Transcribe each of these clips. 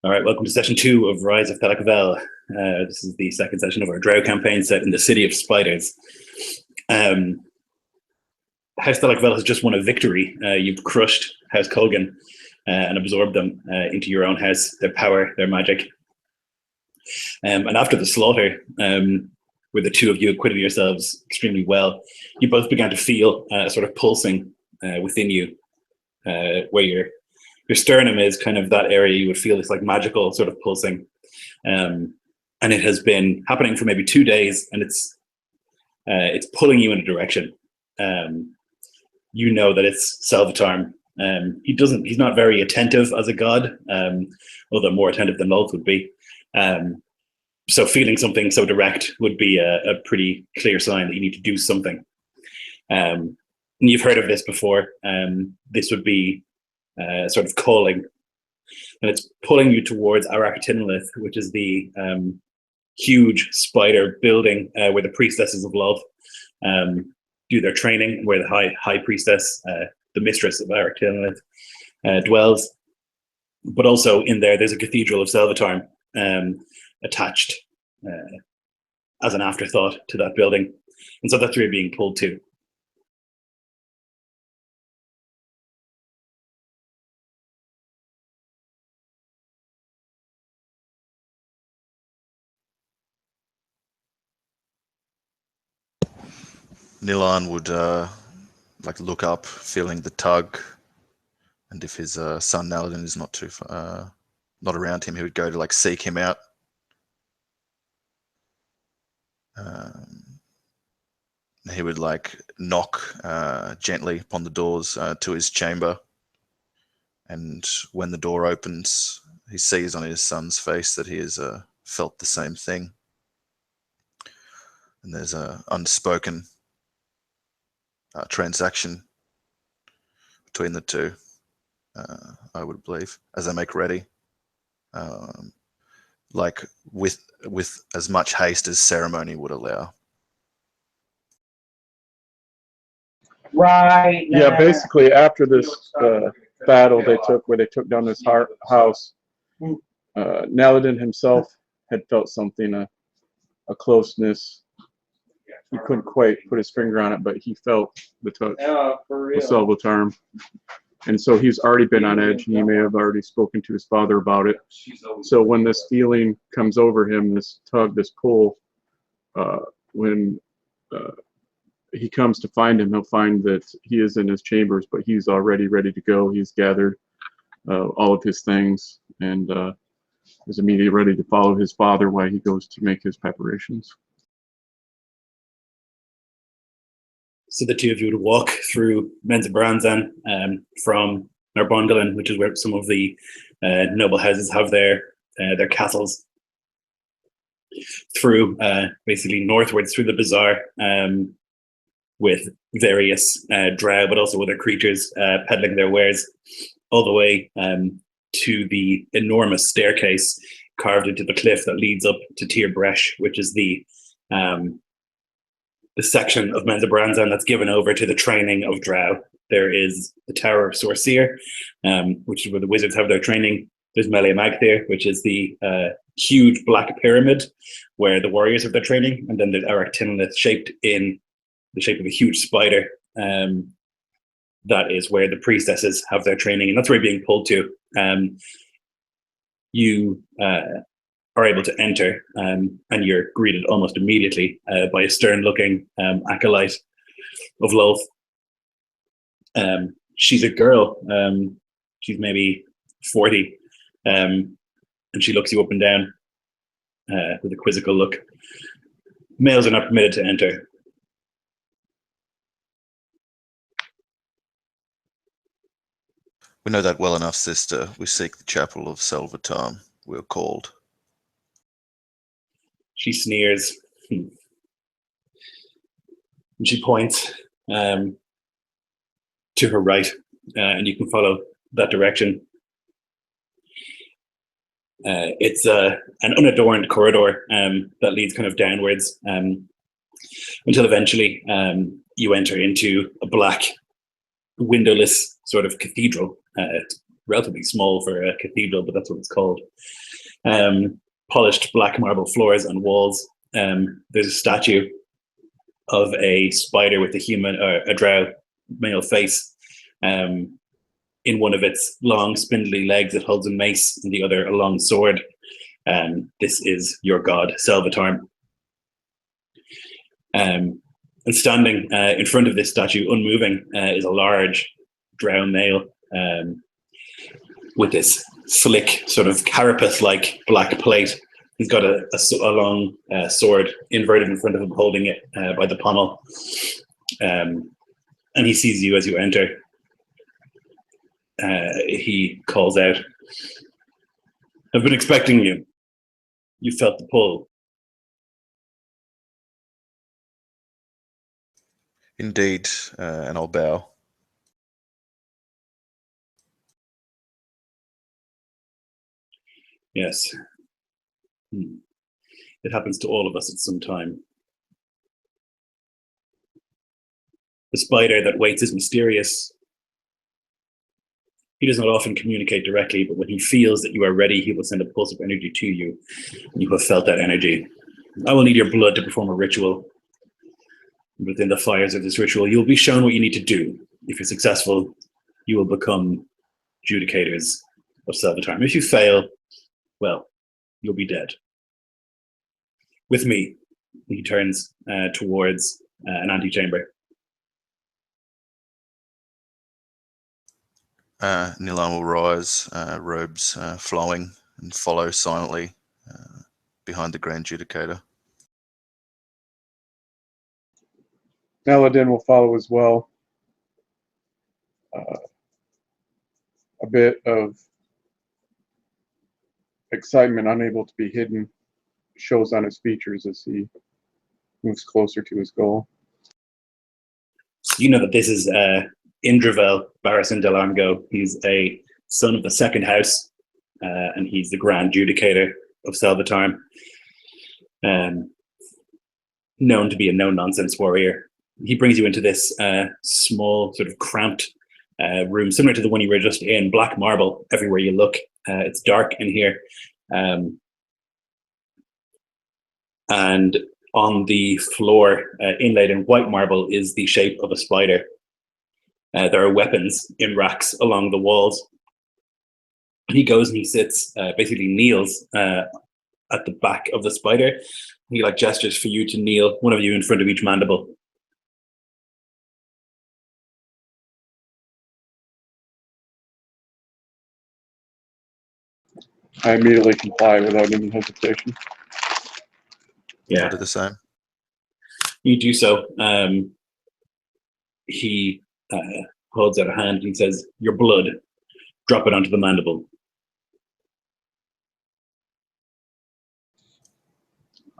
All right, welcome to session 2 of Rise of Thelak'vel. This is the second session of our Drow campaign set in the City of Spiders. House Thelak'vel has just won a victory. You've crushed House Kulggen and absorbed them into your own house, their power, their magic. And after the slaughter, where the two of you acquitted yourselves extremely well, you both began to feel a sort of pulsing within you, where your sternum is kind of that area. You would feel this like magical sort of pulsing, and it has been happening for maybe 2 days, and it's pulling you in a direction. You know that it's Selvetarm. He's not very attentive as a god, although more attentive than Lolth would be. So feeling something so direct would be a pretty clear sign that you need to do something. And you've heard of this before. This would be sort of calling, and it's pulling you towards Arach Tinilith, which is the huge spider building where the priestesses of Lolth do their training, where the high priestess, the mistress of Arach Tinilith, dwells. But also in there's a cathedral of Selvetarm attached as an afterthought to that building, and so that's where you're being pulled to. Nilan would like look up, feeling the tug, and if his son Naladin is not around him, he would go to like seek him out. He would like knock gently upon the doors to his chamber, and when the door opens, he sees on his son's face that he has felt the same thing, and there's a unspoken transaction between the two, I would believe, as they make ready, like with as much haste as ceremony would allow. Right. Yeah, basically after this battle they took, where they took down this house, Naladin himself had felt something, a closeness. He couldn't quite put his finger on it, but he felt the touch of Selvetarm. And so he's already been on edge, and he may have already spoken to his father about it. So when this feeling comes over him, this tug, this pull, when he comes to find him, he'll find that he is in his chambers, but he's already ready to go. He's gathered all of his things, and is immediately ready to follow his father while he goes to make his preparations. So the two of you would walk through Menza from Narbongalin, which is where some of the noble houses have their castles, through basically northwards through the bazaar, with various drow, but also other creatures peddling their wares, all the way to the enormous staircase carved into the cliff that leads up to Tir Bresh, which is the section of Menza that's given over to the training of drow. There is the Tower of Sorceer, which is where the wizards have their training. There's Melee Magthir, which is the huge black pyramid where the warriors have their training. And then there's Arach Tinilith, shaped in the shape of a huge spider. That is where the priestesses have their training, and that's where you're being pulled to. You are able to enter, and you're greeted almost immediately by a stern-looking acolyte of Lolth. She's a girl. She's maybe 40, and she looks you up and down with a quizzical look. Males are not permitted to enter. We know that well enough, sister. We seek the chapel of Selvetarm. We're called. She sneers, and she points to her right, and you can follow that direction. It's an unadorned corridor that leads kind of downwards until eventually you enter into a black, windowless sort of cathedral relatively small for a cathedral, but that's what it's called. Polished black marble floors and walls. There's a statue of a spider with a human or a drow male face. In one of its long, spindly legs, it holds a mace, and the other a long sword. This is your god, Selvetarm. And standing in front of this statue, unmoving, is a large drow male with this slick, sort of carapace-like black plate. He's got a long sword inverted in front of him, holding it by the pommel. And he sees you as you enter. He calls out, "I've been expecting you. You felt the pull." Indeed, and I'll bow. Yes. It happens to all of us at some time. The spider that waits is mysterious. He does not often communicate directly, but when he feels that you are ready, he will send a pulse of energy to you, and you have felt that energy. I will need your blood to perform a ritual. Within the fires of this ritual, you'll be shown what you need to do. If you're successful, you will become Judicators of Selvetarm. If you fail, well, you'll be dead. With me. He turns towards an antechamber. Nilan will rise, robes flowing, and follow silently behind the Grand Judicator. Naladin will follow as well. A bit of excitement, unable to be hidden, shows on his features as he moves closer to his goal. You know that this is Indrivel Barrison Delargo. He's a son of the second house, and he's the Grand Judicator of Selvetarm. Known to be a no-nonsense warrior. He brings you into this small, sort of cramped room, similar to the one you were just in, black marble everywhere you look. It's dark in here. And on the floor, inlaid in white marble, is the shape of a spider. There are weapons in racks along the walls. He goes and he sits, basically kneels at the back of the spider. He gestures for you to kneel, one of you in front of each mandible. I immediately comply without any hesitation. Yeah. I'll do the same. You do so. He holds out a hand and he says, "Your blood, drop it onto the mandible."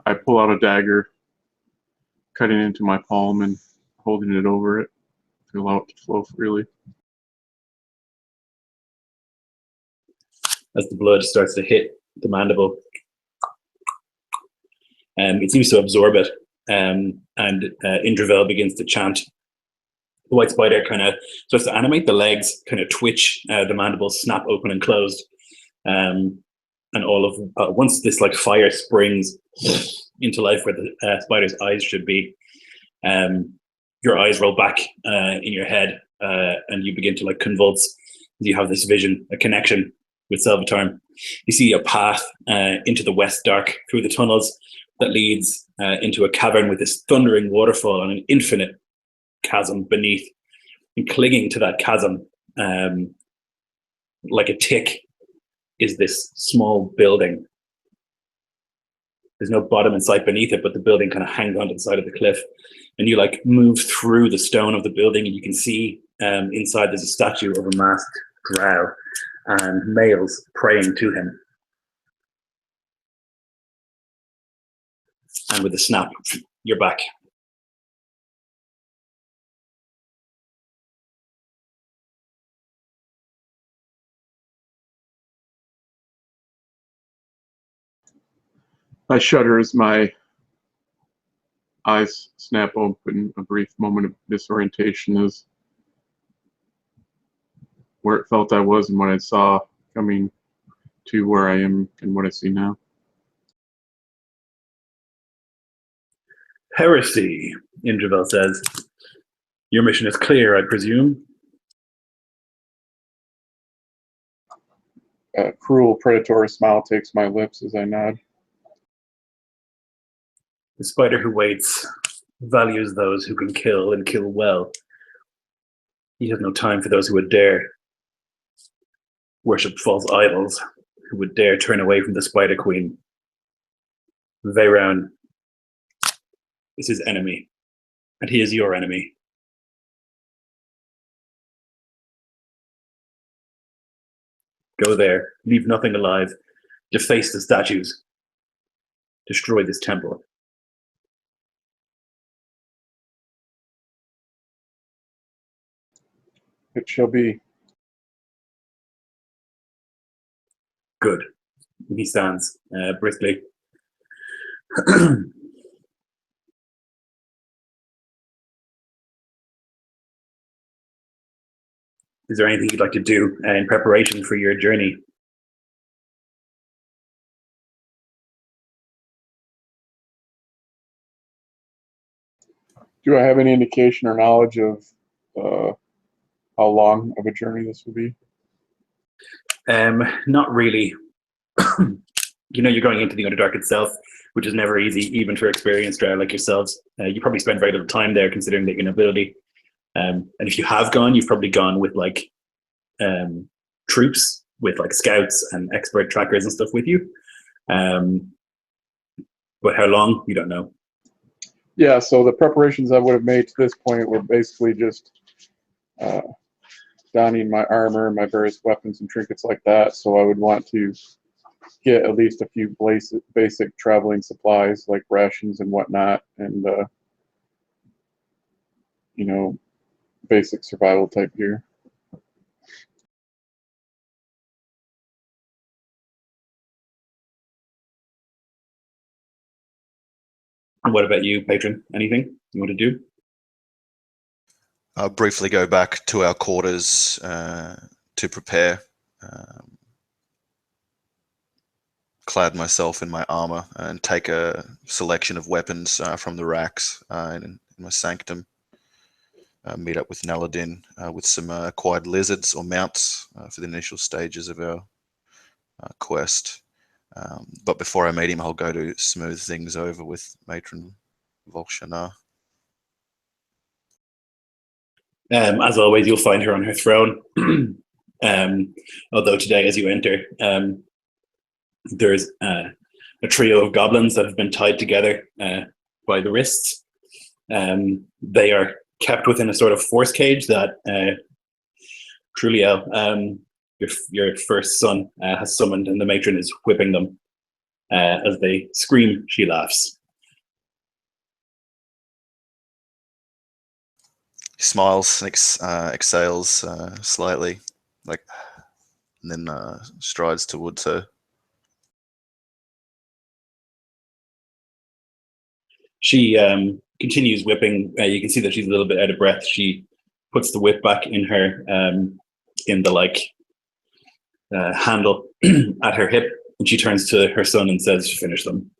I pull out a dagger, cutting into my palm and holding it over it to allow it to flow freely. As the blood starts to hit the mandible, it seems to absorb it, and Indrivel begins to chant. The white spider kind of starts to animate. The legs kind of twitch. The mandibles snap open and closed. And all of once this fire springs into life where the spider's eyes should be, your eyes roll back in your head, and you begin to convulse. You have this vision, a connection with Selvetarm. You see a path into the west dark through the tunnels that leads into a cavern with this thundering waterfall and an infinite chasm beneath. And clinging to that chasm, like a tick, is this small building. There's no bottom in sight beneath it, but the building kind of hangs onto the side of the cliff. And you move through the stone of the building, and you can see inside there's a statue of a masked drow and males praying to him. And with a snap, you're back. I shudder as my eyes snap open, a brief moment of disorientation as where it felt I was and what I saw coming to where I am and what I see now. Heresy, Indravel says. Your mission is clear, I presume. A cruel, predatory smile takes my lips as I nod. The spider who waits values those who can kill and kill well. He has no time for those who would dare worship false idols, who would dare turn away from the Spider Queen. Veyron is his enemy, and he is your enemy. Go there, leave nothing alive, deface the statues, destroy this temple. It shall be. Good. He stands briskly. Is there anything you'd like to do in preparation for your journey? Do I have any indication or knowledge of how long of a journey this will be? Not really. You know, you're going into the Underdark itself, which is never easy, even for experienced drow like yourselves. You probably spend very little time there, considering that your nobility. And if you have gone, you've probably gone with like troops, with like scouts and expert trackers and stuff with you. But how long, you don't know. Yeah, so the preparations I would have made to this point were basically just donning my armor, my various weapons and trinkets like that. So I would want to get at least a few basic traveling supplies like rations and whatnot, and you know, basic survival type gear. And what about you, Patron? Anything you want to do? I'll briefly go back to our quarters to prepare. Clad myself in my armor and take a selection of weapons from the racks in my sanctum. Meet up with Naladin with some acquired lizards or mounts for the initial stages of our quest. But before I meet him, I'll go to smooth things over with Matron Volshanar. As always, you'll find her on her throne. Although today, as you enter, there's a trio of goblins that have been tied together by the wrists. They are kept within a sort of force cage that Truliel, your first son, has summoned, and the matron is whipping them. As they scream, she laughs. He smiles and exhales slightly, like, and then strides towards her. She continues whipping. You can see that she's a little bit out of breath. She puts the whip back in her, in the handle at her hip, and she turns to her son and says, "Finish them."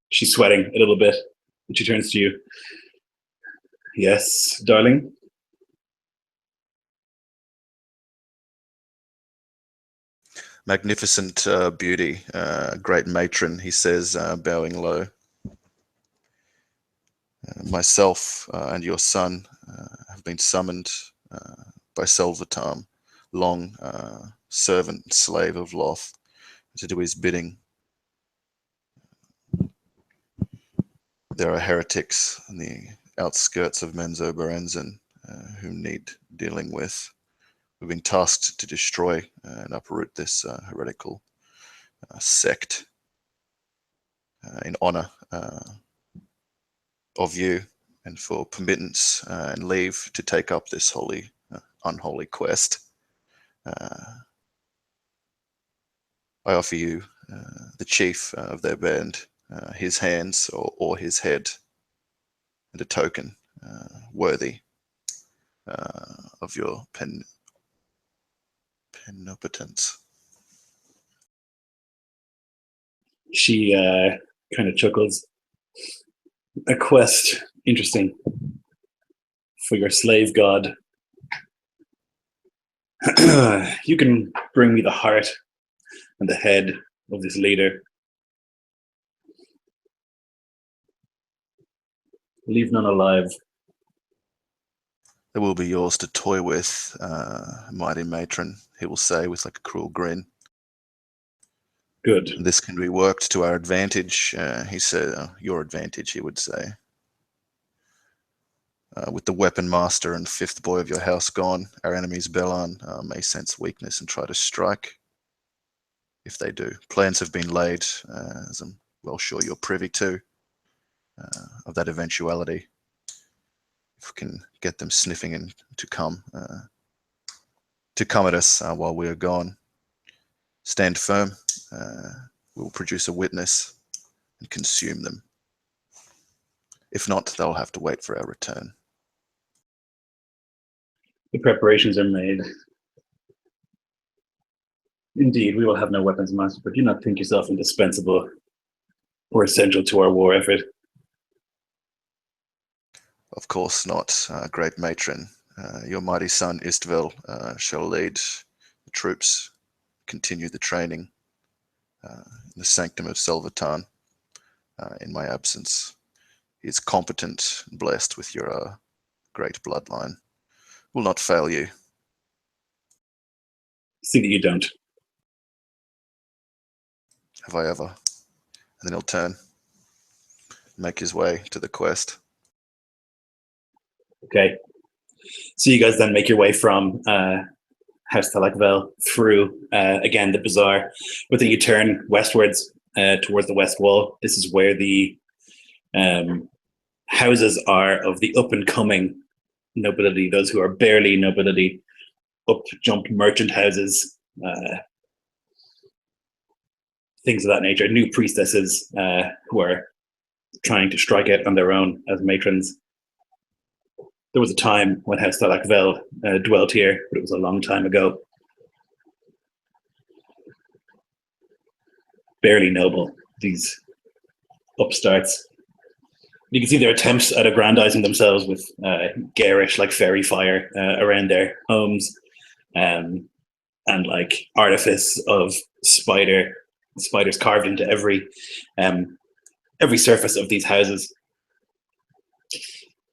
She's sweating a little bit, and she turns to you. "Yes, darling?" Magnificent beauty, great matron, he says, bowing low. Myself and your son have been summoned by Selvetarm, long servant and slave of Loth, to do his bidding. There are heretics on the outskirts of Menzoberranzan who need dealing with. We've been tasked to destroy and uproot this heretical sect in honor of you, and for permittance and leave to take up this unholy quest. I offer you the chief of their band, his hands or his head, and a token worthy of your penitence. She kind of chuckles. A quest, interesting, for your slave god. You can bring me the heart and the head of this leader. Leave none alive. They will be yours to toy with, mighty matron, he will say with like a cruel grin. Good. This can be worked to our advantage, he said, your advantage, he would say. With the weapon master and fifth boy of your house gone, our enemies Belan may sense weakness and try to strike. If they do, plans have been laid, as I'm well sure you're privy to, of that eventuality. If we can get them sniffing and to come at us while we are gone, stand firm. We will produce a witness and consume them. If not, they'll have to wait for our return. The preparations are made. Indeed, we will have no weapons master, but do not think yourself indispensable or essential to our war effort. Of course not, great matron. Your mighty son Istvel shall lead the troops, continue the training in the sanctum of Selvetarm in my absence. He is competent and blessed with your great bloodline. Will not fail you. See that you don't. Have I ever? And then he'll turn, make his way to the quest. Okay. So you guys then make your way from House Thelak'vel through, again, the bazaar. But then you turn westwards towards the west wall. This is where the houses are of the up-and-coming nobility, those who are barely nobility, up-jump merchant houses, things of that nature, new priestesses who are trying to strike out on their own as matrons. There was a time when House Thelak'vel dwelt here, but it was a long time ago. Barely noble, these upstarts. You can see their attempts at aggrandizing themselves with garish, like fairy fire around their homes, and like artifice of spiders carved into every surface of these houses.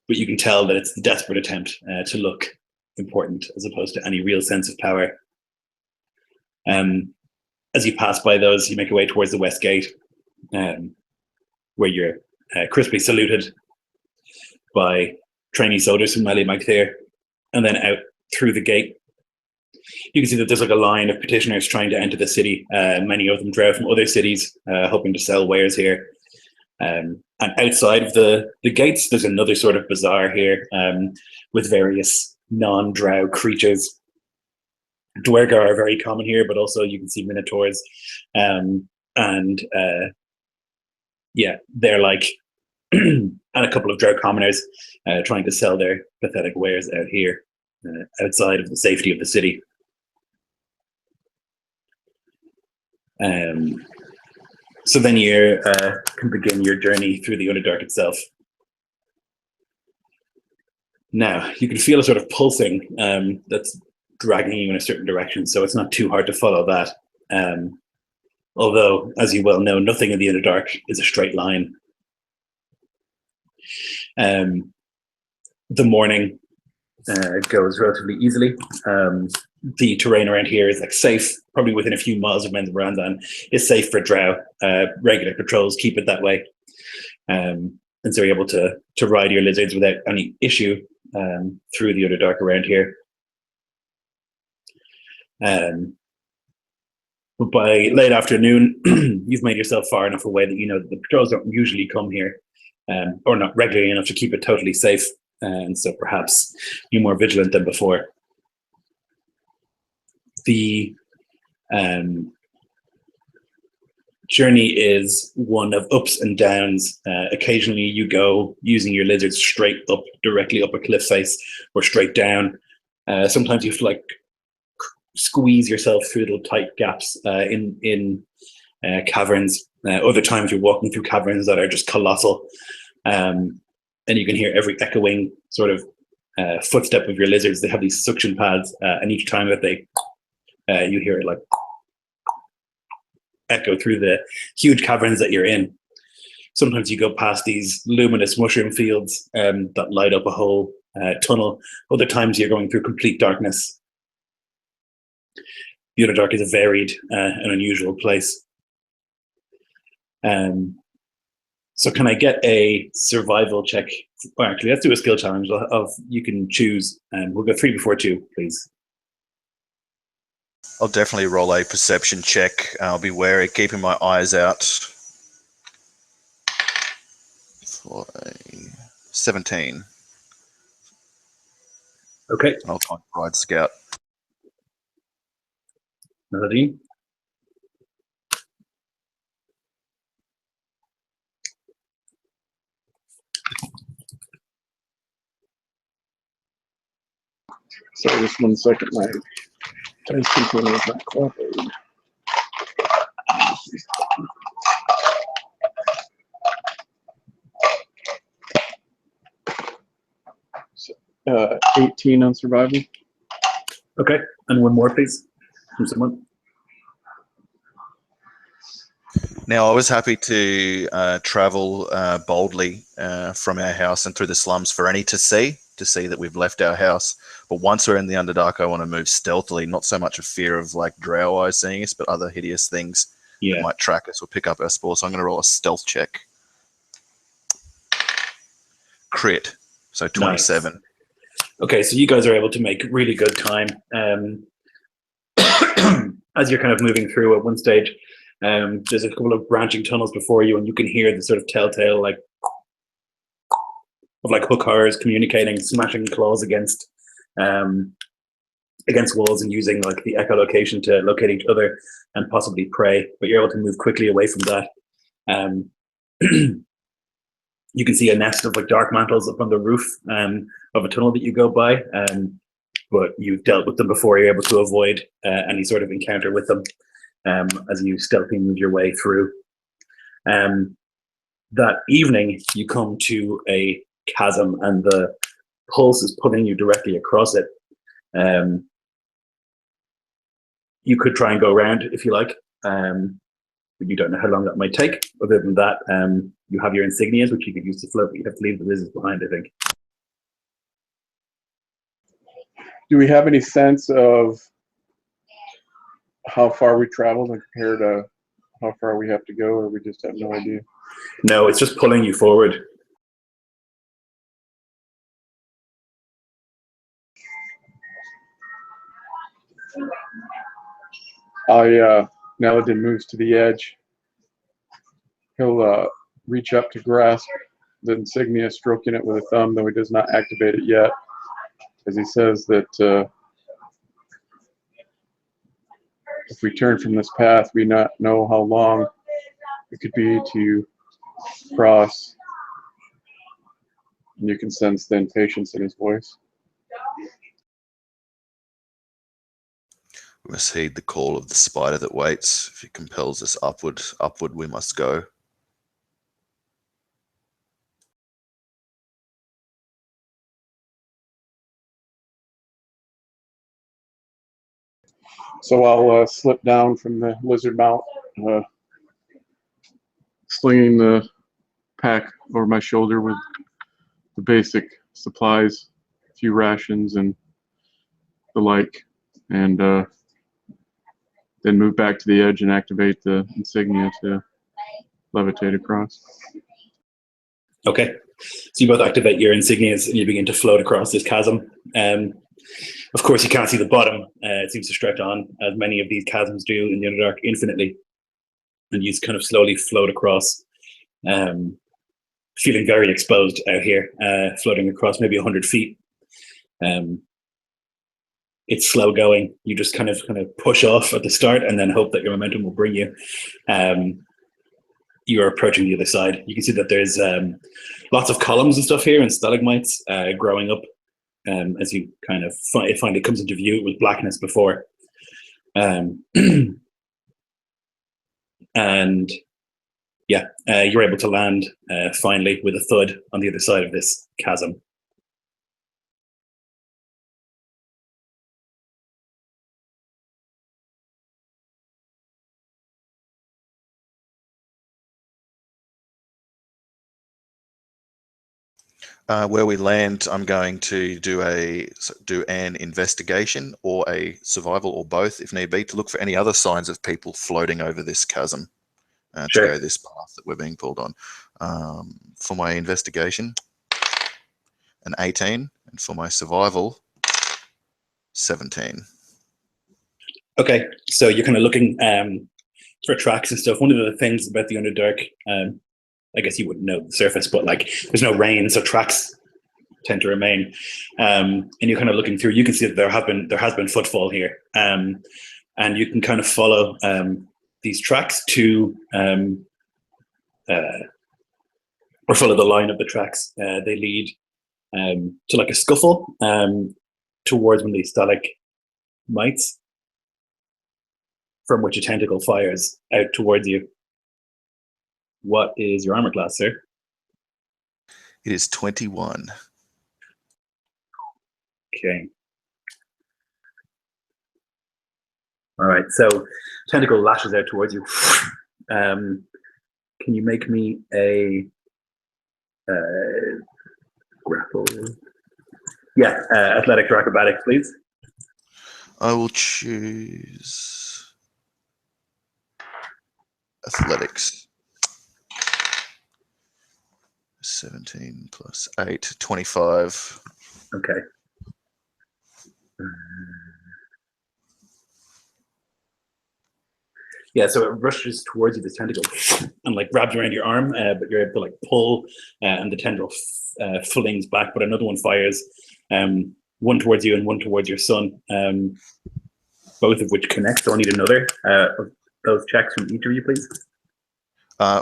But you can tell that it's the desperate attempt to look important as opposed to any real sense of power. As you pass by those, you make your way towards the west gate, where you're crisply saluted by trainee soldiers from Mali Magthir, and then out through the gate. You can see that there's like a line of petitioners trying to enter the city. Many of them drive from other cities, hoping to sell wares here. And outside of the gates, there's another sort of bazaar here with various non-drow creatures. Dwergar are very common here, but also you can see minotaurs. Yeah, they're like, and a couple of drow commoners trying to sell their pathetic wares out here, outside of the safety of the city. So then you can begin your journey through the Underdark itself. Now, you can feel a sort of pulsing that's dragging you in a certain direction, so it's not too hard to follow that. Although, as you well know, nothing in the Underdark is a straight line. The morning goes relatively easily. The terrain around here is like safe, probably within a few miles of Men's Brandan, is safe for drow. Regular patrols keep it that way. And so you're able to ride your lizards without any issue through the Underdark around here. But by late afternoon, you've made yourself far enough away that you know that the patrols don't usually come here, or not regularly enough to keep it totally safe. And so perhaps you're more vigilant than before. The journey is one of ups and downs. Occasionally you go using your lizards straight up, directly up a cliff face, or straight down. Sometimes you have to like squeeze yourself through little tight gaps in caverns. Other times you're walking through caverns that are just colossal, and you can hear every echoing sort of footstep of your lizards. They have these suction pads, and each time that they you hear it like echo through the huge caverns that you're in. Sometimes you go past these luminous mushroom fields that light up a whole tunnel. Other times you're going through complete darkness. The Underdark is a varied and unusual place. So can I get a survival check? Or actually, let's do a skill challenge of you can choose. We'll go 3 before 2, please. I'll definitely roll a perception check. I'll be wary, keeping my eyes out. For a 17. Okay. I'll try and ride scout. Naladin? Sorry, just 1 second. My dice controller is not cooperating. 18 on survival. Okay, and 1 more, please, from someone. Now, I was happy to travel boldly from our house and through the slums for any to see that we've left our house. But once we're in the Underdark, I want to move stealthily, not so much a fear of like drow eyes seeing us, but other hideous things that might track us or pick up our spores. So I'm going to roll a stealth check. Crit, so 27. Nice. Okay, so you guys are able to make really good time. As you're kind of moving through at one stage, there's a couple of branching tunnels before you, and you can hear the sort of telltale like hook horrors communicating, smashing claws against walls and using like the echolocation to locate each other and possibly prey. But you're able to move quickly away from that. You can see a nest of like dark mantles up on the roof of a tunnel that you go by, but you've dealt with them before. You're able to avoid any sort of encounter with them as you stealthily move your way through. That evening, you come to a chasm, and the pulse is pulling you directly across it. You could try and go around if you like, but you don't know how long that might take. Other than that, you have your insignias, which you could use to float, but you have to leave the lizards behind, I think. Do we have any sense of how far we traveled and compared to how far we have to go, or we just have no idea? No, it's just pulling you forward. Naladin moves to the edge. He'll reach up to grasp the insignia, stroking it with a thumb, though he does not activate it yet, as he says that if we turn from this path, we not know how long it could be to cross. And you can sense the impatience in his voice. We must heed the call of the spider that waits. If it compels us upward we must go. So I'll slip down from the lizard mount, slinging the pack over my shoulder with the basic supplies, a few rations and the like, and then move back to the edge and activate the insignia to levitate across. Okay, so you both activate your insignias and you begin to float across this chasm. Of course, you can't see the bottom. It seems to stretch on, as many of these chasms do in the Underdark, infinitely. And you kind of slowly float across, feeling very exposed out here, floating across maybe 100 feet. It's slow going. You just kind of push off at the start and then hope that your momentum will bring you. you're approaching the other side. You can see that there's lots of columns and stuff here and stalagmites growing up as you kind of it finally comes into view. It was blackness before. And yeah, you're able to land finally with a thud on the other side of this chasm. Where we land, I'm going to do an investigation or a survival or both, if need be, to look for any other signs of people floating over this chasm to go this path that we're being pulled on. For my investigation, an 18, and for my survival, 17. Okay, so you're kind of looking for tracks and stuff. One of the things about the Underdark, I guess you wouldn't know the surface, but like there's no rain, so tracks tend to remain. And you're kind of looking through. You can see that there has been footfall here, and you can kind of follow these tracks to, or follow the line of the tracks. They lead to like a scuffle towards one of these stalagmites, from which a tentacle fires out towards you. What is your armor class, sir? It is 21. Okay. All right. So, tentacle lashes out towards you. Can you make me a grapple? Yeah, athletics or acrobatics, please. I will choose athletics. 17 plus 8, 25. Okay. Yeah, so it rushes towards you, this tentacle, and like grabs around your arm, but you're able to like pull, and the tendril flings back, but another one fires, one towards you and one towards your son, both of which connect. So I need another of those checks from each of you, please.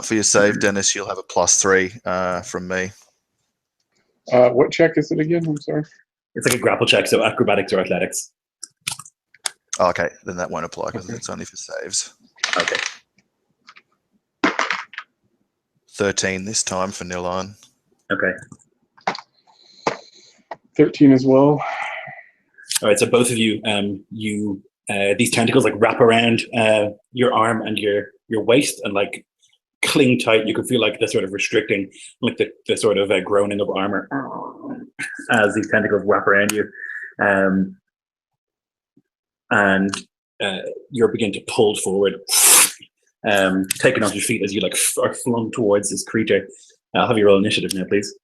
For your save, Dennis, you'll have a +3 from me. What check is it again? I'm sorry. It's like a grapple check, so acrobatics or athletics. Oh, okay, then that won't apply because it's only for saves. Okay. 13 this time for Nilon. Okay. 13 as well. All right, so both of you, these tentacles like wrap around your arm and your waist and like cling tight. You can feel like they're sort of restricting, like the sort of groaning of armor as these tentacles wrap around you, and you're beginning to pull forward, taking off your feet as you like are flung towards this creature. I'll have you roll initiative now, please.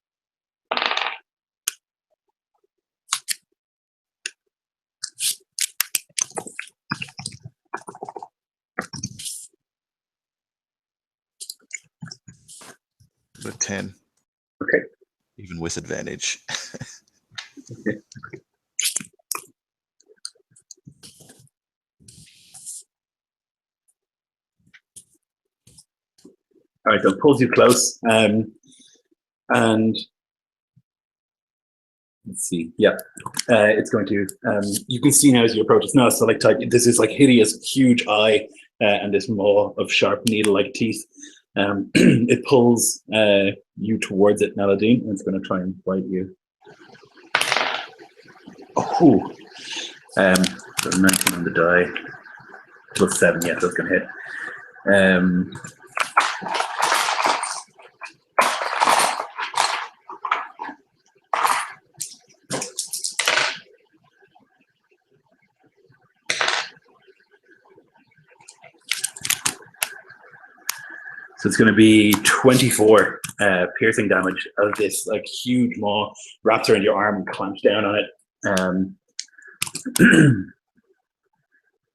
A 10. Okay. Even with advantage. Okay. All right, so it pulls you close, and let's see. Yeah, it's going to. You can see now as you approach. It's not a stalactite. This is like hideous, huge eye and this maw of sharp needle-like teeth. It pulls you towards it, Naladin, and it's going to try and bite you. Oh, so 19 on the die, plus 7. Yeah, so it's going to hit. So it's going to be 24 piercing damage as this like huge maw wraps around your arm and clamps down on it.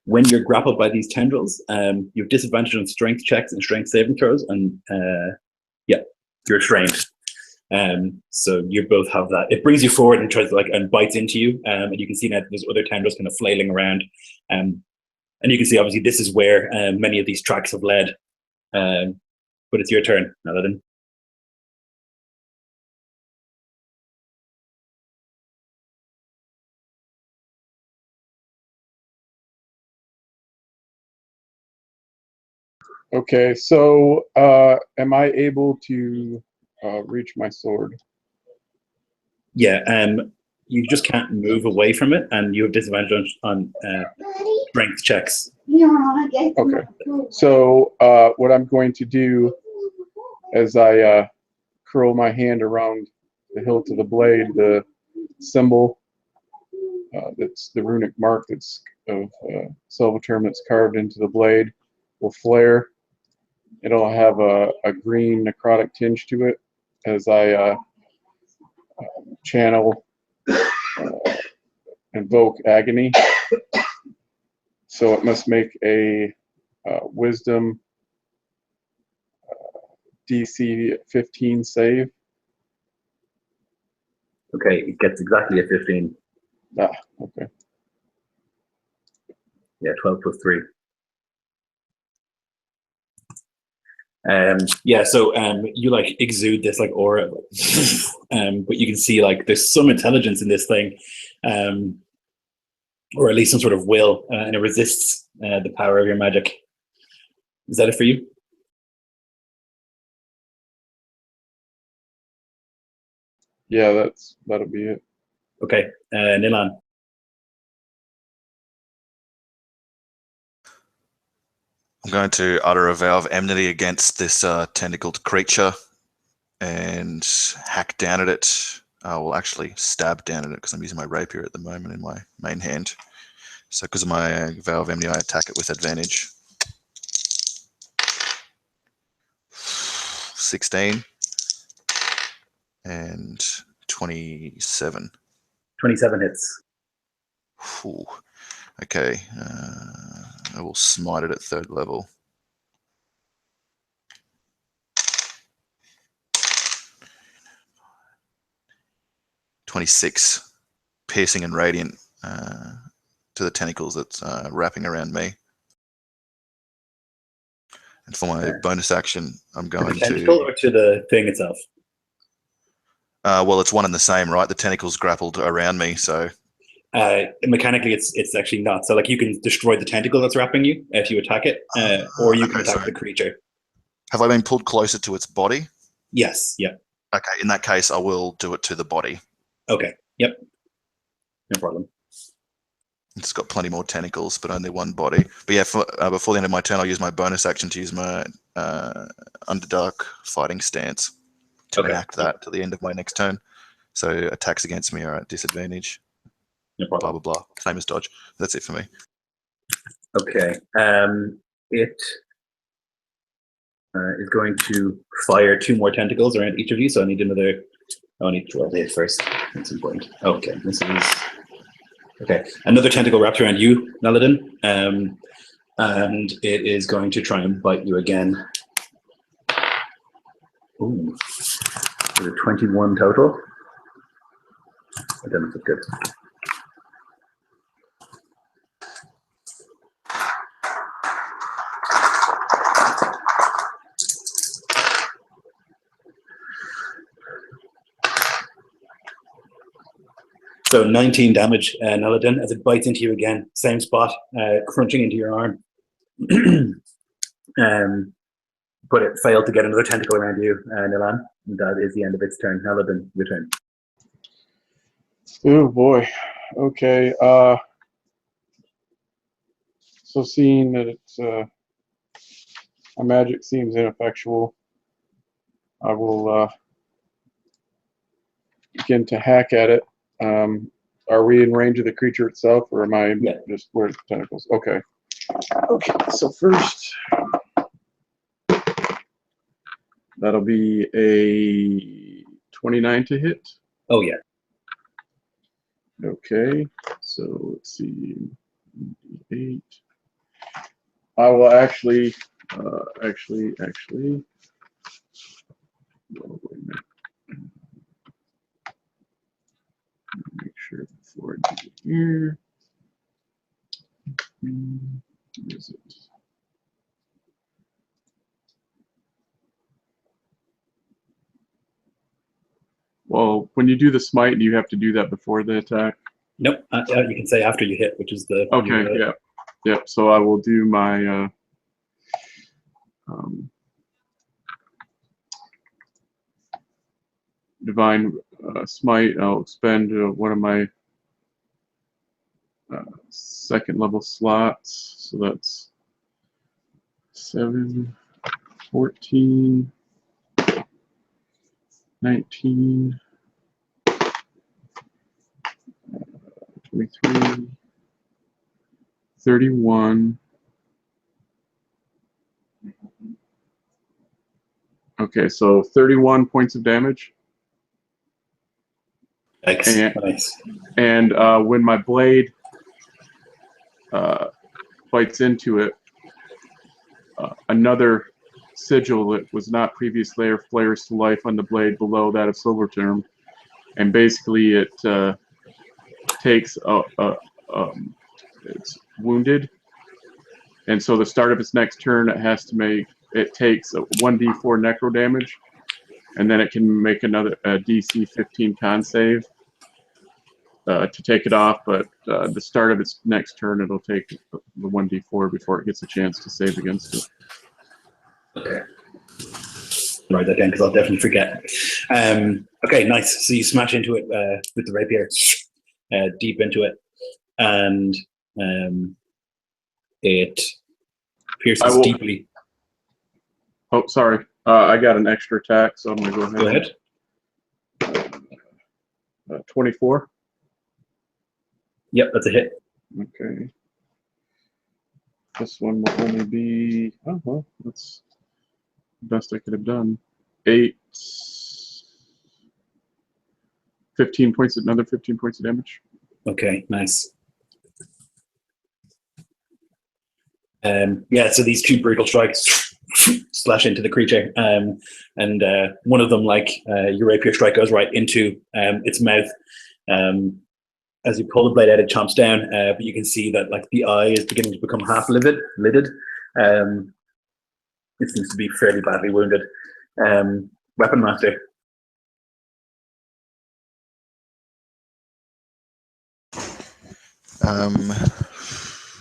When you're grappled by these tendrils, you have disadvantage on strength checks and strength saving throws, and yeah, you're restrained. So you both have that. It brings you forward and tries to and bites into you, and you can see now there's other tendrils kind of flailing around, and you can see obviously this is where many of these tracks have led. but it's your turn, Naladin. Okay, so am I able to reach my sword? Yeah, you just can't move away from it, and you have disadvantage on strength checks. Okay, so what I'm going to do as I curl my hand around the hilt of the blade, the symbol that's the runic mark that's of Selvetarm that's carved into the blade will flare. It'll have a green necrotic tinge to it as I channel, invoke agony. So it must make a wisdom DC 15 save. Okay, it gets exactly a 15. Ah, okay. Yeah, 12 plus 3. Yeah, so you like exude this like aura, but you can see like there's some intelligence in this thing, or at least some sort of will, and it resists the power of your magic. Is that it for you? Yeah, that'll be it. Okay, Nilan. I'm going to utter a vow of enmity against this tentacled creature and hack down at it. I will actually stab down at it because I'm using my rapier at the moment in my main hand. So because of my vow of enmity, I attack it with advantage. 16 and 27. 27 hits. Ooh. Okay, I will smite it at 3rd level. (26) piercing and radiant to the tentacles that's wrapping around me. And for my bonus action, I'm going to the tentacle or to the thing itself? Well, it's one and the same, right? The tentacles grappled around me, so. Mechanically, it's actually not. So, like, you can destroy the tentacle that's wrapping you if you attack it, or you can attack the creature. Have I been pulled closer to its body? Yes. Yeah. Okay. In that case, I will do it to the body. Okay. Yep. No problem. It's got plenty more tentacles, but only one body. But yeah, before the end of my turn, I'll use my bonus action to use my Underdark fighting stance to enact that to the end of my next turn. So attacks against me are at disadvantage. No problem. Blah, blah, blah. Same as dodge. That's it for me. Okay. It is going to fire 2 more tentacles around each of you, so I need another... I need to roll the hit first. That's important. Okay. This is... Okay. Another tentacle wrapped around you, Naladin. And it is going to try and bite you again. Ooh. Is it 21 total? I don't know if it's good. So 19 damage, Naladin, as it bites into you again. Same spot, crunching into your arm. But it failed to get another tentacle around you, Nilan. That is the end of its turn. Naladin, your turn. Oh boy. Okay. So seeing that it's my magic seems ineffectual, I will begin to hack at it. Are we in range of the creature itself, or am I just where the tentacles? Okay. Okay. So first, that'll be a 29 to hit. Oh yeah. Okay. So let's see. 8. I will actually. Oh, wait a minute. Make sure before I do it here. Where is it? Well, when you do the smite, do you have to do that before the attack? Nope. You can say after you hit, which is the. Okay, yeah. Yep, so I will do my divine smite. I'll expend one of my second level slots. So that's 7, 14, 19, 23, 31. Okay, so 31 points of damage. Nice. And when my blade bites into it, another sigil that was not previously there flares to life on the blade below that of Selvetarm, and basically it takes it's wounded, and so the start of its next turn it takes a 1d4 necro damage, and then it can make another DC 15 con save to take it off, but the start of its next turn it'll take the 1d4 before it gets a chance to save against it. Okay. Write that down because I'll definitely forget. Okay, nice. So you smash into it with the rapier, deep into it, and it pierces deeply. Oh, sorry. I got an extra attack, so I'm going to go ahead. Go ahead. 24. Yep, that's a hit. Okay. This one will only be, oh, well, that's the best I could have done. 8, 15 points, another 15 points of damage. Okay, nice. Yeah, so these two brutal strikes slash into the creature, and one of them, like your rapier strike, goes right into its mouth. As you pull the blade out, it chomps down, but you can see that like the eye is beginning to become half lidded. It seems to be fairly badly wounded. Weapon Master.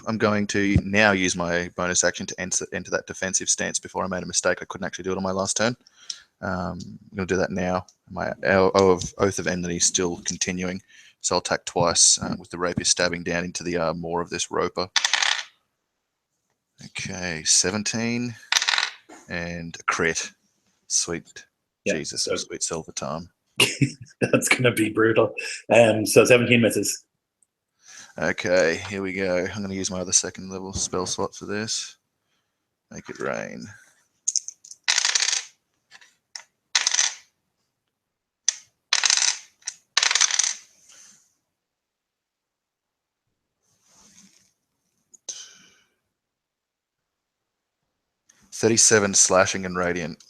I'm going to now use my bonus action to enter that defensive stance before I made a mistake. I couldn't actually do it on my last turn. I'm going to do that now. My Oath of Enmity is still continuing, so I'll attack twice with the rapier stabbing down into the maw of this roper. Okay, 17 and a crit. Sweet, yeah, Jesus, so sweet Selvetarm. That's going to be brutal. So 17 misses. Okay, here we go. I'm going to use my other second level spell slot for this. Make it rain. $37 slashing and radiant.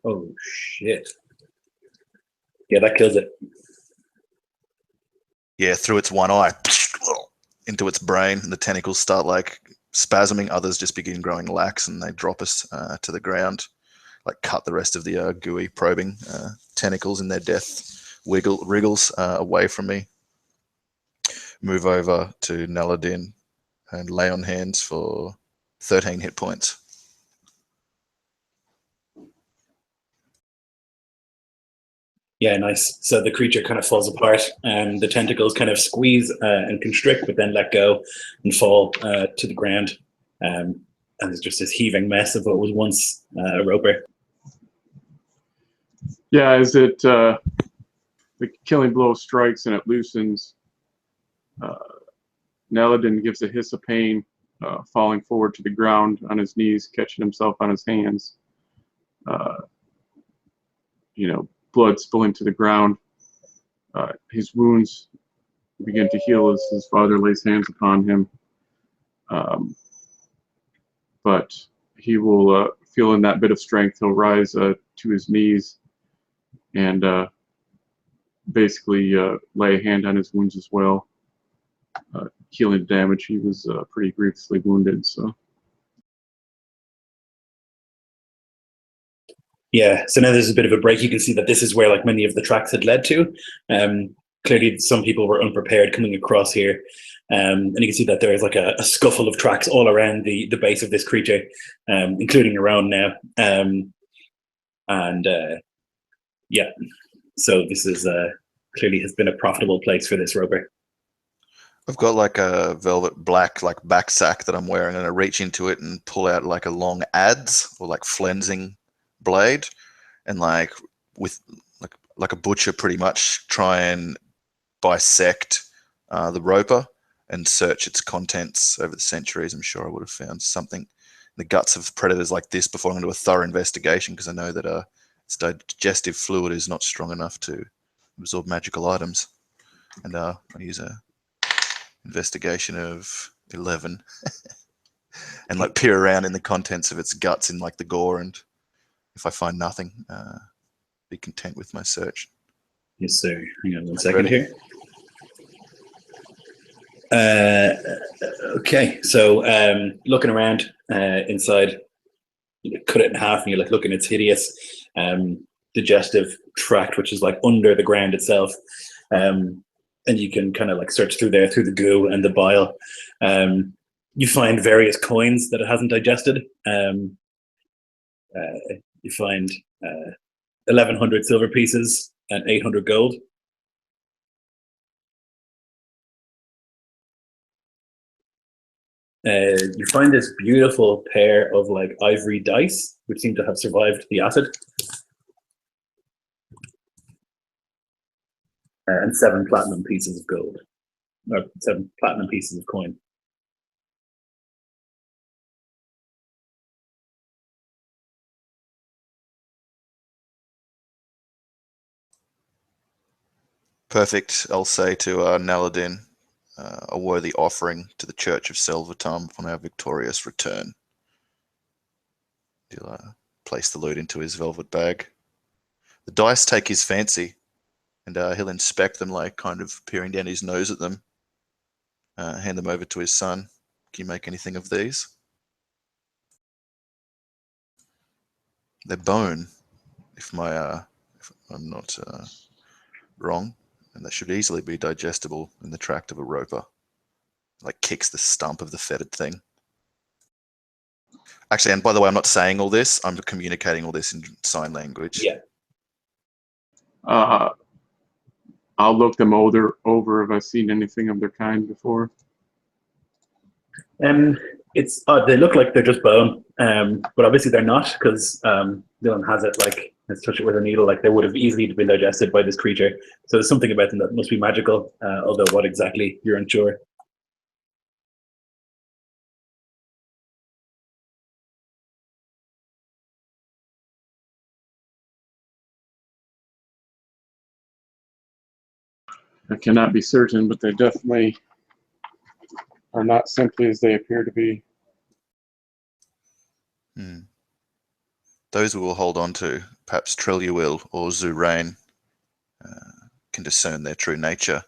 Oh shit! Yeah, that kills it. Yeah, through its one eye, into its brain, and the tentacles start like spasming. Others just begin growing lax, and they drop us to the ground, like cut the rest of the gooey probing tentacles in their death wriggles away from me. Move over to Naladin and lay on hands for 13 hit points. Yeah, nice. So the creature kind of falls apart, and the tentacles kind of squeeze and constrict, but then let go and fall to the ground. And it's just this heaving mess of what was once a roper. Yeah, as it the killing blow strikes and it loosens, Naladin gives a hiss of pain, falling forward to the ground on his knees, catching himself on his hands. Blood spilling to the ground. His wounds begin to heal as his father lays hands upon him. But he will, feeling that bit of strength, he'll rise to his knees and basically lay a hand on his wounds as well, healing damage. He was pretty grievously wounded, so. Yeah, so now there's a bit of a break. You can see that this is where like many of the tracks had led to. Clearly, some people were unprepared coming across here. And you can see that there is like a scuffle of tracks all around the base of this creature, including your own now. Yeah, so this is clearly has been a profitable place for this roper. I've got like a velvet black like back sack that I'm wearing, and I reach into it and pull out like a long adze or like flensing blade, and like with like a butcher pretty much try and bisect the roper and search its contents over the centuries. I'm sure I would have found something in the guts of predators like this before I'm going to do a thorough investigation, because I know that its digestive fluid is not strong enough to absorb magical items. And I use a investigation of 11 and like peer around in the contents of its guts in like the gore, and if I find nothing, be content with my search. Yes, sir. Hang on 1 second here. Okay, so looking around inside, you cut it in half, and you're like looking. It's hideous, digestive tract, which is like under the ground itself, and you can kind of like search through there through the goo and the bile. You find various coins that it hasn't digested. You find 1,100 silver pieces and 800 gold. You find this beautiful pair of like ivory dice, which seem to have survived the acid, and 7 platinum pieces of gold, or 7 platinum pieces of coin. Perfect. I'll say to Naladin, a worthy offering to the Church of Selvetarm upon our victorious return. He'll place the loot into his velvet bag. The dice take his fancy, and he'll inspect them, like kind of peering down his nose at them. Hand them over to his son. Can you make anything of these? They're bone, if I'm not wrong, and that should easily be digestible in the tract of a roper. Like kicks the stump of the fetid thing. Actually, and by the way, I'm not saying all this. I'm communicating all this in sign language. Yeah. I'll look them over if I've seen anything of their kind before. It's they look like they're just bone, but obviously they're not, because Dylan has it like has touched it with a needle. Like they would have easily been digested by this creature. So there's something about them that must be magical, although what exactly you're unsure. I cannot be certain, but they definitely are not simply as they appear to be. Those we will hold on to. Perhaps Thelak'vel or Zurain can discern their true nature.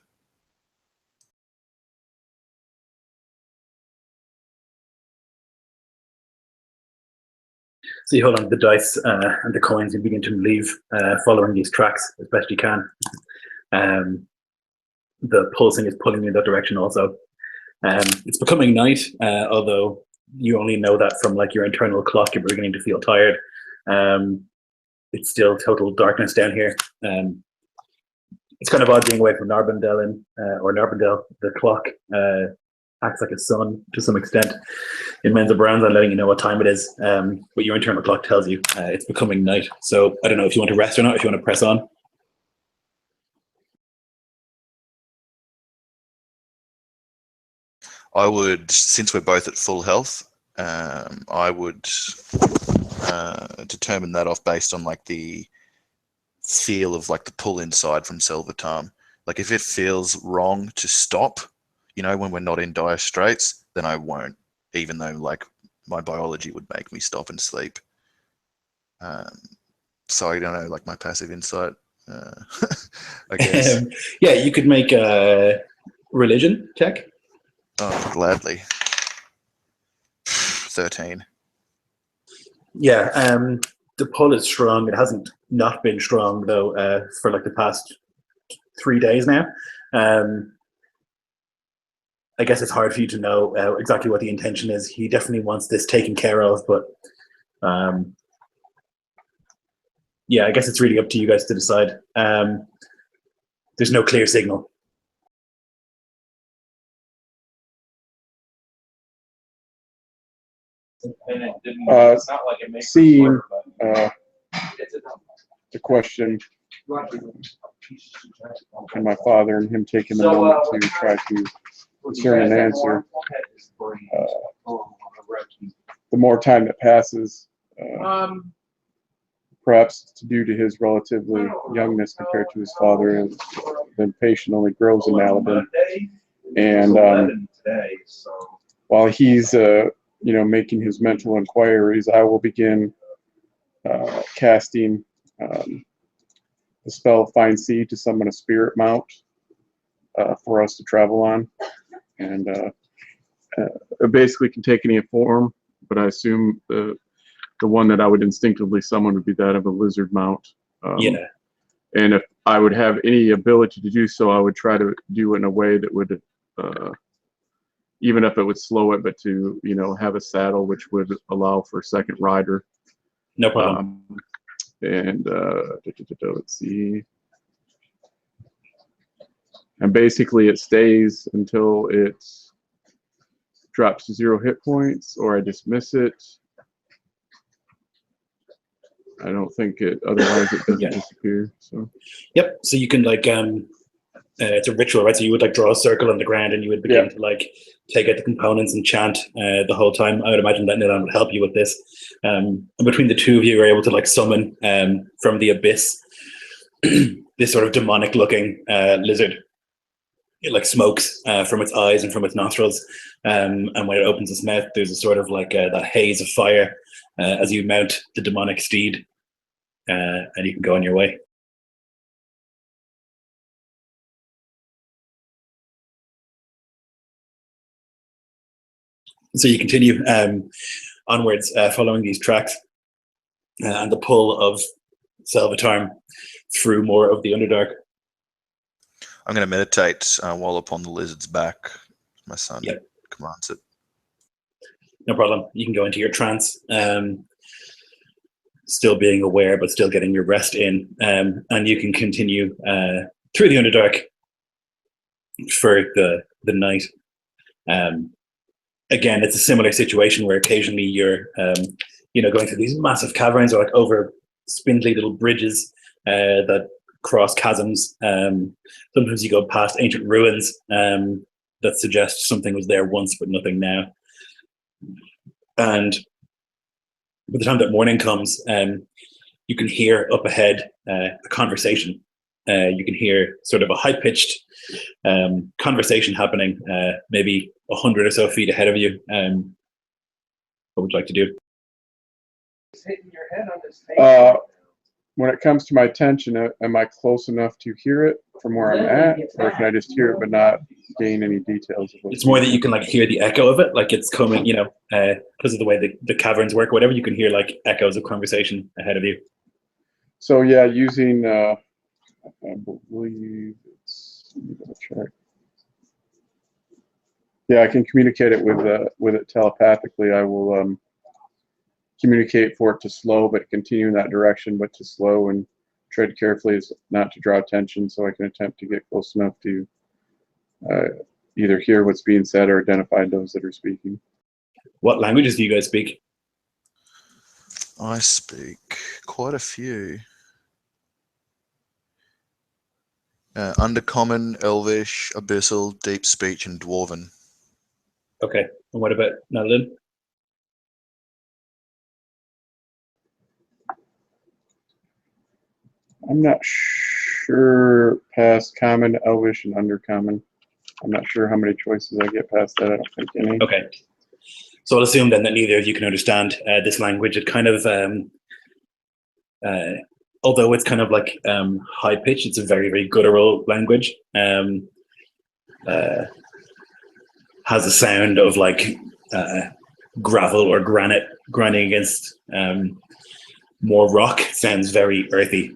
So you hold on to the dice and the coins and begin to leave, following these tracks as best you can. The pulsing is pulling you in that direction also. It's becoming night, although you only know that from like your internal clock. You're beginning to feel tired. It's still total darkness down here. It's kind of odd being away from Narbandel, or Narbandel. The clock acts like a sun to some extent in Menza Branza, letting you know what time it is. But your internal clock tells you it's becoming night. So I don't know if you want to rest or not, if you want to press on. I would, since we're both at full health, I would determine that off based on like the feel of like the pull inside from Selvetarm. Like if it feels wrong to stop, you know, when we're not in dire straits, then I won't, even though like my biology would make me stop and sleep. So I don't know, like my passive insight, I guess. Yeah, you could make a religion check. Oh, gladly. 13. Yeah, The pull is strong. It hasn't not been strong though for like the past 3 days now. I guess it's hard for you to know exactly what the intention is. He definitely wants this taken care of, but yeah, I guess it's really up to you guys to decide. There's no clear signal. Seeing the question and my father and him taking the moment to try to discern an answer, the more time that passes, perhaps due to his relatively youngness compared to his father, and then patient only grows in Naladin. And while he's making his mental inquiries, I will begin casting the spell Find Seed to summon a spirit mount for us to travel on. And it basically can take any form, but I assume the one that I would instinctively summon would be that of a lizard mount. Yeah. And if I would have any ability to do so, I would try to do it in a way that would, even if it would slow it, but to, have a saddle which would allow for a second rider. No problem. And let's see. And basically it stays until it drops to 0 hit points, or I dismiss it. I don't think it, otherwise it doesn't disappear. So. Yep. So you can it's a ritual, right? So you would draw a circle on the ground and you would begin to take out the components and chant the whole time. I would imagine that Nilan would help you with this. And between the two of you, are able to summon from the abyss this sort of demonic looking lizard. It smokes from its eyes and from its nostrils. And when it opens its mouth, there's a sort of that haze of fire as you mount the demonic steed, and you can go on your way. So you continue onwards, following these tracks and the pull of Selvetarm through more of the Underdark. I'm going to meditate while upon the lizard's back. My son commands it. No problem. You can go into your trance, still being aware, but still getting your rest in. And you can continue through the Underdark for the night. Again, it's a similar situation where occasionally you're, going through these massive caverns or over spindly little bridges that cross chasms. Sometimes you go past ancient ruins that suggest something was there once, but nothing now. And by the time that morning comes, you can hear up ahead a conversation. You can hear sort of a high-pitched conversation happening, maybe 100 or so feet ahead of you. What would you like to do? When it comes to my attention, am I close enough to hear it from where I'm at, or can I just hear it but not gain any details of it? It's more that you can hear the echo of it, it's coming, because of the way the caverns work, whatever. You can hear echoes of conversation ahead of you. So yeah, using I believe it's, let me double check. Yeah, I can communicate it with it telepathically. I will communicate for it to slow, but continue in that direction, but to slow, and tread carefully as not to draw attention, so I can attempt to get close enough to either hear what's being said or identify those that are speaking. What languages do you guys speak? I speak quite a few. Undercommon, Elvish, Abyssal, Deep Speech, and Dwarven. Okay. And what about Naladin? I'm not sure past Common, Elvish, and Undercommon. I'm not sure how many choices I get past that. I don't think any. Okay. So I'll assume then that neither of you can understand this language. It kind of, although it's kind of high pitched, it's a very, very guttural language. Has a sound of gravel or granite grinding against more rock sounds very earthy.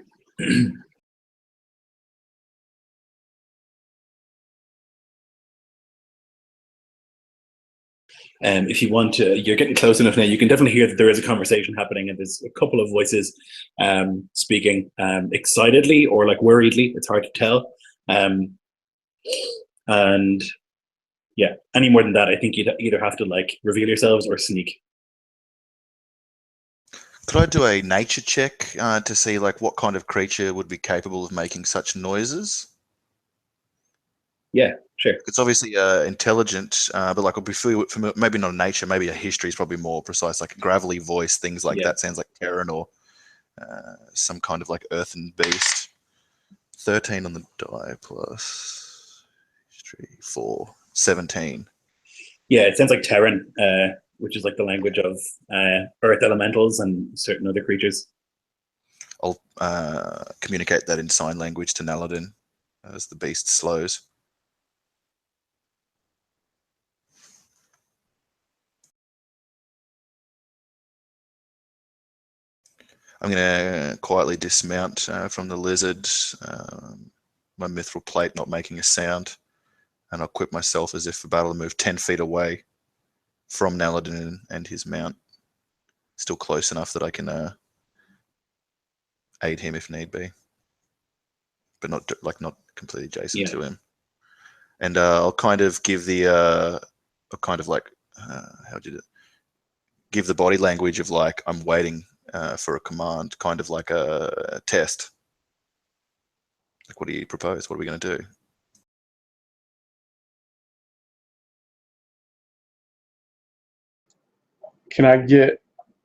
If you want to, you're getting close enough now, you can definitely hear that there is a conversation happening, and there's a couple of voices speaking excitedly or like worriedly. It's hard to tell. And yeah, any more than that, I think you'd either have to like reveal yourselves or sneak. Could I do a nature check to see like what kind of creature would be capable of making such noises? Yeah, sure. It's obviously intelligent, but like it'll be for maybe not a nature, maybe a history is probably more precise, like a gravelly voice, things like that. Sounds like Terran or some kind of like earthen beast. 13 on the die plus history 4, 17. Yeah, it sounds like Terran, which is like the language of earth elementals and certain other creatures. I'll communicate that in sign language to Naladin as the beast slows. I'm going to quietly dismount from the lizard, my mithril plate not making a sound, and I'll equip myself as if about to move 10 feet away from Naladin and his mount. Still close enough that I can aid him if need be, but not completely adjacent to him. And I'll kind of give the give the body language of like I'm waiting for a command, kind of like a test. Like, what do you propose? What are we going to do? Can I get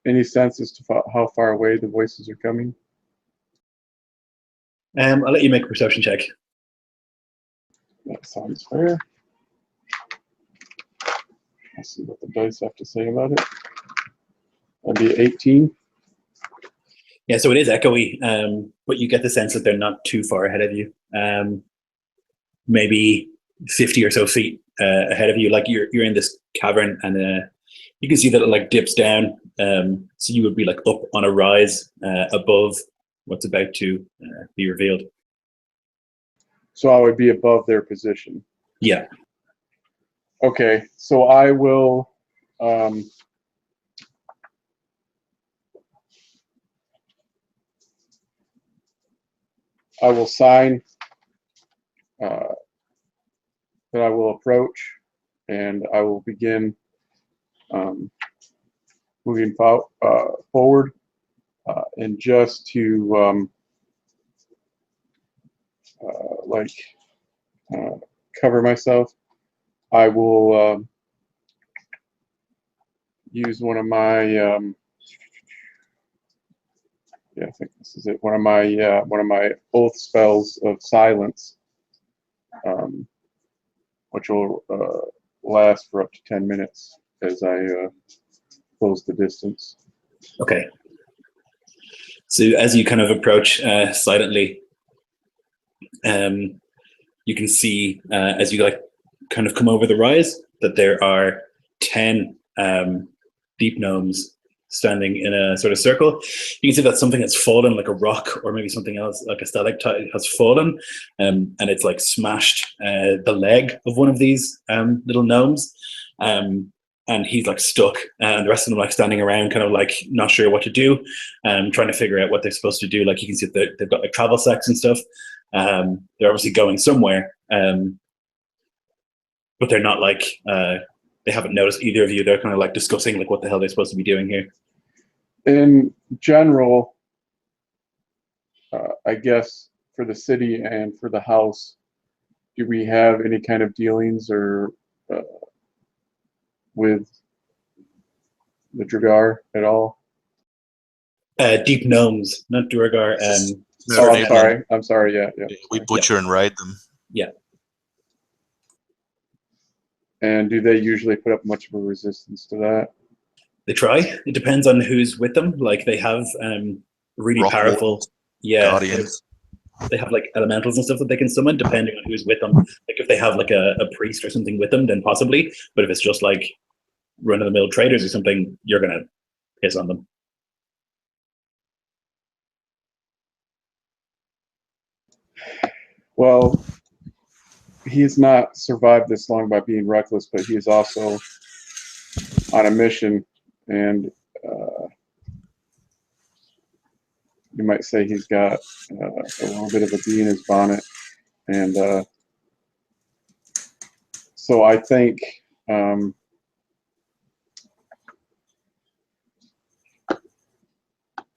any sense as to how far away the voices are coming? I'll let you make a perception check. That sounds fair. Let's see what the dice have to say about it. That'd be 18. Yeah, so it is echoey, but you get the sense that they're not too far ahead of you. Maybe 50 or so feet ahead of you. Like you're in this cavern, and you can see that it like dips down. So you would be like up on a rise above what's about to be revealed. So I would be above their position. Yeah. Okay, so I will sign that I will approach, and I will begin moving forward, and just to cover myself, I will use one of my I think this is it. One of my oath spells of silence, which will last for up to 10 minutes as I close the distance. Okay. So as you kind of approach silently, you can see as you like kind of come over the rise that there are 10 deep gnomes standing in a sort of circle. You can see that something has fallen, like a rock or maybe something else, like a stalactite has fallen, and it's like smashed the leg of one of these little gnomes, and he's like stuck, and the rest of them like standing around kind of like not sure what to do, trying to figure out what they're supposed to do. Like you can see that they've got like travel sacks and stuff. They're obviously going somewhere, but they're not like they haven't noticed either of you. They're kind of like discussing like what the hell they're supposed to be doing here. In general, I guess for the city and for the house, do we have any kind of dealings or with the Dragar at all? Deep gnomes, not Duergar. I'm sorry. Yeah. We butcher and raid them. Yeah. And do they usually put up much of a resistance to that? They try. It depends on who's with them. Like they have really Rock powerful wardens, guardians. They have like elementals and stuff that they can summon depending on who's with them. Like if they have like a priest or something with them, then possibly. But if it's just like run-of-the-mill traders or something, you're gonna piss on them. Well, he's not survived this long by being reckless, but he is also on a mission, and you might say he's got a little bit of a bee in his bonnet. And so I think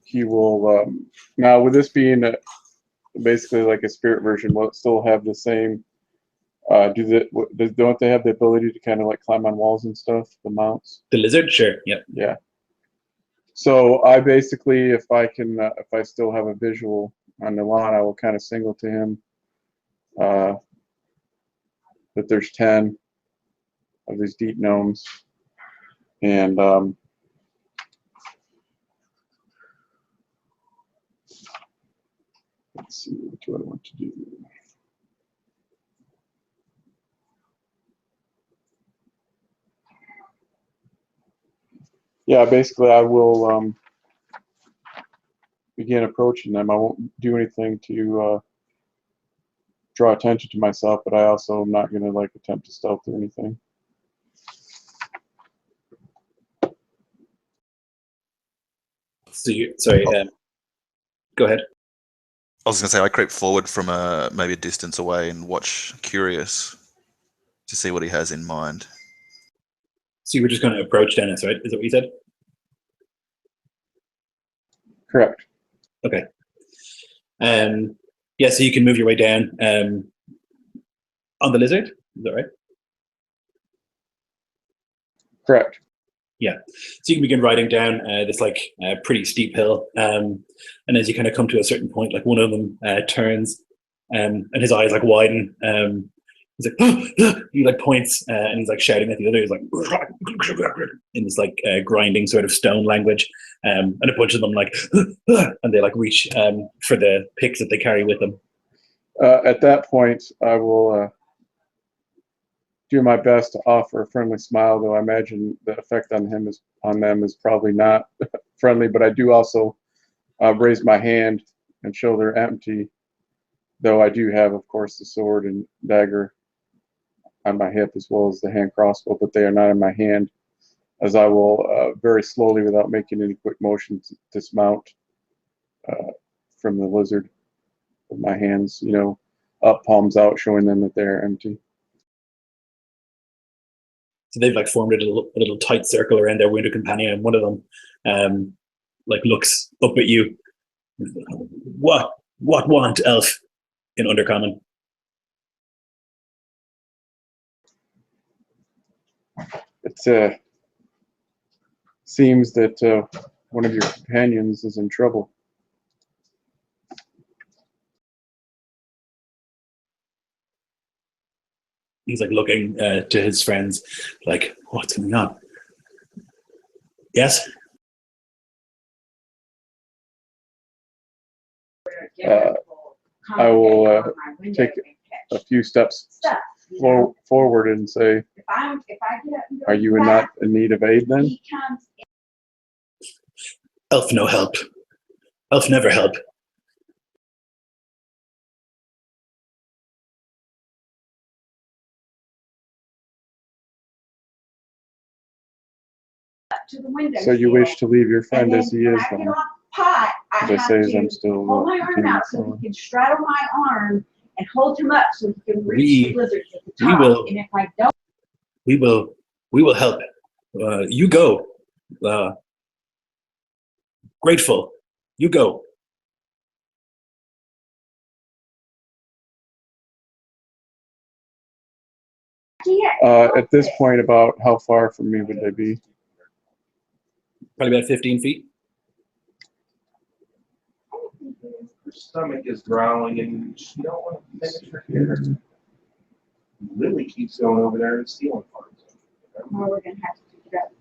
he will, now with this being basically like a spirit version, will it still have the same, don't they have the ability to kind of like climb on walls and stuff, the mounts? The lizard, sure, yep. Yeah. So I basically, if I still have a visual on the lawn, I will kind of signal to him that there's 10 of these deep gnomes, and let's see, what do I want to do? Yeah, basically I will begin approaching them. I won't do anything to draw attention to myself, but I also am not going to like attempt to stealth or anything. So sorry, go ahead. I was going to say I creep forward from maybe a distance away and watch, curious to see what he has in mind. So you were just going to approach Dennis, right? Is that what you said? Correct. Okay. Yeah, so you can move your way down on the lizard. Is that right? Correct. Yeah. So you can begin riding down this like pretty steep hill, and as you kind of come to a certain point, like one of them turns, and his eyes like widen. He's like, he like points, and he's like shouting at the other. He's like in this like grinding sort of stone language, and a bunch of them like, and they like reach for the picks that they carry with them. At that point, I will do my best to offer a friendly smile, though I imagine the effect on them is probably not friendly. But I do also raise my hand and show they're empty, though I do have, of course, the sword and dagger on my hip as well as the hand crossbow, but they are not in my hand, as I will very slowly, without making any quick motions, dismount from the lizard with my hands, up, palms out, showing them that they're empty. So they've like formed a little tight circle around their wounded companion, and one of them like looks up at you. What want, elf? In Undercommon. It seems that one of your companions is in trouble. He's like looking to his friends, like, what's going on? Yes? I will take a few steps forward and say, are you not in need of aid then? Elf no help. Elf never help. So you wish to leave your friend as he is then? As I say, as I'm still hold my arm out so he can straddle my arm and hold him up so he can reach the lizards at the top. And if I don't, we will help. You go. Grateful. You go. At this point, about how far from me would they be? Probably about 15 feet. Her stomach is growling, and she don't want to finish her dinner. Lily keeps going over there and stealing farms. well, we're going to have to pick it up.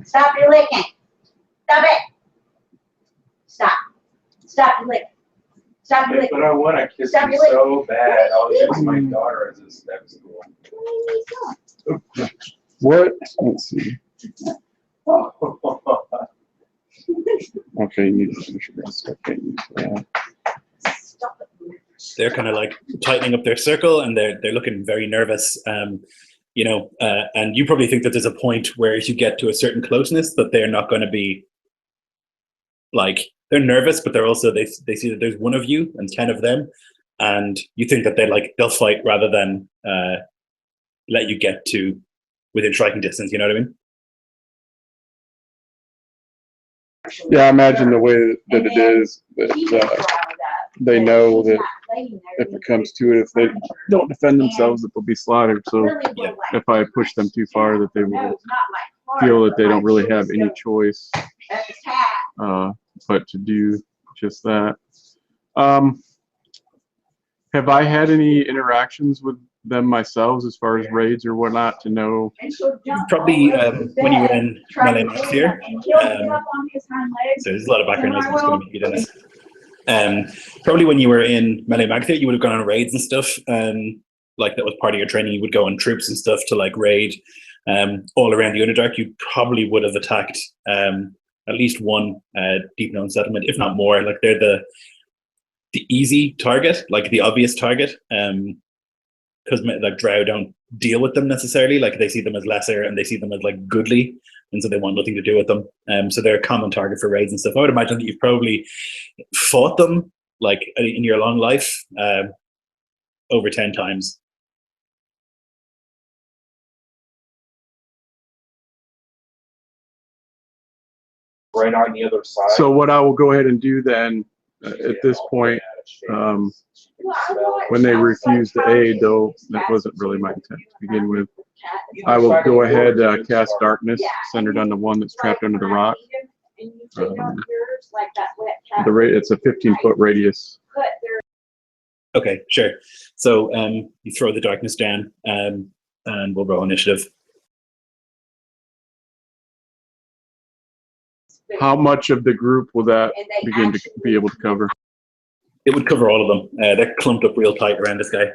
Stop your licking. Stop it. Stop. Stop your licking. Stop your licking. But I want to kiss Stop you your licking. so bad. I'll kiss my daughter as a step school. What? Let's see. Okay, you need to finish your rest. Okay, they're kind of like tightening up their circle, and they're looking very nervous. You know, and you probably think that there's a point where if you get to a certain closeness, that they're not going to be like, they're nervous, but they're also they see that there's one of you and 10 of them, and you think that they'll fight rather than let you get to within striking distance. You know what I mean? Yeah, I imagine the way that it is that they know that if it comes to it, if they don't defend themselves, that they'll be slaughtered. So if I push them too far, that they will feel that they don't really have any choice but to do just that. Have I had any interactions with them myself as far as raids or whatnot to know? Probably when you were in Melee Max here. So there's a lot of background noise that's going to make you do this. Probably when you were in Melee Magthir, you would have gone on raids and stuff. Like that was part of your training. You would go on troops and stuff to like raid all around the Underdark. You probably would have attacked at least one deep known settlement, if not more. Like they're the easy target, like the obvious target, because like Drow don't deal with them necessarily. Like they see them as lesser and they see them as like goodly, and so they want nothing to do with them. So they're a common target for raids and stuff. I would imagine that you've probably fought them like in your long life over 10 times. Right on the other side. So what I will go ahead and do then at this point, when they refuse to aid, though that wasn't really my intent to begin with, I will go ahead cast darkness centered on the one that's trapped under the rock. It's a 15-foot radius. Okay, sure. So you throw the darkness down, and we'll roll initiative. How much of the group will that begin to be able to cover? It would cover all of them. They're clumped up real tight around this guy.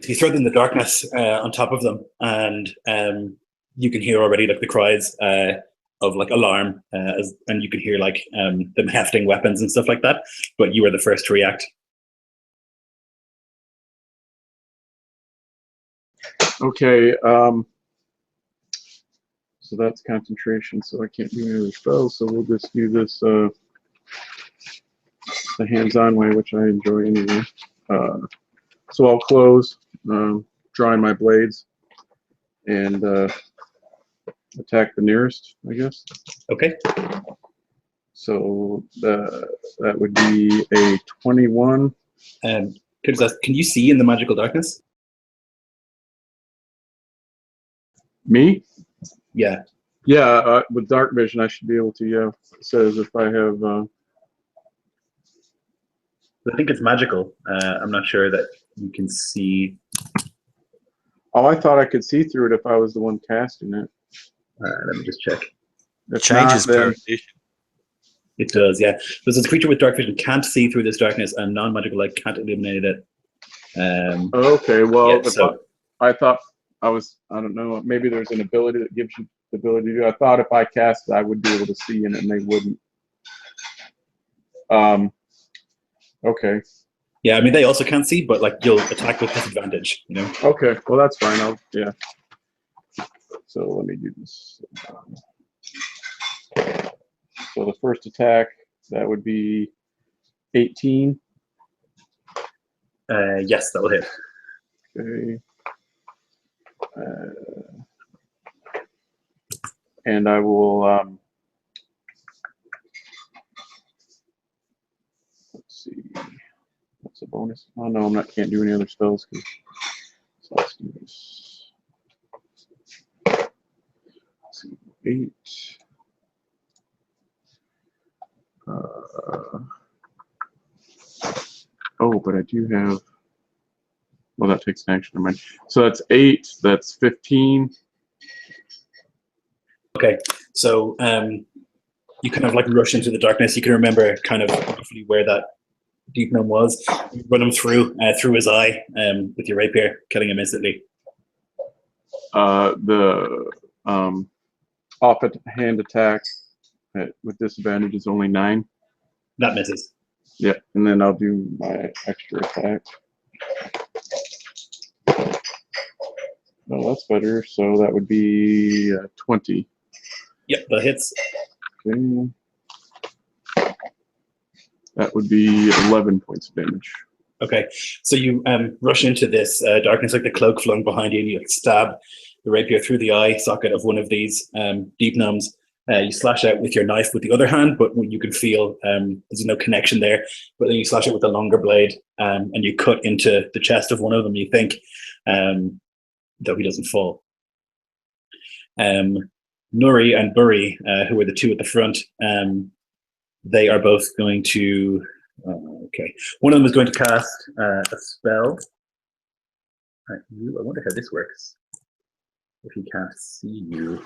So you throw them in the darkness on top of them, and you can hear already like the cries of like alarm, and you can hear like them hefting weapons and stuff like that. But you were the first to react. Okay. So that's concentration. So I can't do any other spells. So we'll just do this the hands-on way, which I enjoy anyway. So I'll close, drawing my blades, and attack the nearest, I guess. Okay. So that would be a 21. Can you see in the magical darkness? Me? Yeah. Yeah, with dark vision, I should be able to. Yeah, it says if I have. I think it's magical. I'm not sure that you can see. Oh, I thought I could see through it if I was the one casting it. Let me just check. If Changes not, per then edition. It does, yeah. So it's a creature with dark vision can't see through this darkness, and non-magical light can't illuminate it. okay, well, Yeah, so I thought I don't know, maybe there's an ability that gives you the ability to do it. I thought if I cast it, I would be able to see in it, and they wouldn't. Okay. yeah, I mean they also can't see, but like you'll attack with disadvantage, you know. Okay, well that's fine. Yeah. So let me do this. So the first attack, that would be 18. Yes, that will hit. Okay. And I will guess. Oh no, can't do any other spells. So let's do this. Let's see, 8. Oh, but I do have. Well, that takes an action. Never mind. So that's 8. That's 15. Okay, so you kind of like rush into the darkness. You can remember kind of roughly where that deep gnome was. You run him through his eye with your rapier, killing him instantly. The off at hand attack with disadvantage is only 9. That misses. Yeah, and then I'll do my extra attack. Oh, that's better. So that would be 20. Yep, that hits. Okay. That would be 11 points of damage. Okay, so you rush into this darkness, like the cloak flung behind you, and you stab the rapier through the eye socket of one of these deep gnomes. You slash out with your knife with the other hand, but you can feel there's no connection there. But then you slash it with the longer blade, and you cut into the chest of one of them, you think, though he doesn't fall. Nuri and Buri, who are the two at the front, they are both going to... okay, one of them is going to cast a spell. I wonder how this works. If he can't see you.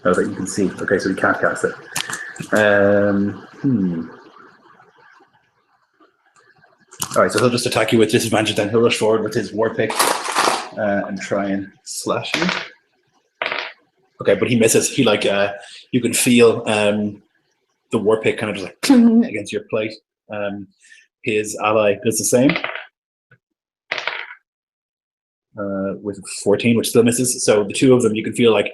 Oh, that you can see. Okay, so he can't cast it. All right, so he'll just attack you with disadvantage. Then he'll rush forward with his war pick and try and slash you. Okay, but he misses. He you can feel the war pick kind of just like against your plate. His ally does the same with 14, which still misses. So the two of them, you can feel like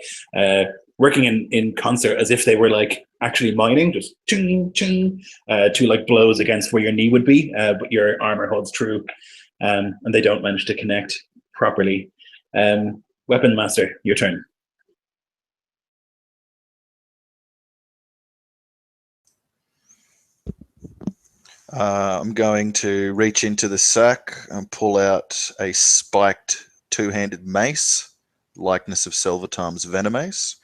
working in concert as if they were like actually mining, just ching ching, two like blows against where your knee would be, but your armor holds true, and they don't manage to connect properly. Weapon Master, your turn. I'm going to reach into the sack and pull out a spiked two-handed mace, likeness of Selvetarm's venom mace.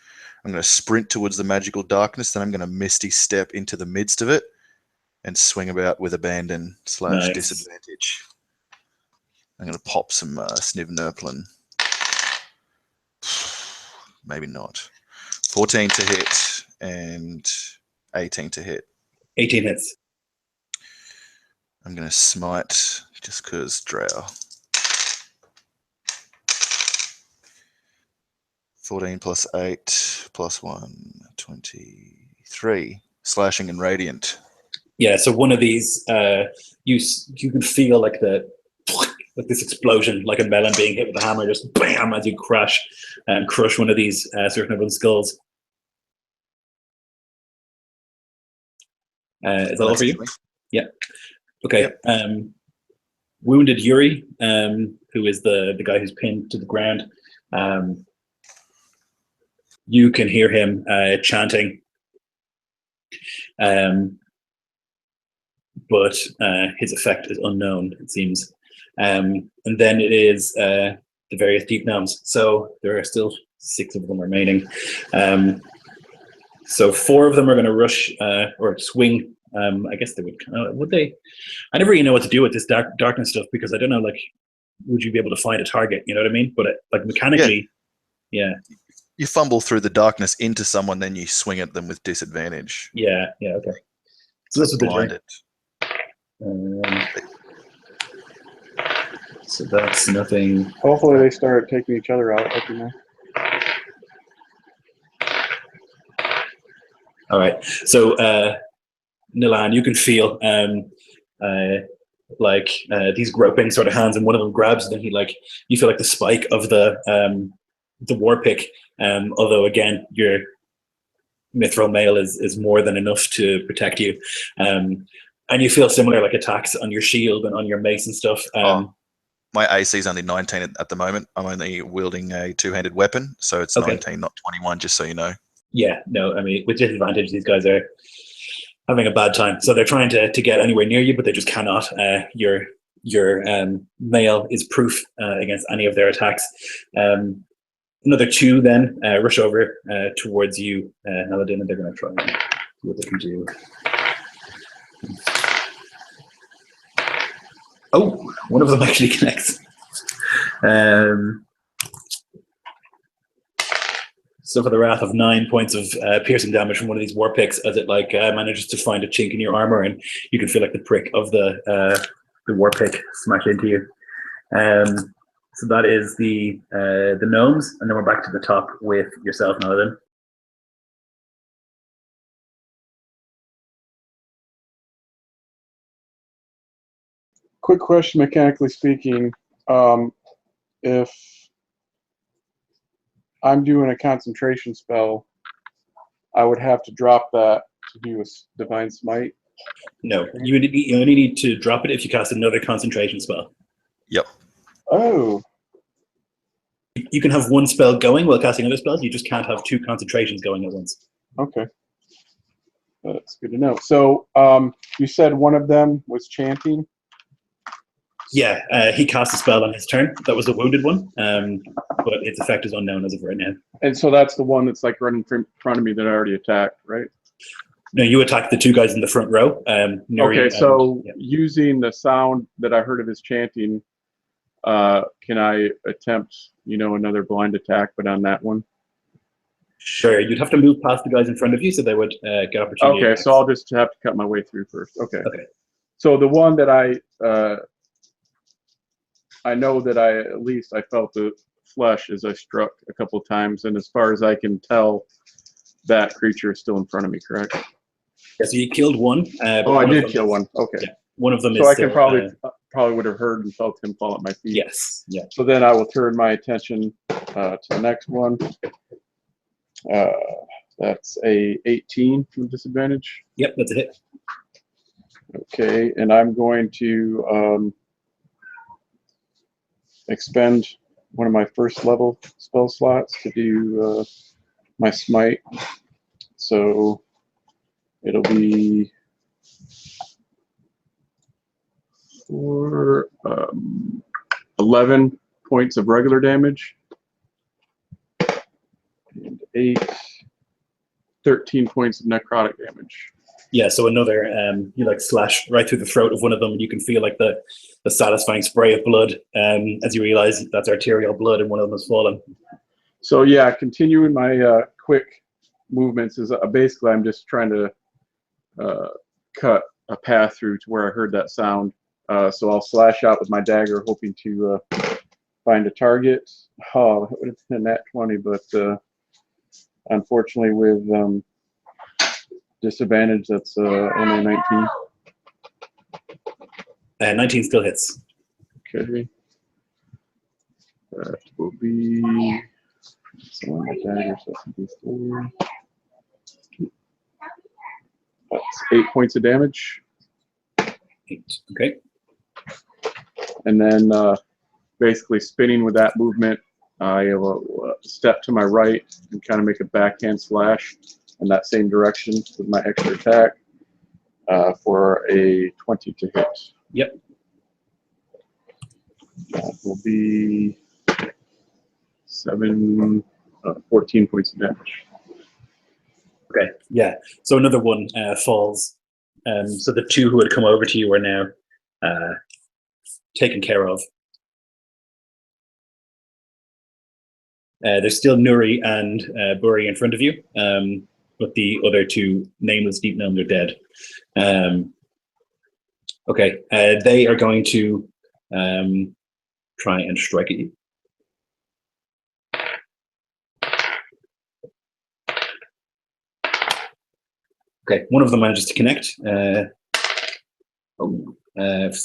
I'm going to sprint towards the magical darkness, then I'm going to misty step into the midst of it and swing about with abandon / disadvantage. I'm going to pop some Snivnurplin. Maybe not. 14 to hit and 18 to hit. 18 hits. I'm going to smite just because drow. 14 plus 8 plus 1, 23. Slashing and radiant. Yeah, so one of these, you can feel like this explosion, like a melon being hit with a hammer, just bam, as you crash and crush one of these certain of skulls. Is that all for you? Yeah. Okay. Yep. Wounded Yuri, who is the guy who's pinned to the ground. You can hear him chanting, but his effect is unknown, it seems. And then it is the various deep gnomes. So there are still 6 of them remaining. So 4 of them are going to rush or swing. I guess they would they? I never really know what to do with this darkness stuff, because I don't know, like, would you be able to find a target? You know what I mean? But like mechanically, yeah. You fumble through the darkness into someone, then you swing at them with disadvantage. Yeah, okay. So that's what blinded. So that's nothing. Hopefully they start taking each other out. Let me know. All right. So Nilan, you can feel these groping sort of hands, and one of them grabs, and then you feel like the spike of the war pick. Although again, your mithril mail is more than enough to protect you, and you feel similar like attacks on your shield and on your mace and stuff. My AC is only 19 at the moment. I'm only wielding a two-handed weapon, so it's 19, not 21. Just so you know. Yeah, no, I mean, with disadvantage, these guys are having a bad time. So they're trying to get anywhere near you, but they just cannot. Your mail is proof against any of their attacks. Another 2 then rush over towards you, Naladin, and they're going to try and see what they can do. Oh, one of them actually connects. So for the wrath of 9 points of piercing damage from one of these war picks, as it manages to find a chink in your armor, and you can feel like the prick of the war pick smash into you. So that is the gnomes, and then we're back to the top with yourself, Naladin. Quick question, mechanically speaking. If I'm doing a concentration spell, I would have to drop that to do a Divine Smite? No, you only need to drop it if you cast another concentration spell. Yep. Oh. You can have one spell going while casting other spells. You just can't have 2 concentrations going at once. Okay. That's good to know. So you said one of them was chanting? Yeah, he cast a spell on his turn. That was a wounded one, but its effect is unknown as of right now. And so that's the one that's like running in front of me that I already attacked, right? No, you attacked the 2 guys in the front row. Okay, so using the sound that I heard of his chanting, can I attempt, another blind attack, but on that one? Sure, you'd have to move past the guys in front of you, so they would get opportunity. Okay, so I'll just have to cut my way through first. Okay. Okay. So the one that I know that I felt the flesh as I struck a couple of times, and as far as I can tell, that creature is still in front of me, correct? Yeah, so you killed one. I did kill one. Okay. Yeah, one of them is. So I can probably would have heard and felt him fall at my feet. Yes. Yeah. So then I will turn my attention to the next one. That's a 18 with disadvantage. Yep, that's a hit. Okay, and I'm going to expend one of my first level spell slots to do my smite. So it'll be for 11 points of regular damage and 13 points of necrotic damage. Yeah, so another, you slash right through the throat of one of them, and you can feel like the satisfying spray of blood as you realize that's arterial blood and one of them has fallen. So yeah, continuing my quick movements is basically I'm just trying to cut a path through to where I heard that sound. So I'll slash out with my dagger, hoping to find a target. Oh, it would have been a nat 20, but unfortunately with disadvantage, that's only 19. 19 still hits. Okay. That will be. So my dagger, so that will be 4. That's 8 points of damage. 8. Okay. And then basically spinning with that movement, I will step to my right and kind of make a backhand slash in that same direction with my extra attack for a 20 to hit. Yep. That will be 14 points of damage. Okay, yeah. So another one falls. So the 2 who had come over to you are now taken care of. There's still Nuri and Buri in front of you, but the other 2 nameless deep gnomes are dead. Okay, they are going to try and strike at you. Okay, one of them manages to connect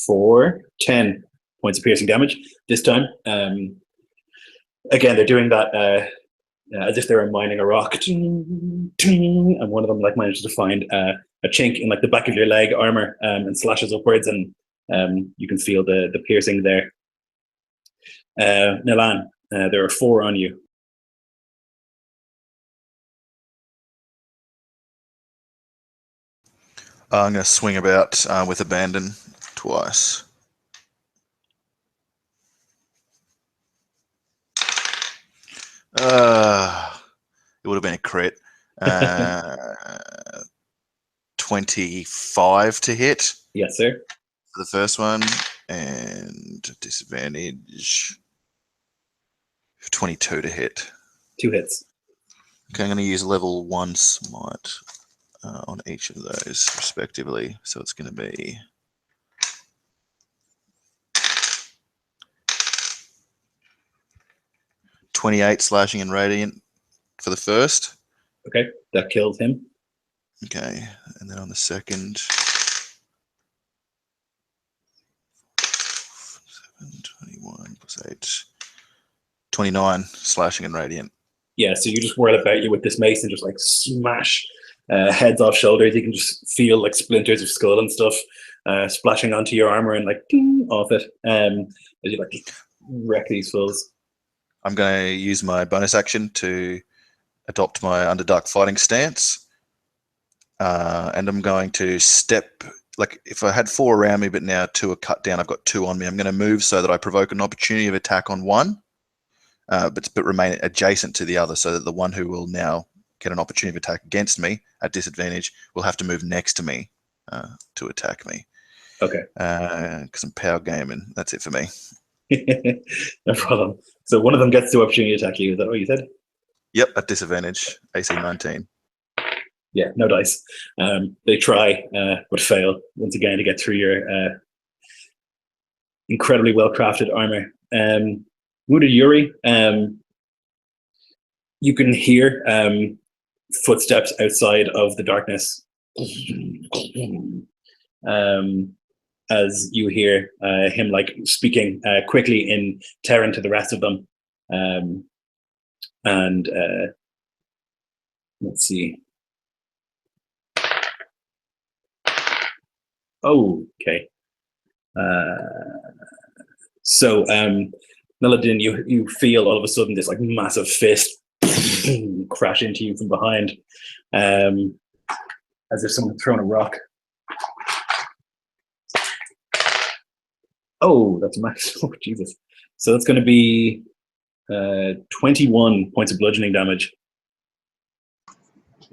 for 10 points of piercing damage. This time, again, they're doing that as if they were mining a rock, and one of them manages to find a chink in the back of your leg armor and slashes upwards, and you can feel the piercing there. Nilan, there are 4 on you. I'm going to swing about with abandon twice. It would have been a crit. 25 to hit. Yes, sir. For the first one, and disadvantage 22 to hit. 2 hits. Okay, I'm going to use level 1 smite on each of those respectively. So it's going to be 28 slashing and radiant for the first. Okay, that kills him. Okay, and then on the second, 21 plus 8, 29 slashing and radiant. Yeah, so you just whirl about you with this mace and just like smash heads off shoulders. You can just feel like splinters of skull and stuff splashing onto your armor and like ding, off it as you like wreck these fools. I'm going to use my bonus action to adopt my Underdark fighting stance. And I'm going to step, like if I had 4 around me, but now 2 are cut down, I've got 2 on me. I'm going to move so that I provoke an opportunity of attack on one, but remain adjacent to the other, so that the one who will now get an opportunity of attack against me at disadvantage will have to move next to me to attack me. Okay. Because I'm power gaming. That's it for me. No problem. So one of them gets the opportunity to attack you. Is that what you said? Yep, at disadvantage, AC 19. Yeah, no dice. They try, but fail once again to get through your incredibly well-crafted armor. Wounded Yuri, you can hear footsteps outside of the darkness. As you hear him like speaking quickly in Terran to the rest of them. And let's see. Oh, okay. So Naladin, you feel all of a sudden this like massive fist crash into you from behind, as if someone had thrown a rock. Oh, that's max. Oh, Jesus. So that's going to be 21 points of bludgeoning damage.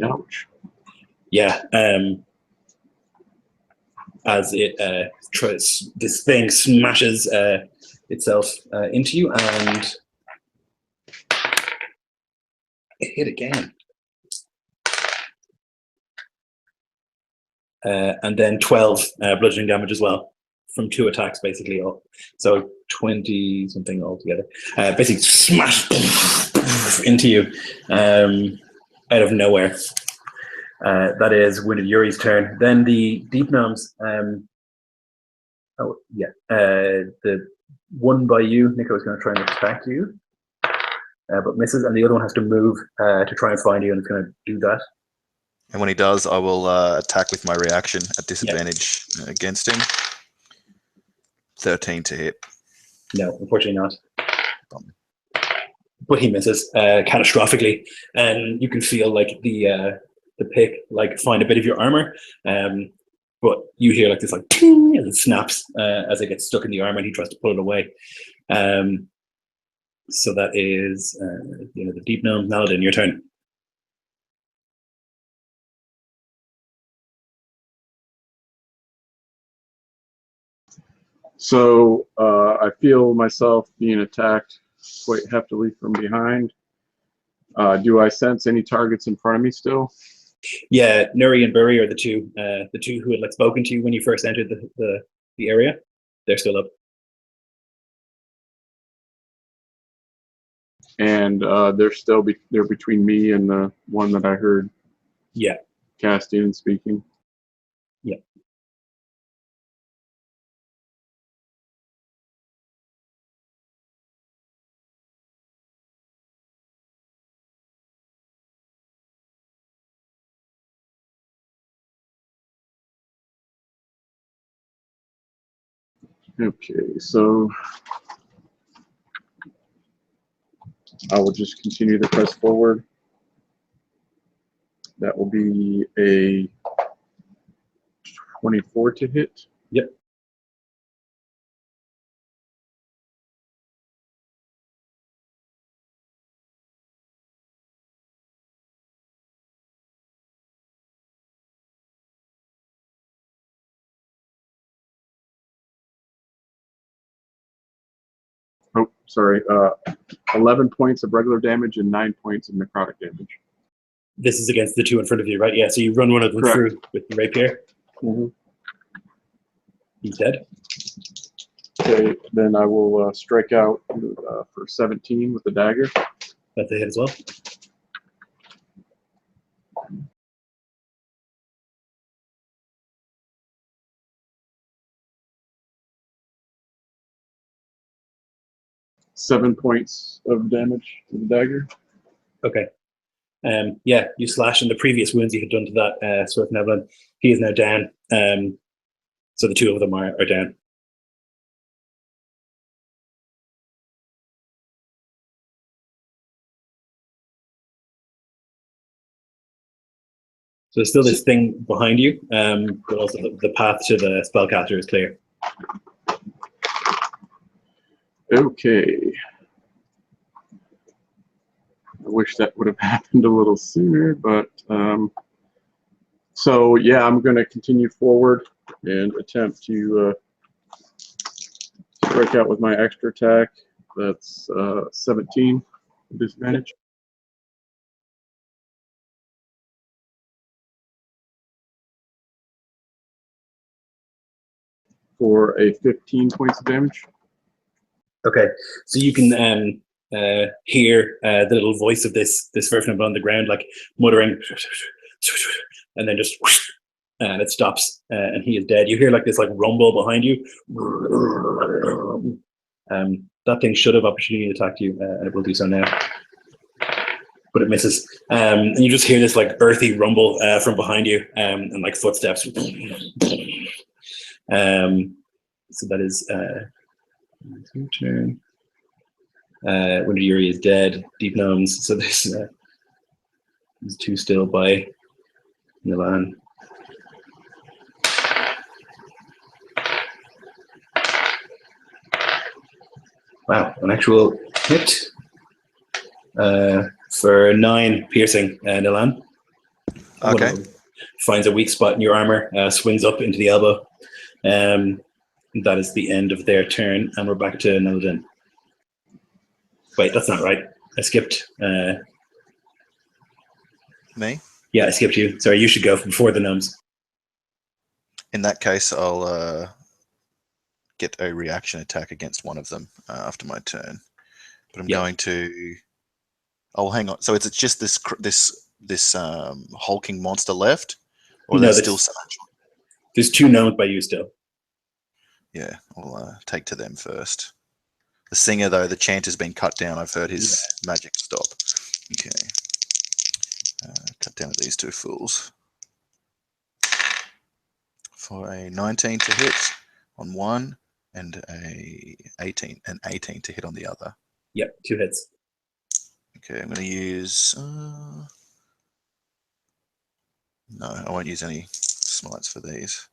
Ouch. Yeah. As it this thing smashes itself into you, and it hit again. And then 12 bludgeoning damage as well from 2 attacks, basically. So 20 something altogether. Basically smash into you out of nowhere. That is Wounded Yuri's turn. Then the Deep Gnomes. The one by you, Nico, is going to try and attack you, but misses, and the other one has to move to try and find you, and it's going to do that. And when he does, I will attack with my reaction at disadvantage against him. 13 to hit. No, unfortunately not. But he misses catastrophically, and you can feel like the pick like find a bit of your armor, but you hear like this like ting, and it snaps as it gets stuck in the armor, and he tries to pull it away. So that is the Deep Gnome. Naladin, your turn. So I feel myself being attacked quite heftily from behind. Do I sense any targets in front of me still? Yeah, Nuri and Burry are the two who had like spoken to you when you first entered the area. They're still up. And they're between me and the one that I heard. Yeah. Casting and speaking. Yeah. Okay, so I will just continue to press forward. That will be a 24 to hit. Yep. Oh, sorry. 11 points of regular damage and 9 points of necrotic damage. This is against the two in front of you, right? Yeah, so you run one of them Correct. through with the rapier. Mm-hmm. He's dead. Okay, then I will strike out for 17 with the dagger. That's a hit as well. Seven points of damage to the dagger. Okay. Yeah, you slash in the previous wounds you had done to that Sir Nevlin. He is now down. So the two of them are down. So there's still this thing behind you, but also the path to the spellcaster is clear. Okay. I wish that would have happened a little sooner, but so yeah, I'm going to continue forward and attempt to strike out with my extra attack. That's 17 disadvantage. For a 15 points of damage. Okay, so you can hear the little voice of this version on the ground, like muttering, and then just, and it stops, and he is dead. You hear like this like rumble behind you. That thing should have opportunity to attack you, and it will do so now, but it misses. And you just hear this like earthy rumble from behind you, and like footsteps. So that is your turn. Winter Yuri is dead. Deep Gnomes. So there's two still by Milan. Wow, an actual hit for 9 piercing, Nilan. Okay. Finds a weak spot in your armor, swings up into the elbow. That is the end of their turn, and we're back to Naladin. Wait, that's not right. I skipped. Me? Yeah, I skipped you. Sorry, you should go before the gnomes. In that case, I'll get a reaction attack against one of them after my turn. But I'm going to. Oh, hang on. So it's just this hulking monster left, or No, there's still some. There's 2 gnomes by you still. Yeah, I'll take to them first. The singer, though, the chant has been cut down. I've heard his magic stop. Okay. Cut down to these 2 fools. For a 19 to hit on one, and an 18 to hit on the other. Yep, 2 hits. Okay, I'm going to use... no, I won't use any smites for these.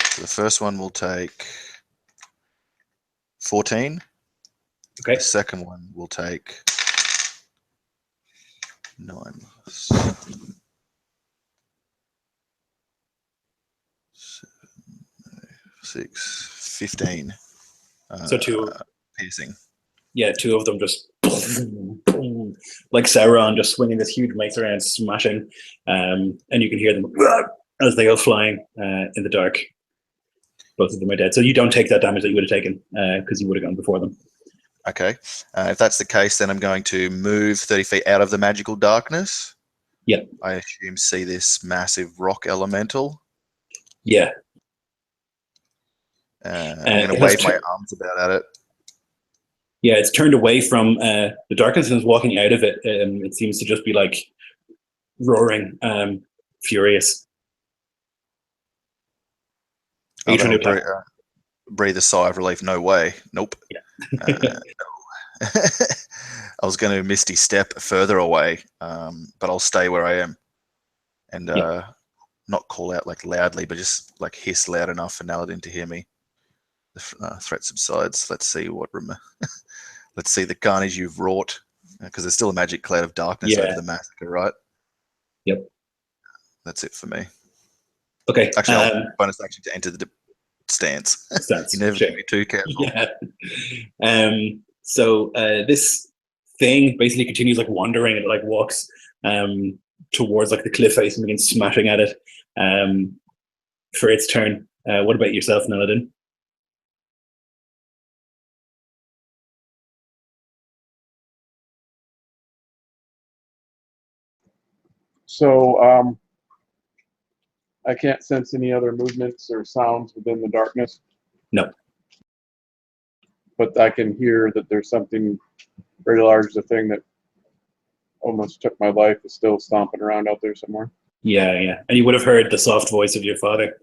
So the first one will take 14. Okay. The second one will take 9. 6, 15. So 2 piercing. Yeah, 2 of them just like Sauron just swinging this huge mace around, smashing, and you can hear them as they go flying in the dark. Both of them are dead. So you don't take that damage that you would have taken because you would have gone before them. Okay. If that's the case, then I'm going to move 30 feet out of the magical darkness. Yeah. I assume see this massive rock elemental. Yeah. I'm going to wave my arms about at it. Yeah, it's turned away from the darkness and is walking out of it. It seems to just be like roaring, furious. Breathe a sigh of relief. No way. Nope. Yeah. No. I was going to misty step further away, but I'll stay where I am and not call out like loudly, but just like hiss loud enough for Naladin to hear me. The threat subsides. Let's see what let's see the carnage you've wrought, because there's still a magic cloud of darkness over the massacre, right? Yep. That's it for me. Okay. Actually, I'll bonus action to enter the stance. You never sure. be too careful. Yeah. So this thing basically continues like wandering, and it like walks towards like the cliff face and begins smashing at it for its turn. What about yourself, Naladin? So I can't sense any other movements or sounds within the darkness. No. But I can hear that there's something very large. The thing that almost took my life is still stomping around out there somewhere. Yeah. And you would have heard the soft voice of your father.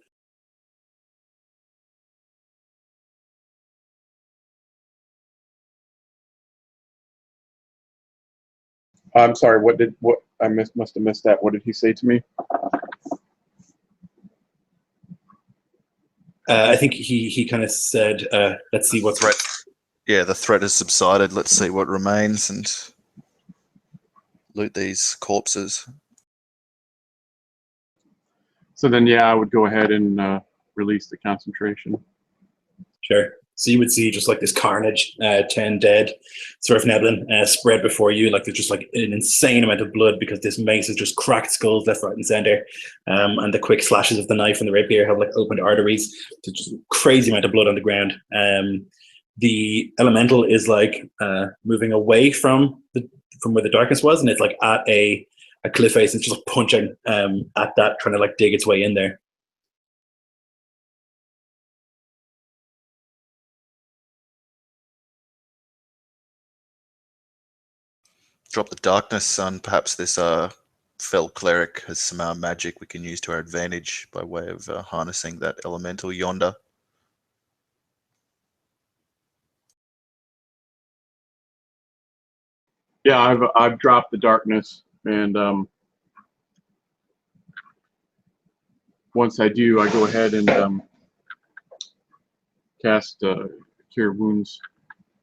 I'm sorry. What I must have missed that. What did he say to me? I think he kind of said, "Let's see what threat." Yeah, the threat has subsided. Let's see what remains and loot these corpses. So then, yeah, I would go ahead and release the concentration. Sure. So you would see just like this carnage, 10 dead, sort of Neblin, spread before you. Like there's just like an insane amount of blood because this mace has just cracked skulls left, right, and center. And the quick slashes of the knife and the rapier have like opened arteries. There's just crazy amount of blood on the ground. The elemental is like moving away from where the darkness was, and it's like at a cliff face. It's just like punching at that, trying to like dig its way in there. Drop the darkness, son. Perhaps this fell cleric has some magic we can use to our advantage by way of harnessing that elemental yonder. Yeah, I've dropped the darkness, and once I do, I go ahead and cast Cure Wounds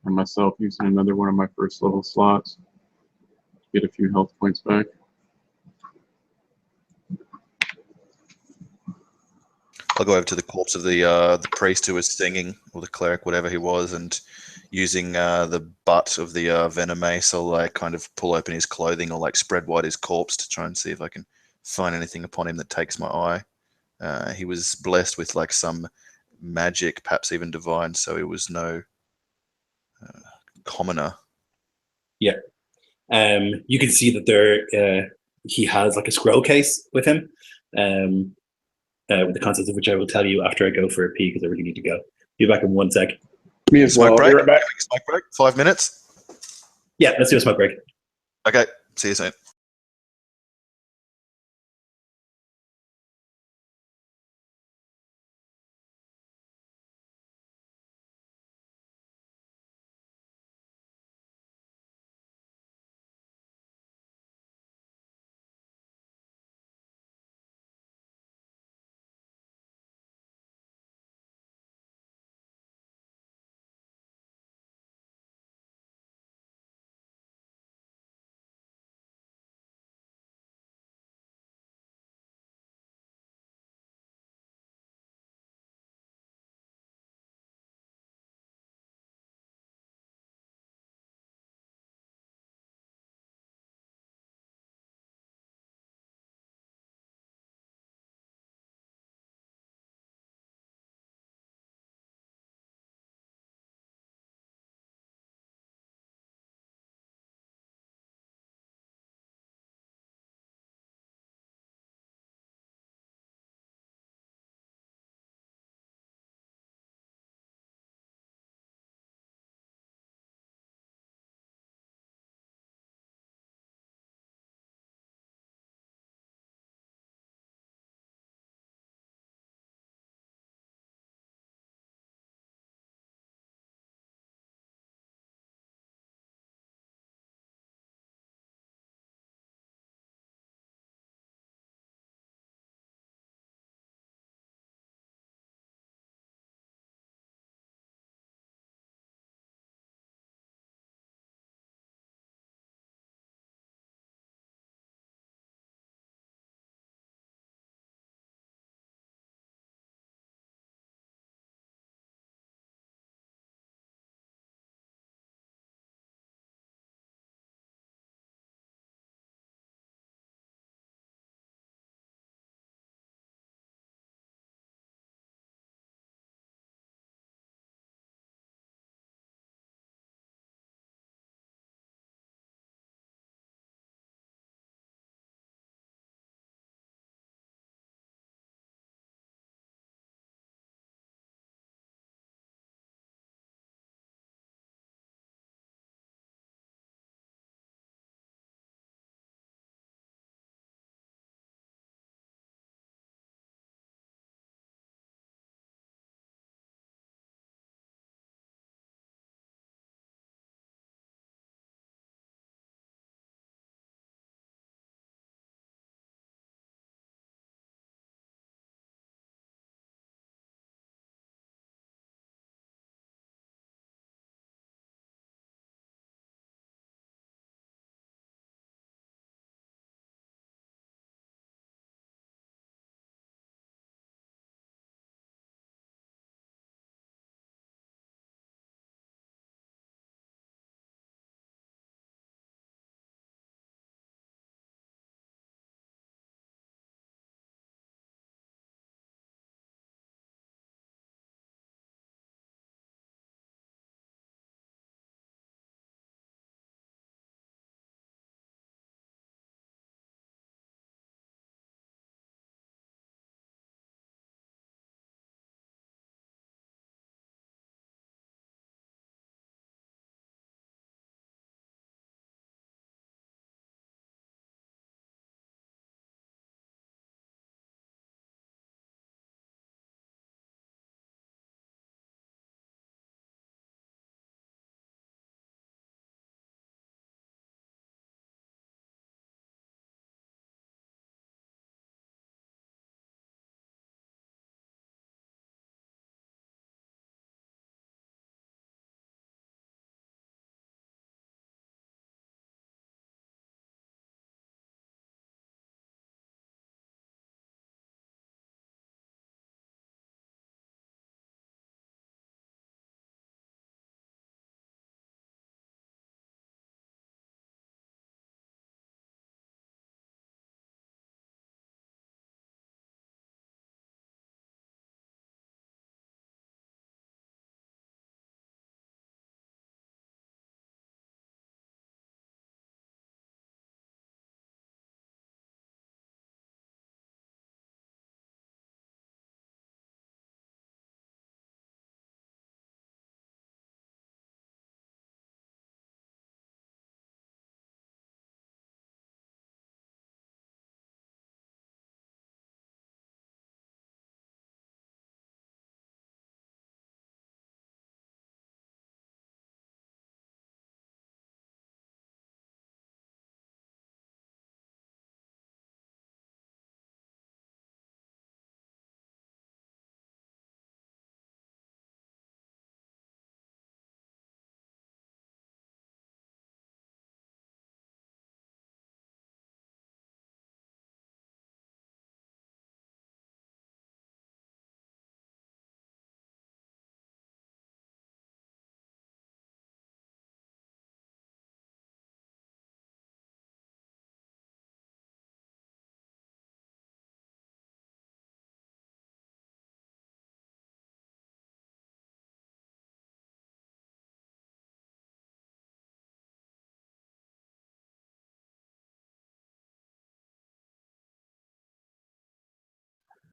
on myself using another one of my first level slots. Get a few health points back. I'll go over to the corpse of the priest who was singing, or the cleric, whatever he was, and using the butt of the venom mace, I'll like kind of pull open his clothing or like spread wide his corpse to try and see if I can find anything upon him that takes my eye. He was blessed with like some magic, perhaps even divine, so he was no commoner. Yeah. You can see that there he has like a scroll case with him, with the contents of which I will tell you after I go for a pee because I really need to go. Be back in 1 sec. Me as well. Smoke break. Be right back. Smoke break. 5 minutes. Yeah, let's do a smoke break. Okay. See you soon.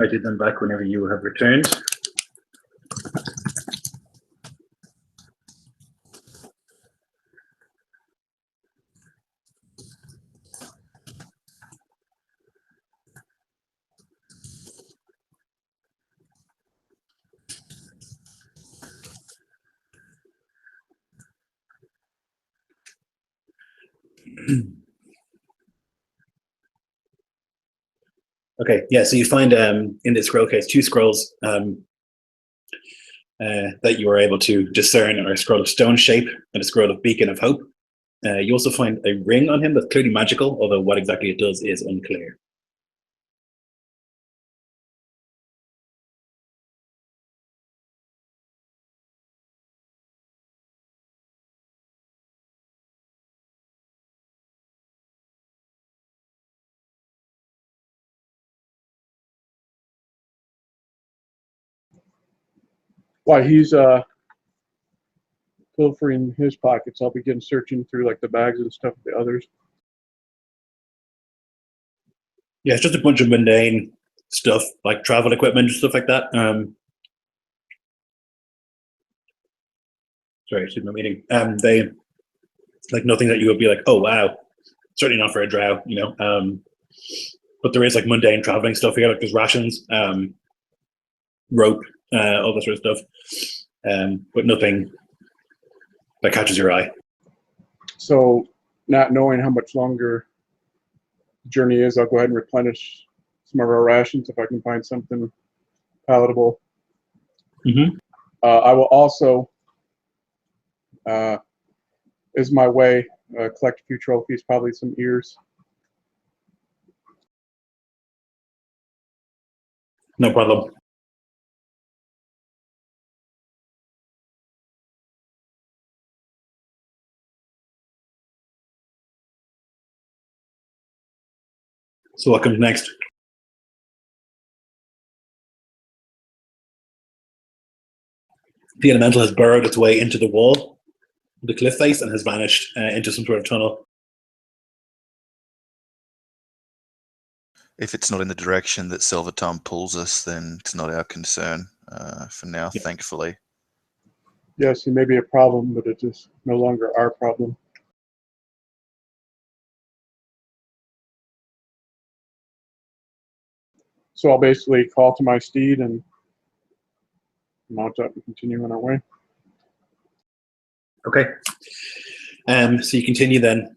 I did them back whenever you have returned. Okay, yeah, so you find in this scroll case 2 scrolls that you were able to discern are a scroll of stone shape and a scroll of beacon of hope. You also find a ring on him that's clearly magical, although what exactly it does is unclear. While he's pilfering his pockets, I'll begin searching through like the bags and stuff of the others. Yeah, it's just a bunch of mundane stuff like travel equipment, stuff like that. Sorry, excuse my meeting. They like nothing that you would be like, oh wow, certainly not for a drow, you know. But there is like mundane traveling stuff here, like there's rations, rope, all that sort of stuff, but nothing that catches your eye. So, not knowing how much longer the journey is, I'll go ahead and replenish some of our rations if I can find something palatable. Mm-hmm. I will also, as my way, collect a few trophies, probably some ears. No problem. So what comes next? The elemental has burrowed its way into the wall, the cliff face, and has vanished into some sort of tunnel. If it's not in the direction that Selvetarm pulls us, then it's not our concern for now, Yeah. Thankfully. Yes, it may be a problem, but it is no longer our problem. So I'll basically call to my steed and mount up and continue on our way. Okay. So you continue then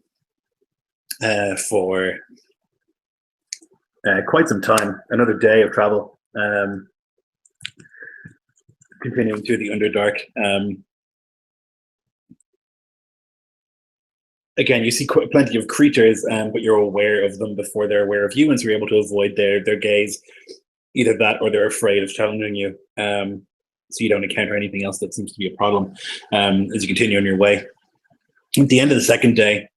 for quite some time, another day of travel, continuing through the Underdark. Again, you see plenty of creatures, but you're aware of them before they're aware of you, and so you're able to avoid their gaze. Either that or they're afraid of challenging you. So you don't encounter anything else that seems to be a problem as you continue on your way. At the end of the second day,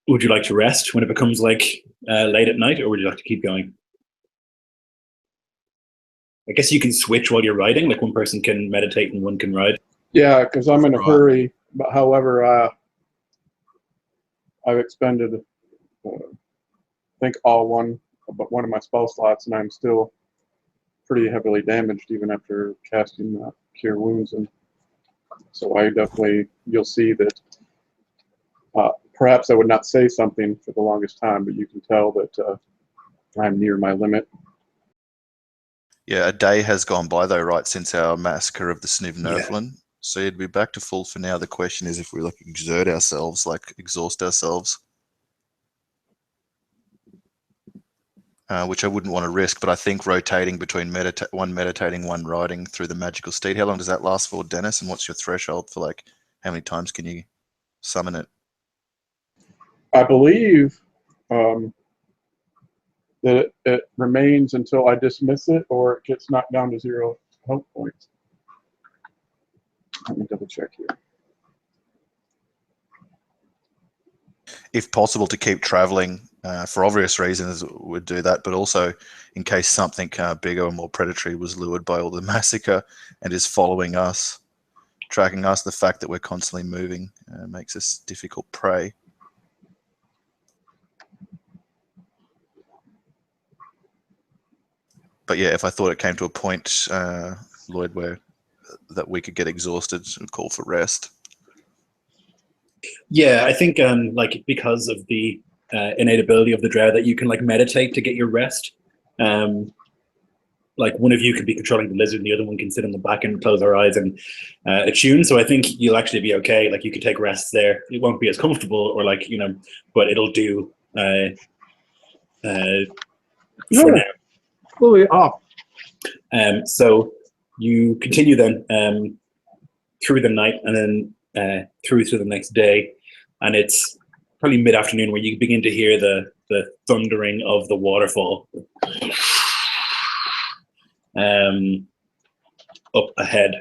would you like to rest when it becomes like late at night, or would you like to keep going? I guess you can switch while you're riding, like one person can meditate and one can ride. Yeah, because I'm in a hurry. But however, I've expended, I think, one of my spell slots, and I'm still pretty heavily damaged even after casting Cure Wounds. And so I definitely, you'll see that perhaps I would not say something for the longest time, but you can tell that I'm near my limit. Yeah, a day has gone by though, right, since our massacre of the Snivnerflin. Yeah. So you'd be back to full for now. The question is if we like exert ourselves, like exhaust ourselves, which I wouldn't want to risk. But I think rotating between one meditating, one riding through the magical steed. How long does that last for, Dennis? And what's your threshold for like how many times can you summon it? I believe that it remains until I dismiss it or it gets knocked down to 0 health points. Let me double check here. If possible, to keep traveling for obvious reasons, would do that, but also in case something bigger and more predatory was lured by all the massacre and is following us, tracking us, the fact that we're constantly moving makes us difficult prey. But yeah, if I thought it came to a point, Lloyd, where that we could get exhausted and call for rest. Yeah, I think like because of the innate ability of the drow that you can like meditate to get your rest. Like one of you could be controlling the lizard and the other one can sit on the back and close our eyes and attune. So I think you'll actually be okay. Like you could take rests there. It won't be as comfortable or like, you know, but it'll do for now. Fully off. So you continue then through the night and then through to the next day. And it's probably mid-afternoon where you begin to hear the thundering of the waterfall up ahead.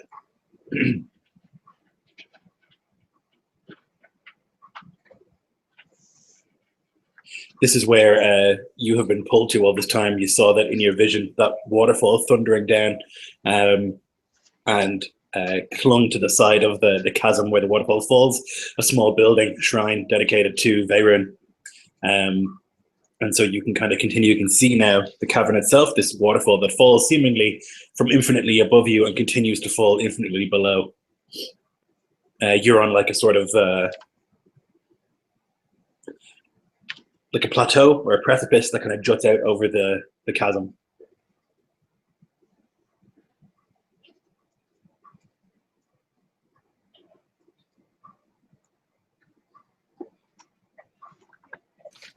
This is where you have been pulled to all this time. You saw that in your vision, that waterfall thundering down and clung to the side of the chasm where the waterfall falls, a small building, shrine dedicated to Veyron. And so you can kind of continue. You can see now the cavern itself, this waterfall that falls seemingly from infinitely above you and continues to fall infinitely below. You're on like a sort of like a plateau or a precipice that kind of juts out over the chasm.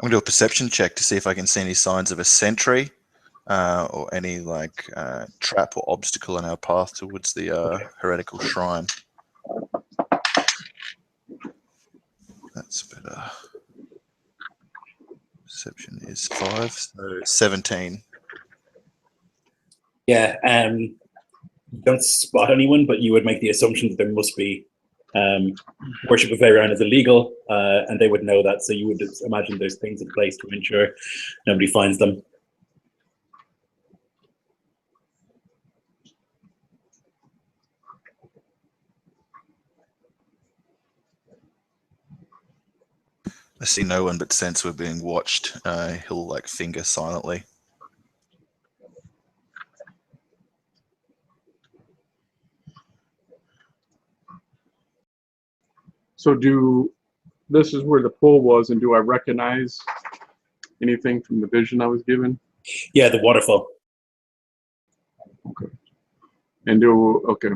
I'm going to do a perception check to see if I can see any signs of a sentry or any like trap or obstacle in our path towards the heretical shrine. That's better. Perception is 5, so 17. Yeah, you don't spot anyone, but you would make the assumption that there must be worship of Veyron is illegal, and they would know that. So you would imagine there's things in place to ensure nobody finds them. I see no one, but since we're being watched, he'll like finger silently. So this is where the pool was, and do I recognize anything from the vision I was given? Yeah, the waterfall. Okay. Okay.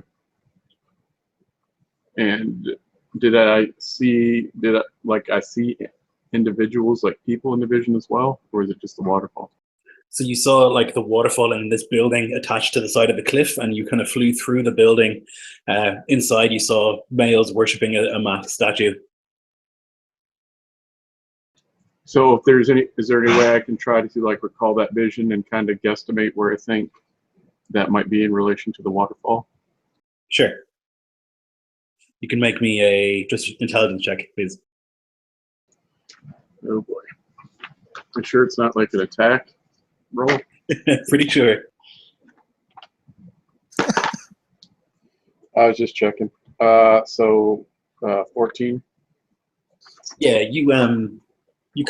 And I see individuals, like people in the vision as well, or is it just the waterfall? So you saw like the waterfall in this building attached to the side of the cliff, and you kind of flew through the building. Inside, you saw males worshiping a masked statue. So is there any way I can try to like recall that vision and kind of guesstimate where I think that might be in relation to the waterfall? Sure. You can make me a just intelligence check, please. Oh boy. I'm sure it's not like an attack roll. Pretty sure. I was just checking. So 14. Yeah, you can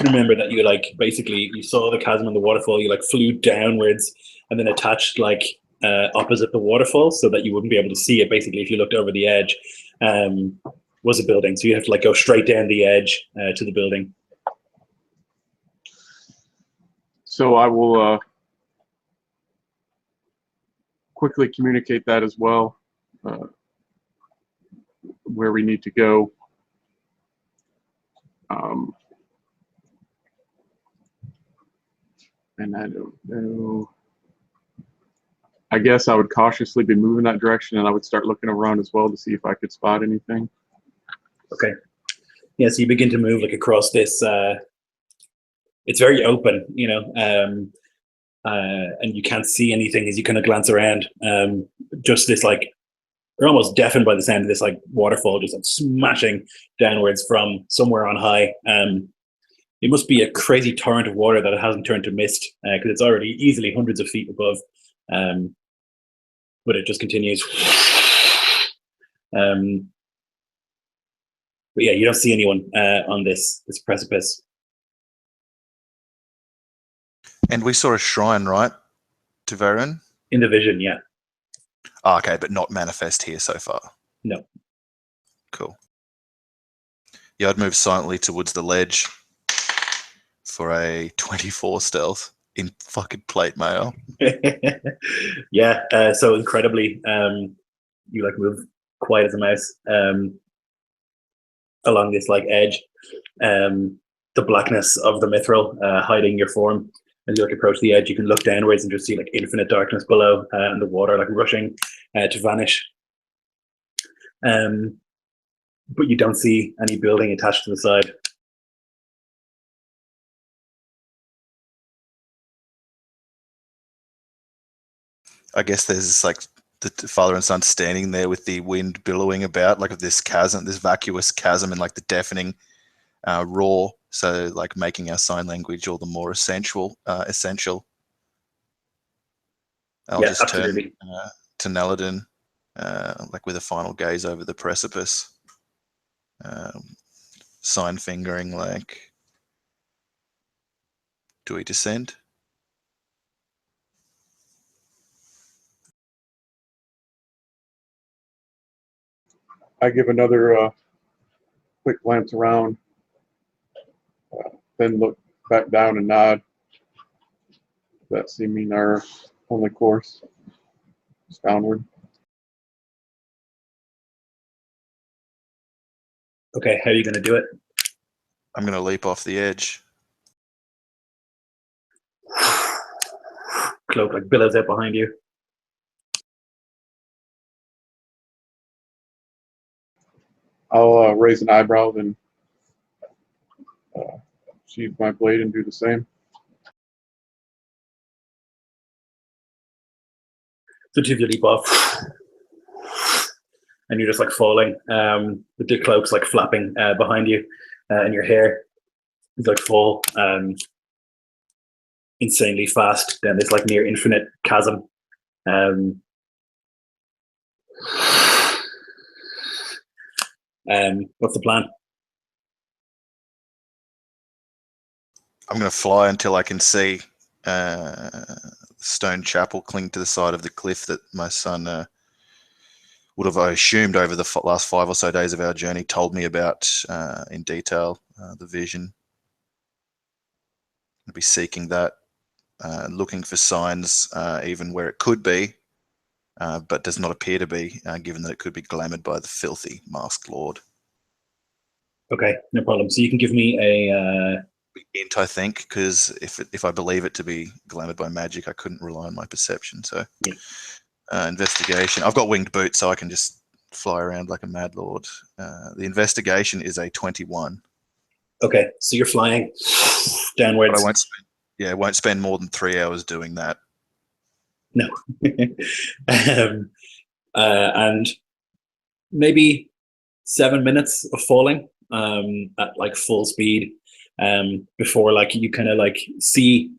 remember that you like basically you saw the chasm and the waterfall. You like flew downwards and then attached like opposite the waterfall so that you wouldn't be able to see it. Basically, if you looked over the edge, was a building. So you have to like go straight down the edge to the building. So I will quickly communicate that as well, where we need to go. And I don't know. I guess I would cautiously be moving that direction, and I would start looking around as well to see if I could spot anything. Okay. Yeah, so you begin to move like across this. It's very open, you know, and you can't see anything as you kind of glance around. Just this like, you're almost deafened by the sound of this like waterfall just like, smashing downwards from somewhere on high. It must be a crazy torrent of water that it hasn't turned to mist because it's already easily hundreds of feet above. But it just continues. But yeah, you don't see anyone on this precipice. And we saw a shrine, right? to Varun? In the vision, yeah. Oh, okay, but not manifest here so far. No. Cool. Yeah, I'd move silently towards the ledge for a 24 stealth in fucking plate mail. Yeah, so incredibly, you like move quiet as a mouse along this like edge. The blackness of the mithril hiding your form. As you like approach the edge, you can look downwards and just see like infinite darkness below, and the water like rushing to vanish. But you don't see any building attached to the side. I guess there's like the father and son standing there with the wind billowing about, like this chasm, this vacuous chasm, and like the deafening roar. So like making our sign language all the more essential. I'll Yeah, just absolutely. turn to Naladin, like with a final gaze over the precipice, sign fingering, like, do we descend? I give another quick glance around, then look back down and nod. That seeming our only course is downward. Okay, how are you going to do it? I'm going to leap off the edge. Cloak like billows out behind you. I'll raise an eyebrow, then sheathe my blade and do the same. So two of you leap off, and you're just like falling. With the cloaks like flapping behind you, and your hair is like fall insanely fast down this like near infinite chasm. What's the plan? I'm going to fly until I can see stone chapel cling to the side of the cliff that my son would have, I assumed, over the last 5 or so days of our journey, told me about in detail, the vision. I'll be seeking that, looking for signs, even where it could be, but does not appear to be, given that it could be glamoured by the filthy masked lord. Okay, no problem. So you can give me a hint, I think, because if I believe it to be glamoured by magic, I couldn't rely on my perception. So, yeah. Investigation. I've got winged boots, so I can just fly around like a mad lord. The investigation is a 21. Okay, so you're flying downwards. But I won't spend more than 3 hours doing that. No. And maybe 7 minutes of falling at like full speed before like you kind of like see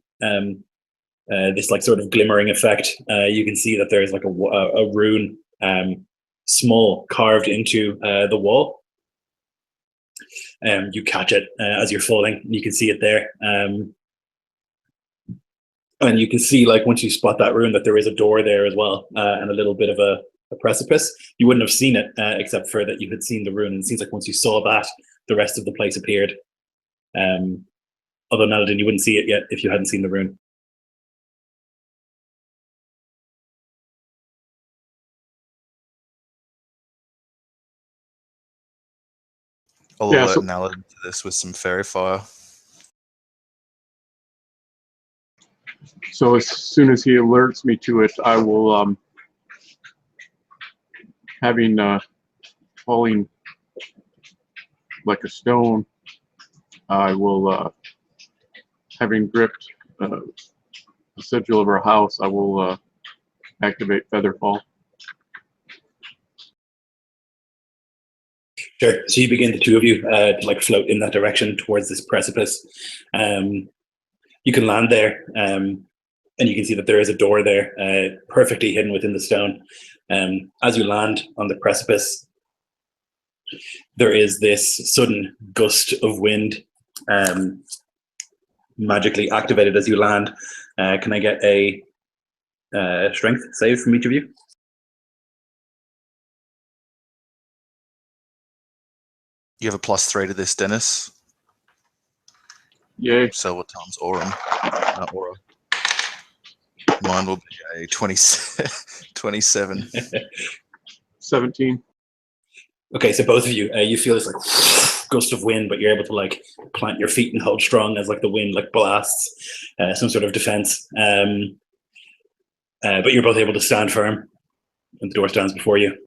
this like sort of glimmering effect. You can see that there's like a rune small carved into the wall. You catch it as you're falling. You can see it there. And you can see, like, once you spot that rune, that there is a door there as well, and a little bit of a precipice. You wouldn't have seen it except for that you had seen the rune. And it seems like once you saw that, the rest of the place appeared. Although Naladin, you wouldn't see it yet if you hadn't seen the rune. I'll alert Naladin to this with some fairy fire. So as soon as he alerts me to it, I will, having falling like a stone, I will, having gripped the sigil of our house, I will activate Featherfall. Sure. So you begin, the two of you, to like float in that direction towards this precipice. You can land there, and you can see that there is a door there, perfectly hidden within the stone. As you land on the precipice, there is this sudden gust of wind, magically activated as you land. Can I get a strength save from each of you. You have a +3 to this, Dennis. Yay. Selvetarm's aura. Mine will be a 27. 17. Okay, so both of you, you feel this like gust of wind, but you're able to like plant your feet and hold strong as like the wind like blasts some sort of defense. But you're both able to stand firm, and the door stands before you.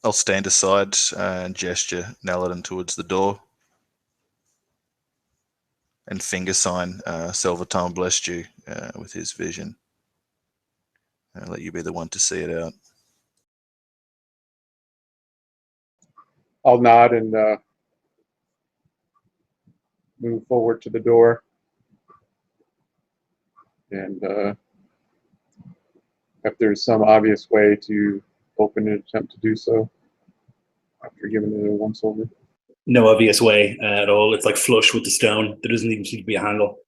I'll stand aside and gesture Naladin towards the door. And finger sign Selvetarm blessed you with his vision. I'll let you be the one to see it out. I'll nod and move forward to the door. And if there's some obvious way to open it, attempt to do so after giving it a once over. No obvious way at all. It's like flush with the stone. There doesn't even seem to be a handle.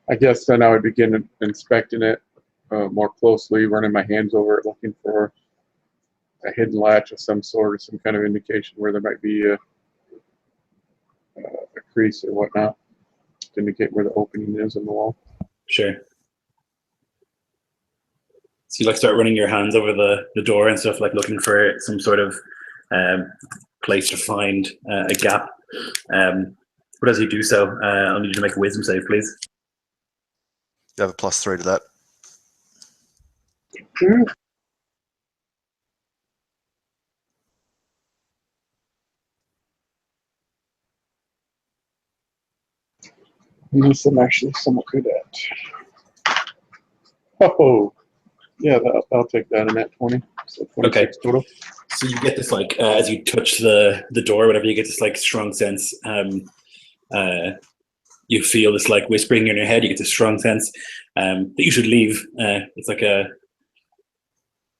I guess then I would begin inspecting it more closely, running my hands over it, looking for a hidden latch of some sort or some kind of indication where there might be a crease or whatnot to indicate where the opening is in the wall. Sure. So you like start running your hands over the door and stuff, like looking for some sort of place to find a gap. But as you do so, I'll need you to make a wisdom save, please. You have a +3 to that. This I'm actually somewhat good at. Oh, yeah, I'll take that in that 20. So 26 total. So you get this like as you touch the door, whatever, you get this like strong sense. You feel this like whispering in your head. You get this strong sense that you should leave. It's like a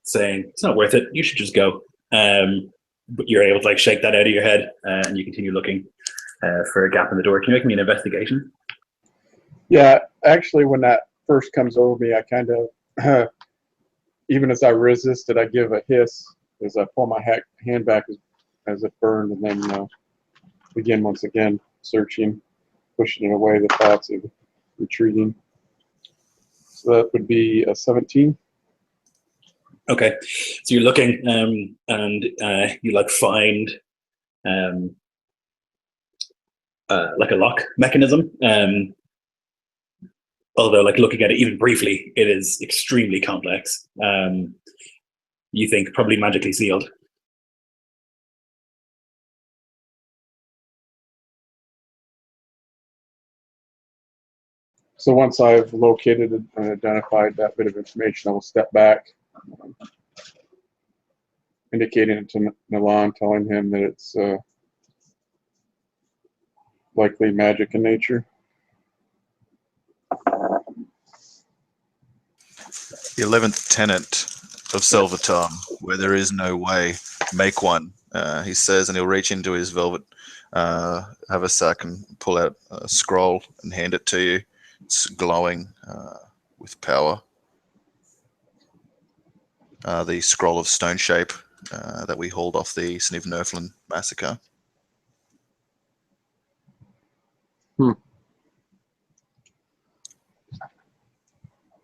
saying, "It's not worth it. You should just go." But you're able to like shake that out of your head, and you continue looking for a gap in the door. Can you make me an investigation? Yeah, actually, when that first comes over me, I kind of, even as I resist it, I give a hiss as I pull my hand back as it burned, and then begin once again searching, pushing it away, the thoughts of retreating. So that would be a 17. Okay, so you're looking, and you like find like a lock mechanism. Although, like looking at it even briefly, it is extremely complex. You think probably magically sealed. So once I've located and identified that bit of information, I will step back, indicating it to Nalan, telling him that it's likely magic in nature. The 11th tenant of Selvetarm, where there is no way, make one, he says, and he'll reach into his velvet haversack and pull out a scroll and hand it to you. It's glowing with power. The scroll of stone shape that we hauled off the Sniv-Nerflin massacre.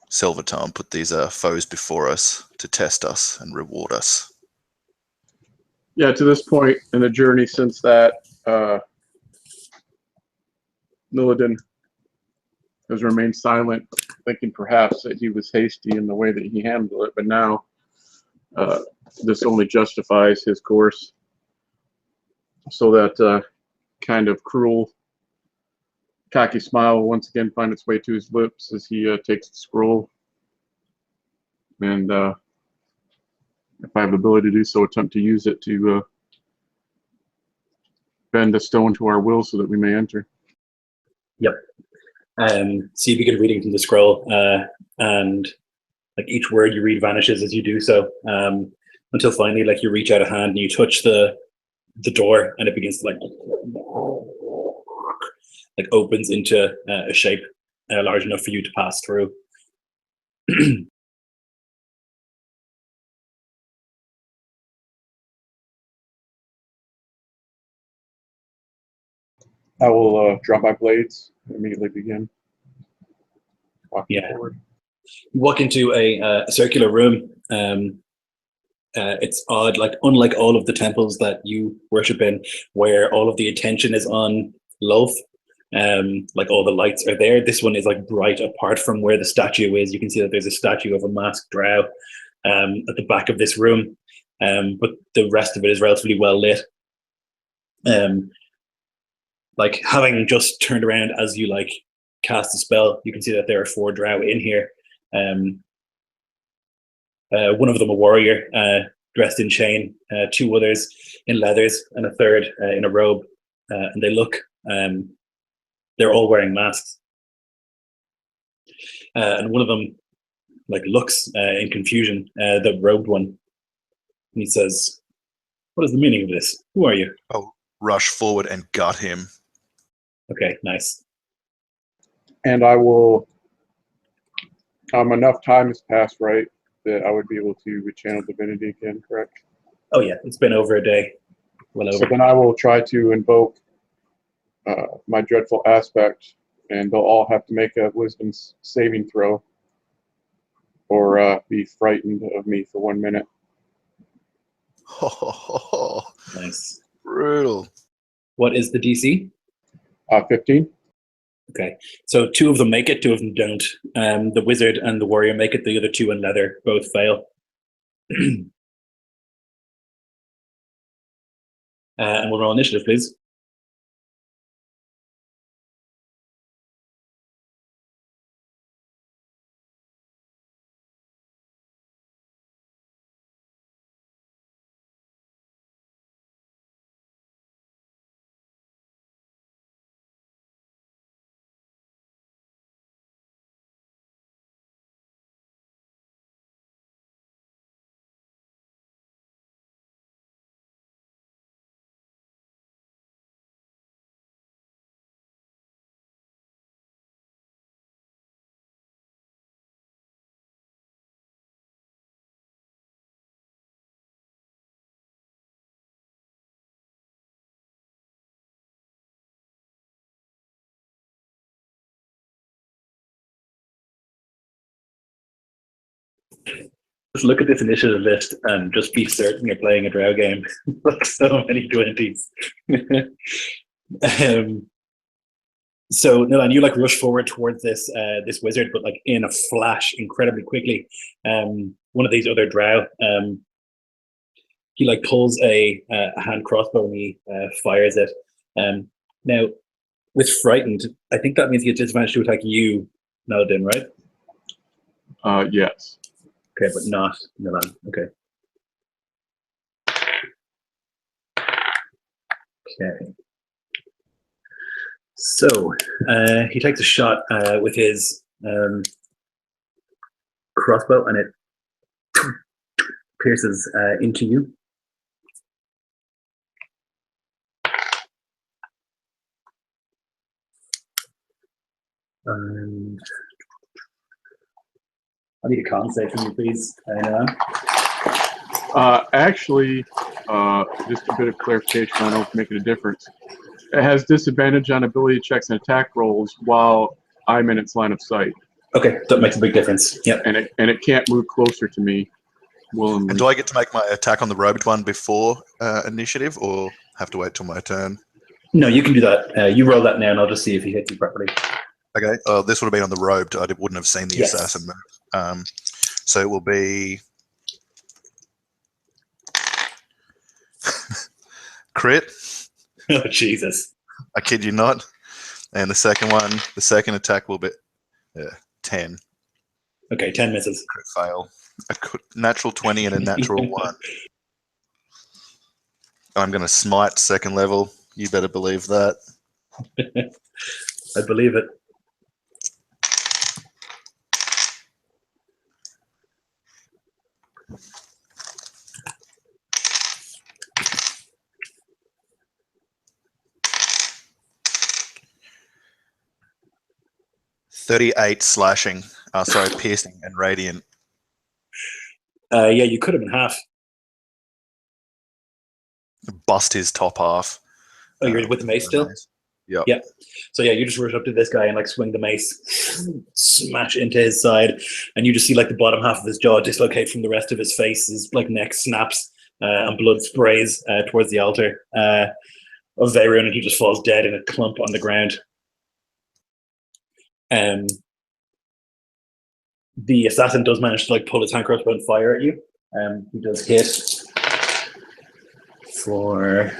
Selvetarm put these foes before us to test us and reward us. Yeah, to this point in the journey since that, Naladin has remained silent, thinking perhaps that he was hasty in the way that he handled it, but now this only justifies his course. So that kind of cruel cocky smile will once again find its way to his lips as he takes the scroll. And if I have the ability to do so, attempt to use it to bend a stone to our will so that we may enter. Yep. So you begin reading from the scroll, and like each word you read vanishes as you do so, until finally, like you reach out a hand and you touch the door, and it begins to like opens into a shape large enough for you to pass through. I will drop my blades and immediately begin walking forward. You walk into a circular room. It's odd, like unlike all of the temples that you worship in, where all of the attention is on Loth. Like all the lights are there. This one is like bright apart from where the statue is. You can see that there's a statue of a masked drow at the back of this room, but the rest of it is relatively well lit. Like having just turned around as you like cast a spell, you can see that there are 4 drow in here. One of them a warrior dressed in chain, 2 others in leathers, and a third in a robe. And they look, they're all wearing masks. And one of them like looks in confusion, the robed one. And he says, "What is the meaning of this? Who are you?" I'll rush forward and gut him. Okay, nice. And I will, enough time has passed, right, that I would be able to channel divinity again, correct? Oh yeah, it's been over a day. Well over. So then I will try to invoke my dreadful aspect, and they'll all have to make a wisdom saving throw or be frightened of me for 1 minute. Nice. Brutal. What is the DC? 15. Okay, so 2 of them make it, 2 of them don't. The wizard and the warrior make it, the other 2 in leather both fail. And we'll roll initiative, please. Just look at this initiative list and just be certain you're playing a drow game. Like so many 20s. So Nilan, you like rush forward towards this this wizard, but like in a flash, incredibly quickly. One of these other drow, he like pulls a hand crossbow and he fires it. Now, with frightened, I think that means he has disadvantage to attack you, Naladin, right? Yes. Okay, but not Nilan. Okay. Okay. So he takes a shot with his crossbow, and it pierces into you. And I need a con save from you, please. Actually, just a bit of clarification. I don't know if making a difference. It has disadvantage on ability checks and attack rolls while I'm in its line of sight. Okay, that makes a big difference. Yep. And it can't move closer to me. Willingly. And do I get to make my attack on the robed one before initiative, or have to wait till my turn? No, you can do that. You roll that now, and I'll just see if he hits you properly. Okay. This would have been on the robed. I wouldn't have seen the assassin move. So it will be crit. Oh Jesus! I kid you not. And the second attack will be 10. Okay, 10 misses. Crit fail. Natural 20 and a natural 1. I'm going to smite second level. You better believe that. I believe it. $38 slashing. Sorry, piercing and radiant. Yeah, you cut him in half. Bust his top half. Oh, you're with the mace still? Yep. Yeah. So yeah, you just rush up to this guy and like swing the mace, smash into his side, and you just see like the bottom half of his jaw dislocate from the rest of his face. His like neck snaps, and blood sprays towards the altar of Veyron, and he just falls dead in a clump on the ground. The assassin does manage to like pull his hand crossbow and fire at you. He does hit for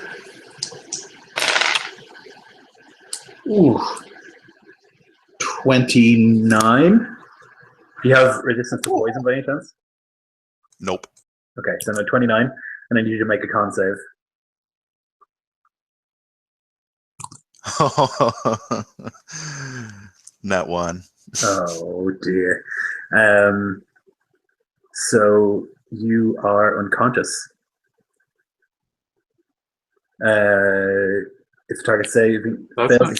29. Do you have resistance to poison by any chance? Nope. Okay, so no 29, and I need you to make a con save. Nat 1. Oh dear. So you are unconscious. If the target saving fails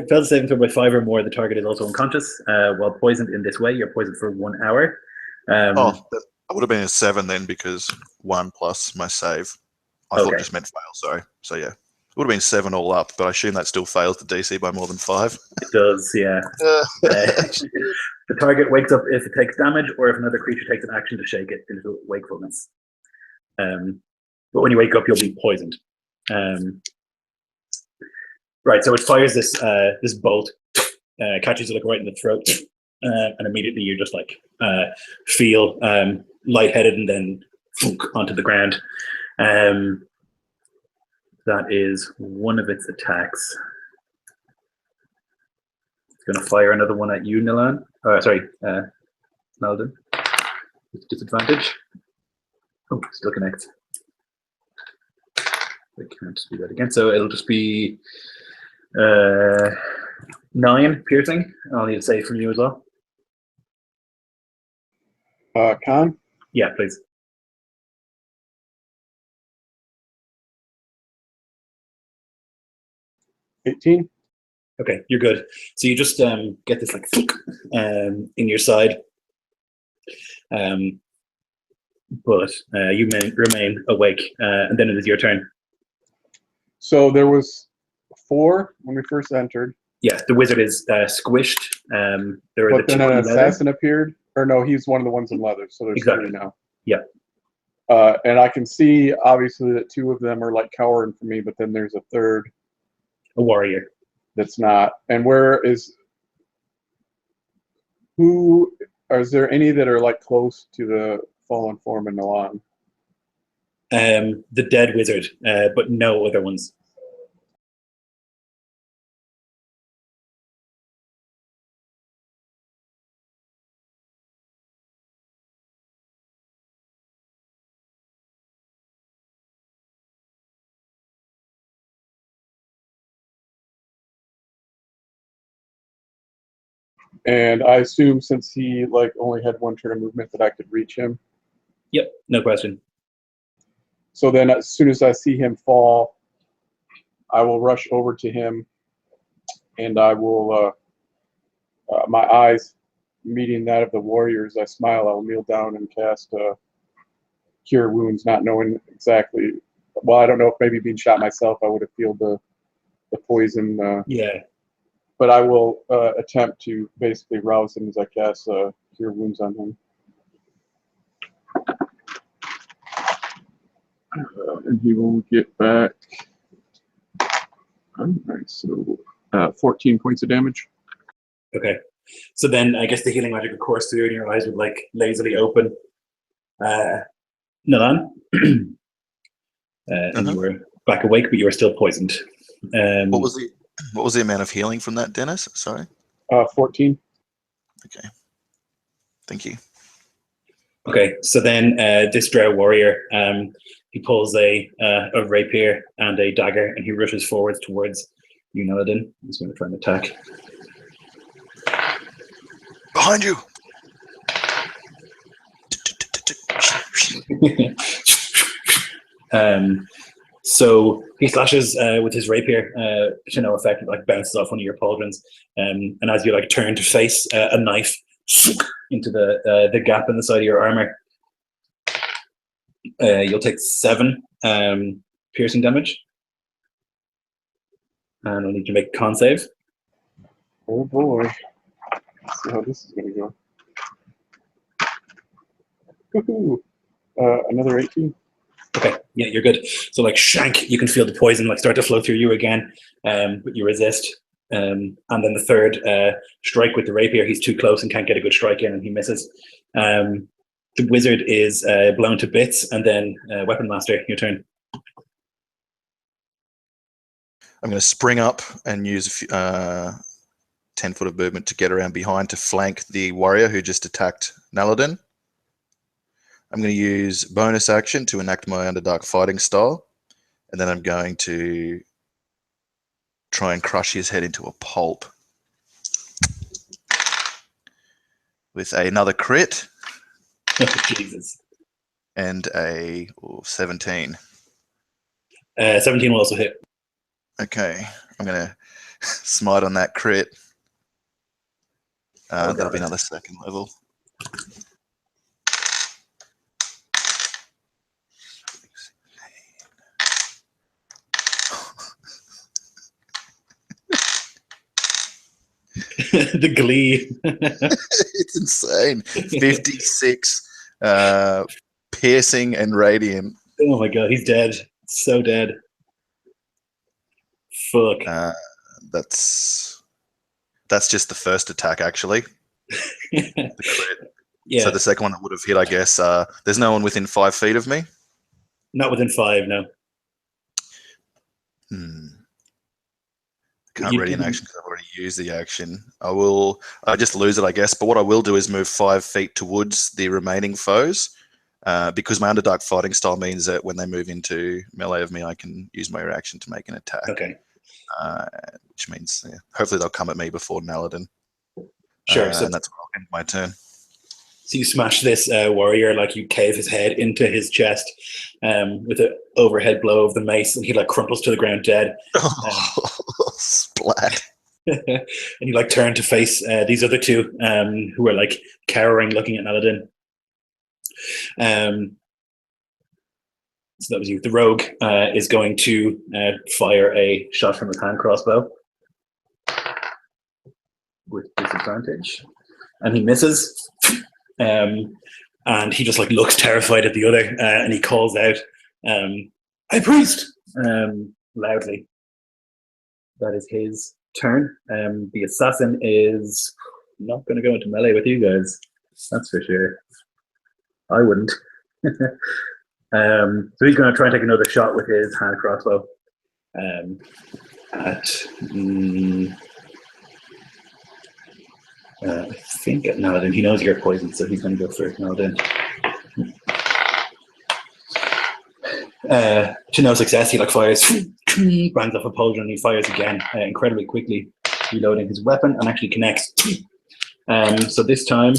to saving throw by 5 or more, the target is also unconscious. While poisoned in this way, you're poisoned for 1 hour. That would have been a 7 then, because 1 plus my save. I thought it just meant fail, sorry. So yeah. It would have been 7 all up, but I assume that still fails the DC by more than 5. It does, yeah. The target wakes up if it takes damage, or if another creature takes an action to shake it into wakefulness. But when you wake up, you'll be poisoned. Right, so it fires this this bolt, catches you like right in the throat, and immediately you just like feel lightheaded and then thunk onto the ground. That is one of its attacks. It's going to fire another one at you, Naladin. Naladin. With disadvantage. Oh, still connects. I can't do that again. So it'll just be 9 piercing. I'll need a save from you as well. Con? Yeah, please. $18. Okay, you're good. So you just get this like in your side, but you remain awake, and then it is your turn. So there was 4 when we first entered. Yeah, the wizard is squished. There were But then an assassin leather. appeared. Or no, he's one of the ones in leather. So there's Exactly. 3 now. Yeah. And I can see obviously that 2 of them are like cowering for me, but then there's a third. A warrior. That's not. And is there any that are like close to the fallen form in Naladin? The dead wizard, but no other ones. And I assume since he like only had 1 turn of movement that I could reach him. Yep, no question. So then as soon as I see him fall, I will rush over to him and I will, my eyes meeting that of the warriors, I smile, I will kneel down and cast Cure Wounds, not knowing exactly. Well, I don't know if maybe being shot myself, I would have felt the poison. Yeah. But I will attempt to basically rouse him as I cast Cure Wounds on him. And he will get back. Alright, so 14 points of damage. Okay. So then I guess the healing magic would course through and your eyes would like lazily open. Nalan. And you were back awake, but you were still poisoned. What was the What was the amount of healing from that, Dennis? Sorry. 14. Okay. Thank you. Okay, so then this drow warrior, he pulls a rapier and a dagger, and he rushes forwards towards you, Naladin. He's going to try and attack. Behind you. So he slashes with his rapier to no effect. It like bounces off one of your pauldrons, and as you like turn to face a knife into the gap in the side of your armor, you'll take 7 piercing damage, and I'll need you to make a con save. Oh boy. Let's see how this is going to go. Woohoo! Another 18. Okay, yeah, you're good. So like shank, you can feel the poison like start to flow through you again, but you resist. And then the third strike with the rapier, he's too close and can't get a good strike in, and he misses. The wizard is blown to bits, and then Weapon Master, your turn. I'm going to spring up and use 10 foot of movement to get around behind to flank the warrior who just attacked Naladin. I'm going to use bonus action to enact my Underdark fighting style, and then I'm going to try and crush his head into a pulp with another crit. Jesus. And a 17. 17 will also hit. Okay, I'm going to smite on that crit. That'll be another 2nd level. The glee. It's insane. 56 piercing and radiant. Oh my god, he's dead. So dead. Fuck. That's just the first attack, actually. The crit. Yeah. So the second one that would have hit, I guess. There's no one within 5 feet of me. Not within 5, no. Can't ready an action because I've already used the action. I just lose it, I guess. But what I will do is move 5 feet towards the remaining foes, because my Underdark fighting style means that when they move into melee of me, I can use my reaction to make an attack. Okay. Which means hopefully they'll come at me before Naladin. Sure. So and that's where I'll end my turn. So you smash this warrior, like you cave his head into his chest with an overhead blow of the mace, and he like crumples to the ground dead. Splat. And you like turn to face these other two who are like cowering, looking at Naladin. So that was you. The rogue is going to fire a shot from his hand crossbow with disadvantage, and he misses. And he just like looks terrified at the other, and he calls out, "High priest!" loudly. That is his turn. The assassin is not going to go into melee with you guys. That's for sure. I wouldn't. So he's going to try and take another shot with his hand crossbow. I think at Naladin. He knows you're poisoned, so he's going to go for Naladin. To no success, he like fires, brands off a pauldron, and he fires again incredibly quickly, reloading his weapon, and actually connects. So this time,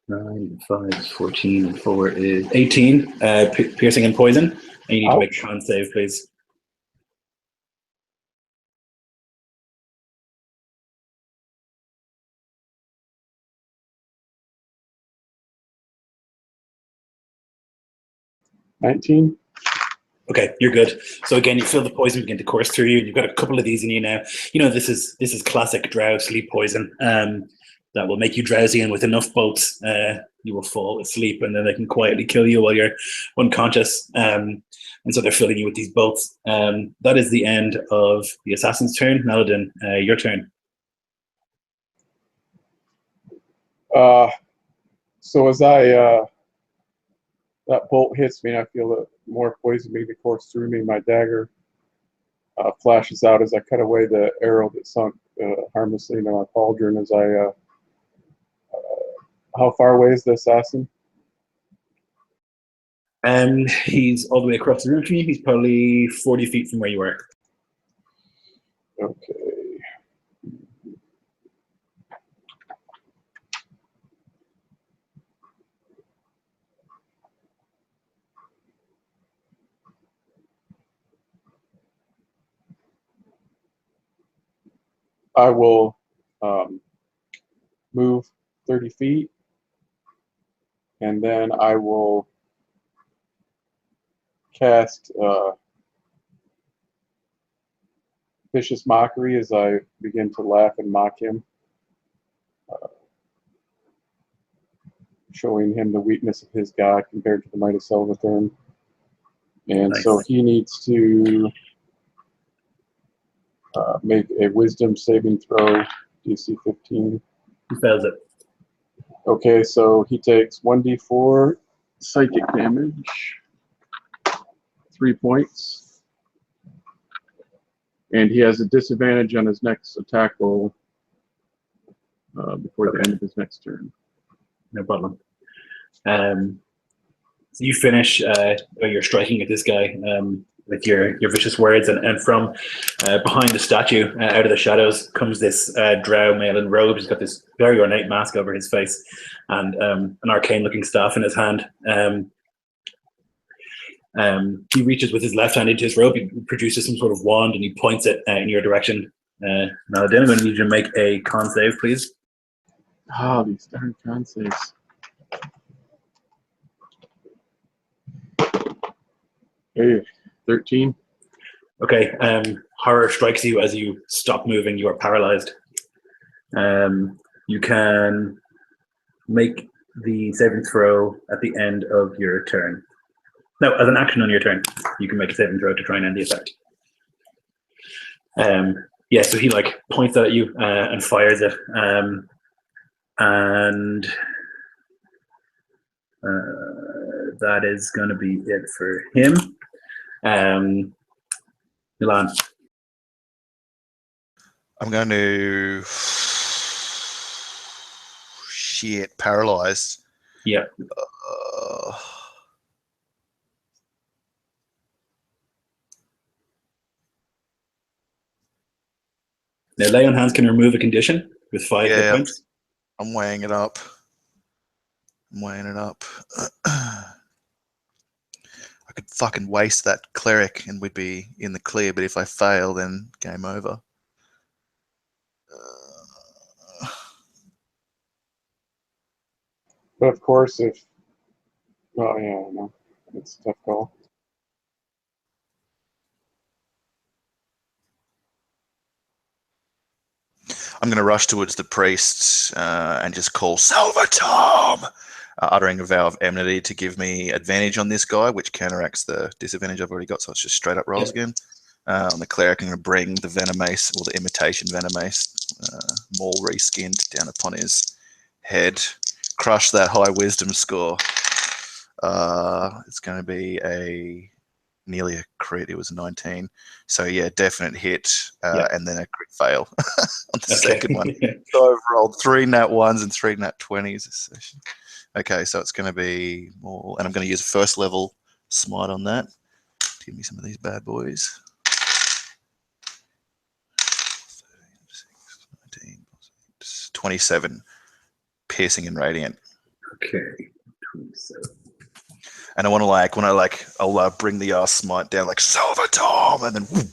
9, 5, 14, and 4 is 18, piercing and poison. And you need to make a con save, please. $19. Okay, you're good. So again, you feel the poison begin to course through you, and you've got a couple of these in you now. You know, this is classic drow sleep poison that will make you drowsy, and with enough bolts, you will fall asleep, and then they can quietly kill you while you're unconscious. And so they're filling you with these bolts. That is the end of the assassin's turn. Naladin, your turn. So as that bolt hits me, and I feel more poison being to course through me. My dagger flashes out as I cut away the arrow that sunk harmlessly into my pauldron. As I, how far away is the assassin? He's all the way across the room from you. He's probably 40 feet from where you are. Okay. I will move 30 feet, and then I will cast vicious mockery as I begin to laugh and mock him, showing him the weakness of his god compared to the might of Selvetarm. And Nice. so he needs to make a wisdom saving throw, DC 15. He fails it. Okay, so he takes 1d4 psychic damage, 3 points, and he has a disadvantage on his next attack roll before the end of his next turn. No problem. So you finish you're striking at this guy with your vicious words, and from behind the statue, out of the shadows, comes this drow male in robes. He's got this very ornate mask over his face and an arcane-looking staff in his hand. He reaches with his left hand into his robe. He produces some sort of wand, and he points it in your direction. Naladin, I'm going to need you to make a con save, please. Ah, these darn con saves. Hey, 13. Okay, horror strikes you as you stop moving. You are paralyzed. You can make the saving throw at the end of your turn. No, as an action on your turn, you can make a saving throw to try and end the effect. Yeah, so he like points at you and fires it, and that is going to be it for him. Milan. I'm going to paralyzed. Yeah. Now, lay on hands can remove a condition with 5 hit points. I'm weighing it up. I could fucking waste that cleric and we'd be in the clear, but if I fail, then game over. But of course, if... Well, yeah, I don't know. It's a tough call. I'm going to rush towards the priest and just call Selvetarm, uttering a vow of enmity to give me advantage on this guy, which counteracts the disadvantage I've already got, so it's just straight up rolls again. On the cleric, I'm going to bring the Venomace, or the imitation Venomace, more reskinned, down upon his head. Crush that high wisdom score. It's going to be nearly a crit. It was 19. So yeah, definite hit, and then a crit fail on the second one. So I've rolled 3 nat 1s and 3 nat 20s this session. Okay, so it's going to be more, and I'm going to use a first level smite on that. Give me some of these bad boys. 27, piercing and radiant. Okay, 27. And I want to I'll bring the smite down like Selvetarm, and then whoop,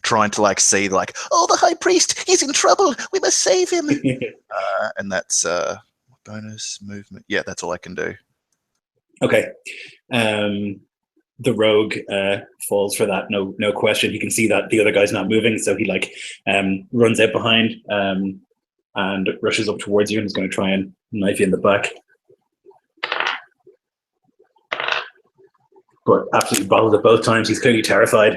trying to see oh, the high priest, he's in trouble, we must save him. And that's bonus movement. Yeah, that's all I can do. Okay. The rogue falls for that, no question. He can see that the other guy's not moving, so he runs out behind and rushes up towards you and is going to try and knife you in the back. But absolutely bottles it both times. He's clearly terrified,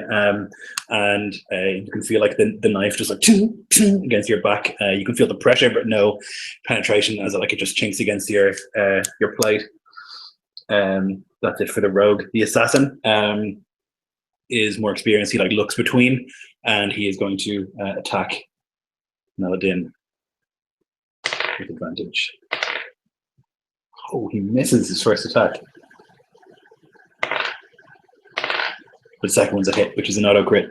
and you can feel the knife just against your back. You can feel the pressure, but no penetration, as it just chinks against your plate. That's it for the rogue. The assassin, is more experienced. He like looks between, and he is going to attack Naladin with advantage. Oh, he misses his first attack. The second one's a hit, which is an auto crit.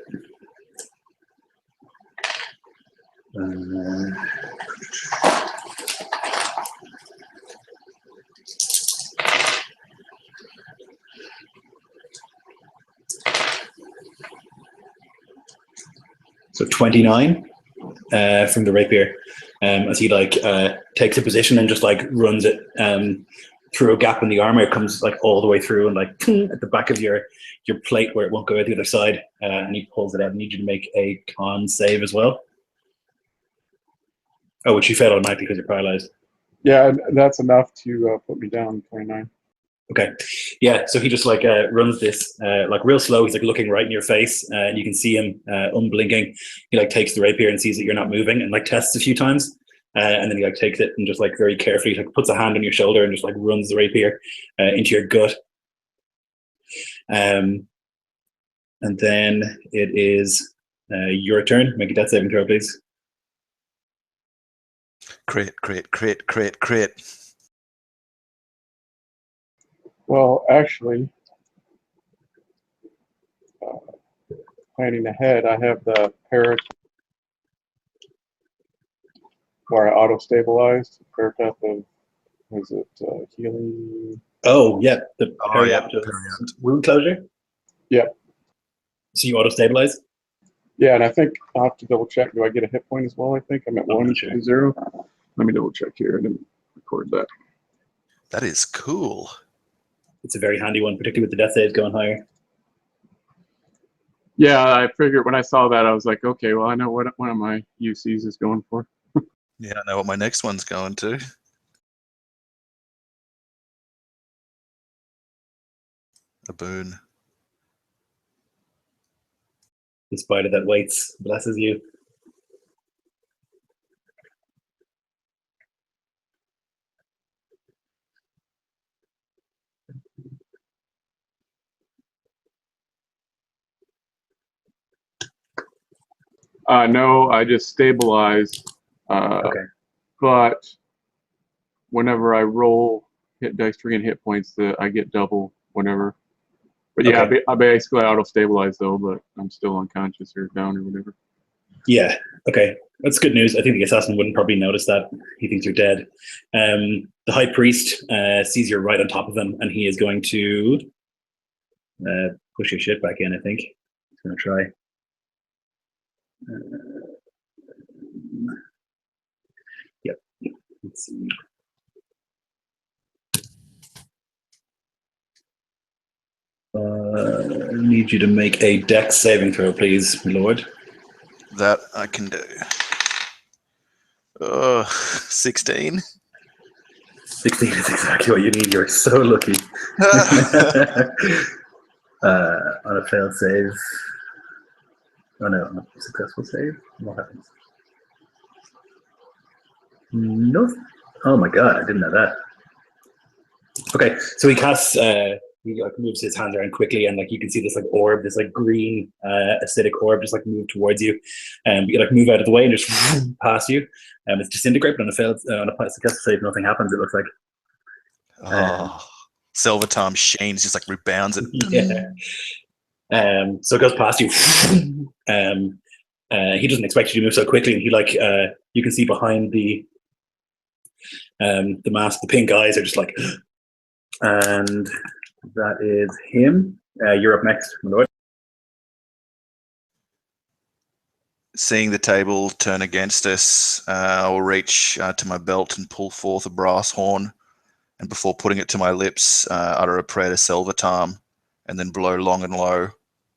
So 29 from the rapier, as he like takes a position and just like runs it through a gap in the armor. It comes like all the way through and like at the back of your plate where it won't go out the other side, and he pulls it out. I need you to make a con save as well. Oh, which you failed automatically because you're paralyzed. Yeah, that's enough to put me down 29. Okay, yeah. So he just like runs this like real slow. He's like looking right in your face, and you can see him unblinking. He like takes the rapier and sees that you're not moving, and like tests a few times, and then he like takes it and just like very carefully like puts a hand on your shoulder and just like runs the rapier into your gut. And then it is your turn. Make a death saving throw, please. Crit. Well, actually, planning ahead, I have the parrot where I auto-stabilized. Parrot of, was it healing? Oh, yeah. The Periapt. wound closure? Yep. So you auto-stabilize? Yeah, and I think I'll have to double check. Do I get a hit point as well? I think I'm at 1 sure. to 0. Let me double check here. I didn't record that. That is cool. It's a very handy one, particularly with the death saves going higher. Yeah, I figured when I saw that, I was like, okay, well, I know what one of my UCs is going for. Yeah, I know what my next one's going to. A boon. The spider that waits blesses you. No, I just stabilized. Okay. But whenever I roll hit dice to regain hit points, I get double whenever. But yeah, Okay. I basically auto-stabilize though, but I'm still unconscious or down or whatever. Yeah, okay. That's good news. I think the assassin wouldn't probably notice that. He thinks you're dead. The high priest sees you're right on top of him, and he is going to push your shit back in, I think. He's going to try. Yep. Let's see. I need you to make a dex saving throw, please, my lord. That I can do. 16. 16 is exactly what you need. You're so lucky. On a failed save. Oh no, on a successful save. What happens? No. Oh my god, I didn't know that. Okay, so he casts. He like moves his hand around quickly, and like you can see this like orb, this like green acidic orb, just like move towards you, and you like move out of the way and just past you. It's disintegrate, but on a failed on a successful save, nothing happens. It looks like. Selvetarm Shane's just like rebounds and Yeah. So it goes past you. He doesn't expect you to move so quickly, and he like you can see behind the mask, the pink eyes are just like, and that is him. You're up next, my lord. seeing the table turn against us, I will reach to my belt and pull forth a brass horn, and before putting it to my lips, utter a prayer to Selvetarm, and then blow long and low.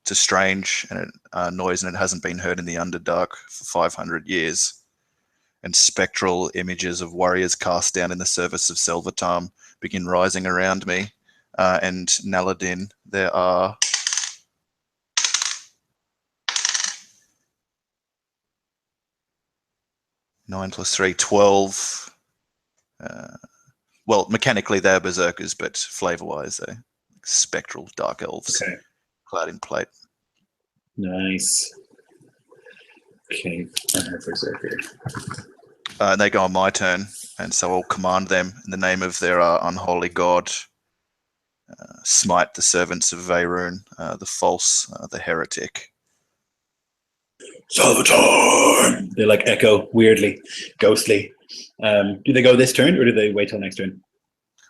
It's a strange noise, and it hasn't been heard in the Underdark for 500 years. And spectral images of warriors cast down in the service of Selvetarm begin rising around me. And Naladin, there are 9 + 3, 12. Well, mechanically they're berserkers, but flavor-wise they're spectral dark elves, Okay. clad in plate. Nice. Okay, Berserker. And they go on my turn, and so I'll command them in the name of their unholy god. Smite the servants of Veyruun, the false, the heretic. Selvetarm! They like echo weirdly, ghostly. Do they go this turn or do they wait till next turn?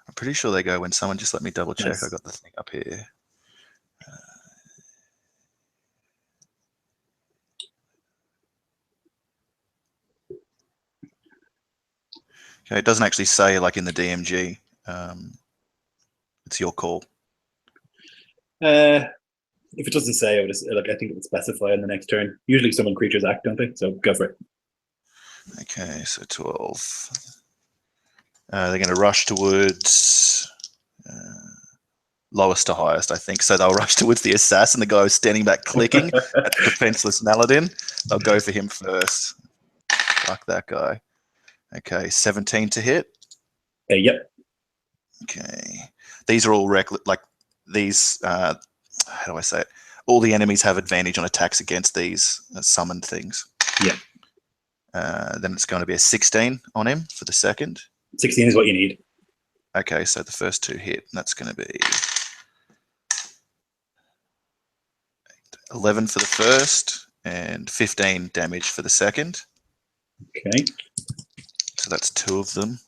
I'm pretty sure they go when someone just let me double check. Nice. I got the thing up here. Okay, it doesn't actually say like in the DMG. It's your call. If it doesn't say, I think it would specify in the next turn. Usually summon creatures act, don't they? So go for it. Okay, so 12. They're going to rush towards lowest to highest, I think. So they'll rush towards the assassin, the guy who's standing back clicking at the defenseless Naladin. They'll go for him first. Fuck that guy. Okay, 17 to hit. Yep. Okay. These are all like these, how do I say it? All the enemies have advantage on attacks against these summoned things. Yeah. Then it's going to be a 16 on him for the second. 16 is what you need. Okay, so the first two hit, and that's going to be 11 for the first and 15 damage for the second. Okay. So that's two of them.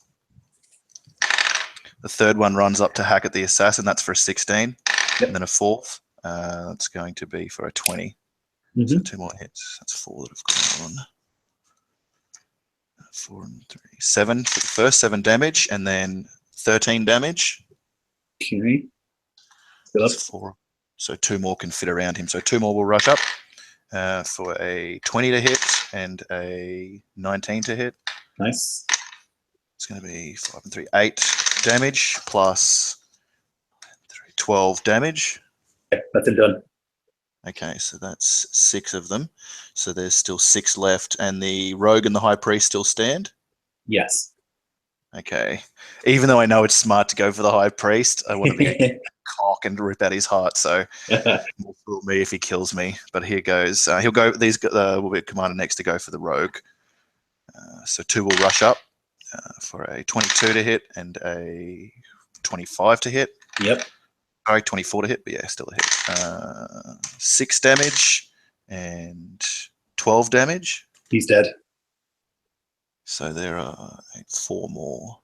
The third one runs up to hack at the assassin. That's for a 16. Yep. And then a fourth. That's going to be for a 20. So two more hits. That's four that have gone on. 4 and 3. 7 for the first, 7 damage, and then 13 damage. Okay. That's 4. So two more can fit around him. So two more will rush up for a 20 to hit and a 19 to hit. Nice. It's going to be 5 and 3, 8 damage plus 12 damage. Okay, that's it done. Okay, so that's 6 of them. So there's still 6 left, and the rogue and the high priest still stand? Yes. Okay. Even though I know it's smart to go for the high priest, I want to be a cock and rip out his heart, so will fool me if he kills me. But here goes. He'll go. These will be commanded next to go for the rogue. So 2 will rush up for a 22 to hit and a 25 to hit. Yep. Sorry, 24 to hit, but yeah, still a hit. 6 damage and 12 damage. He's dead. So there are 4 more.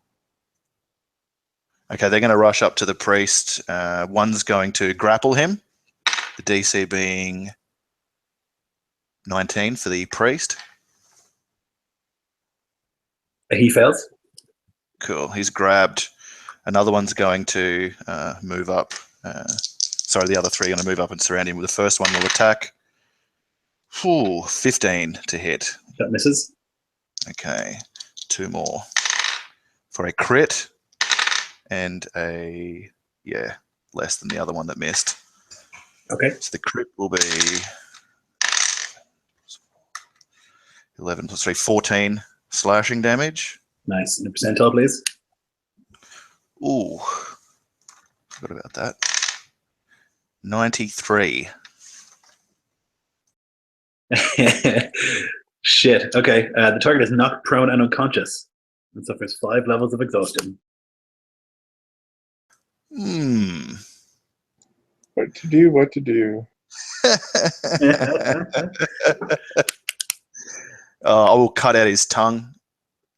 Okay, they're going to rush up to the priest. One's going to grapple him, the DC being 19 for the priest. He fails. Cool, he's grabbed. Another one's going to move up. Sorry, the other 3 are going to move up and surround him. The first one will attack. 15 to hit. That misses. Okay, 2 more for a crit and a, less than the other one that missed. Okay. So the crit will be 11 plus 3, 14 slashing damage. Nice. And a percentile, please. Ooh, forgot about that. 93. Shit. Okay. The target is knocked prone and unconscious and suffers 5 levels of exhaustion. What to do? What to do? I will cut out his tongue,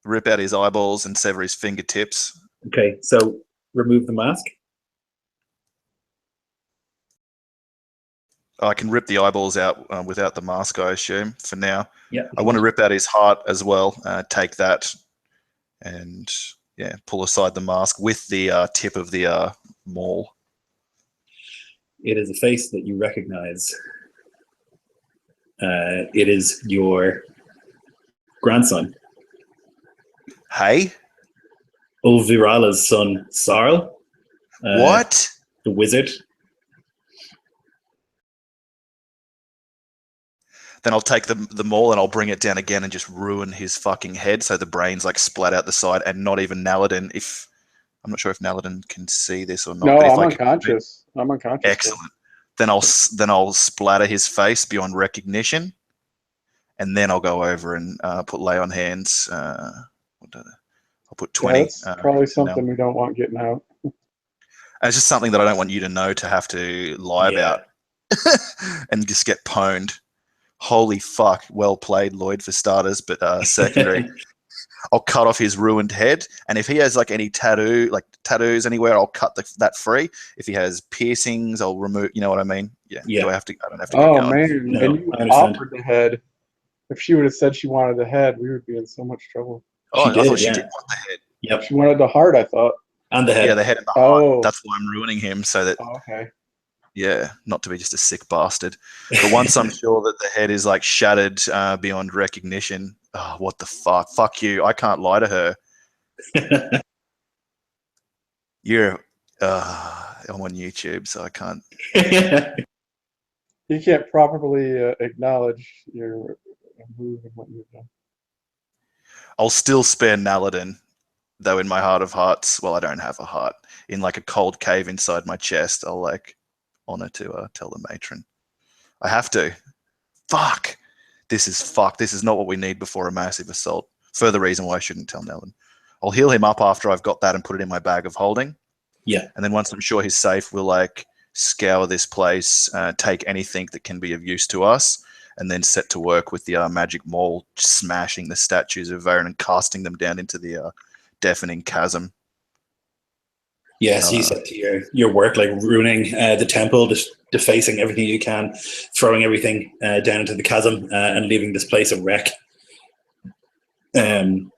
rip out his eyeballs, and sever his fingertips. Okay. So remove the mask. I can rip the eyeballs out without the mask, I assume, for now. Yeah. I want to rip out his heart as well, take that, and pull aside the mask with the tip of the maul. It is a face that you recognize. It is your grandson. Hey? Ulvirala's son, Sarl. What? The wizard. Then I'll take the maul and I'll bring it down again and just ruin his fucking head so the brains like splat out the side, and not even Naladin. I'm not sure if Naladin can see this or not. No, but if I'm I can- unconscious. I'm unconscious. Excellent. then I'll splatter his face beyond recognition, and then I'll go over and put lay on hands. I'll put 20. That's probably something now. we don't want getting out. It's just something that I don't want you to know to have to lie about and just get pwned. Holy fuck. Well played, Lloyd, for starters, but secondary. I'll cut off his ruined head, and if he has like any tattoos anywhere, I'll cut that free. If he has piercings, I'll remove. You know what I mean? Yeah. Yeah. I don't have to. Get going. Man, No, and you I understand. offered the head. If she would have said she wanted the head, we would be in so much trouble. Oh, She I did, thought she yeah. did want the head. Yep. She wanted the heart, I thought. And the head. Yeah, the head and the heart. Oh. That's why I'm ruining him, so that Oh, okay. yeah, not to be just a sick bastard. But once I'm sure that the head is like shattered beyond recognition, oh, what the fuck? Fuck you! I can't lie to her. You're I'm on YouTube, so I can't. You can't properly acknowledge your move and what you've done. I'll still spare Naladin, though in my heart of hearts, well, I don't have a heart. In like a cold cave inside my chest, I'll like honor to tell the matron. I have to. Fuck. This is not what we need before a massive assault. Further reason why I shouldn't tell Naladin. I'll heal him up after I've got that and put it in my bag of holding. Yeah. And then once I'm sure he's safe, we'll like scour this place, take anything that can be of use to us, and then set to work with the magic maul, smashing the statues of Varen and casting them down into the deafening chasm. Yes, you set to your work, like ruining the temple, just defacing everything you can, throwing everything down into the chasm, and leaving this place a wreck. And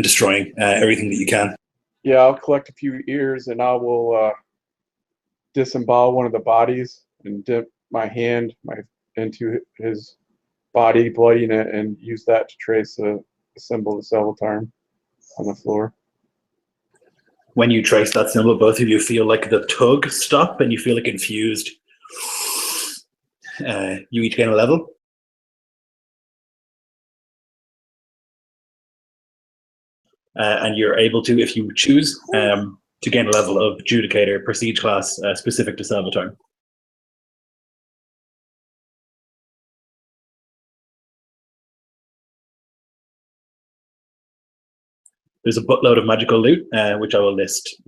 destroying everything that you can. Yeah, I'll collect a few ears and I will disembowel one of the bodies and dip my hand into his body, blooding it, and use that to trace the symbol of Selvetarm on the floor. When you trace that symbol, both of you feel like the tug stop and you feel like infused. You each gain a level. And you're able to, if you choose, to gain a level of Judicator, Prestige class, specific to Selvetarm. There's a buttload of magical loot, which I will list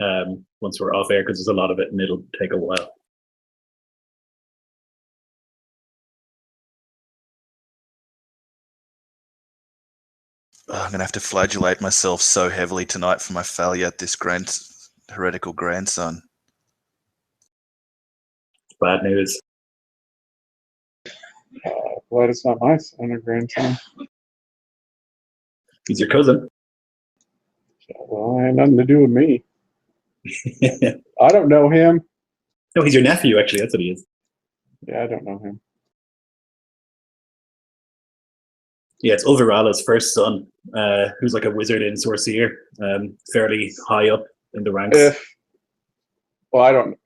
once we're off air, because there's a lot of it and it'll take a while. I'm going to have to flagellate myself so heavily tonight for my failure at this heretical grandson. Bad news. Glad it's not my son or grandson. He's your cousin. Well, it had nothing to do with me. I don't know him. No, he's your nephew, actually. That's what he is. Yeah, I don't know him. Yeah, it's Ulverala's first son, who's like a wizard and sorcerer, fairly high up in the ranks. I didn't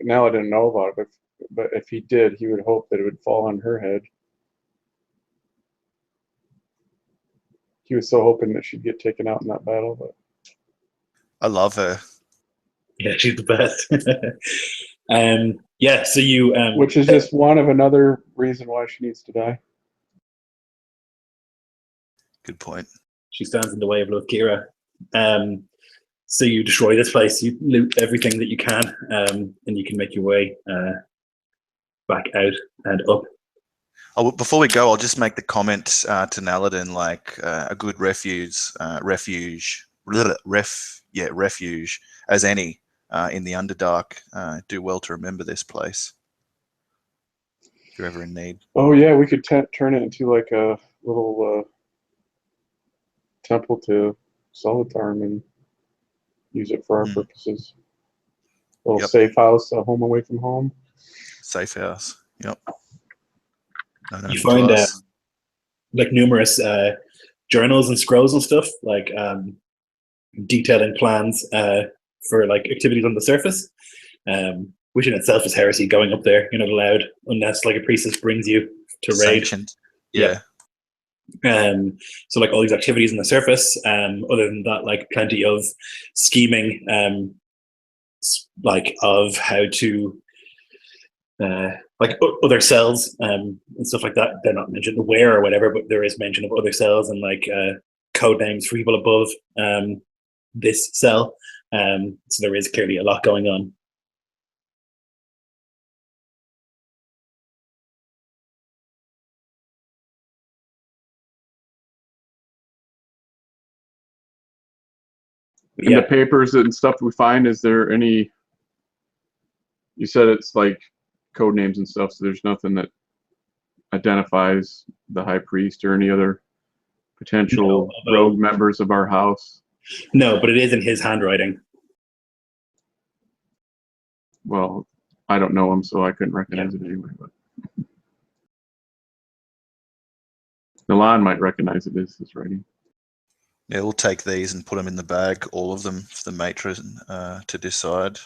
know about it, but if he did, he would hope that it would fall on her head. He was so hoping that she'd get taken out in that battle, but I love her. Yeah, she's the best. So you... which is just one of another reason why she needs to die. Good point. She stands in the way of Lokira. So you destroy this place, you loot everything that you can, and you can make your way back out and up. Oh, before we go, I'll just make the comment to Naladin, like a good refuge as any in the Underdark. Do well to remember this place if you're ever in need. Oh yeah, we could turn it into like a little temple to Selvetarm and use it for our purposes. A little safe house, a home away from home. Safe house. Yep. You find like numerous journals and scrolls and stuff, like detailing plans for like activities on the surface, which in itself is heresy. Going up there, you're not allowed unless like a priestess brings you to raid. Sanctioned. Yeah. So like all these activities on the surface. Other than that, like plenty of scheming, like of how to like other cells and stuff like that. They're not mentioned where or whatever, but there is mention of other cells and like code names for people above this cell. So there is clearly a lot going on. In the papers and stuff we find, is there any? You said it's like code names and stuff, so there's nothing that identifies the high priest or any other potential rogue members of our house. No, but it is in his handwriting. Well, I don't know him, so I couldn't recognize it anyway. But Milan might recognize it as his writing. Yeah, we'll take these and put them in the bag, all of them, for the matron to decide.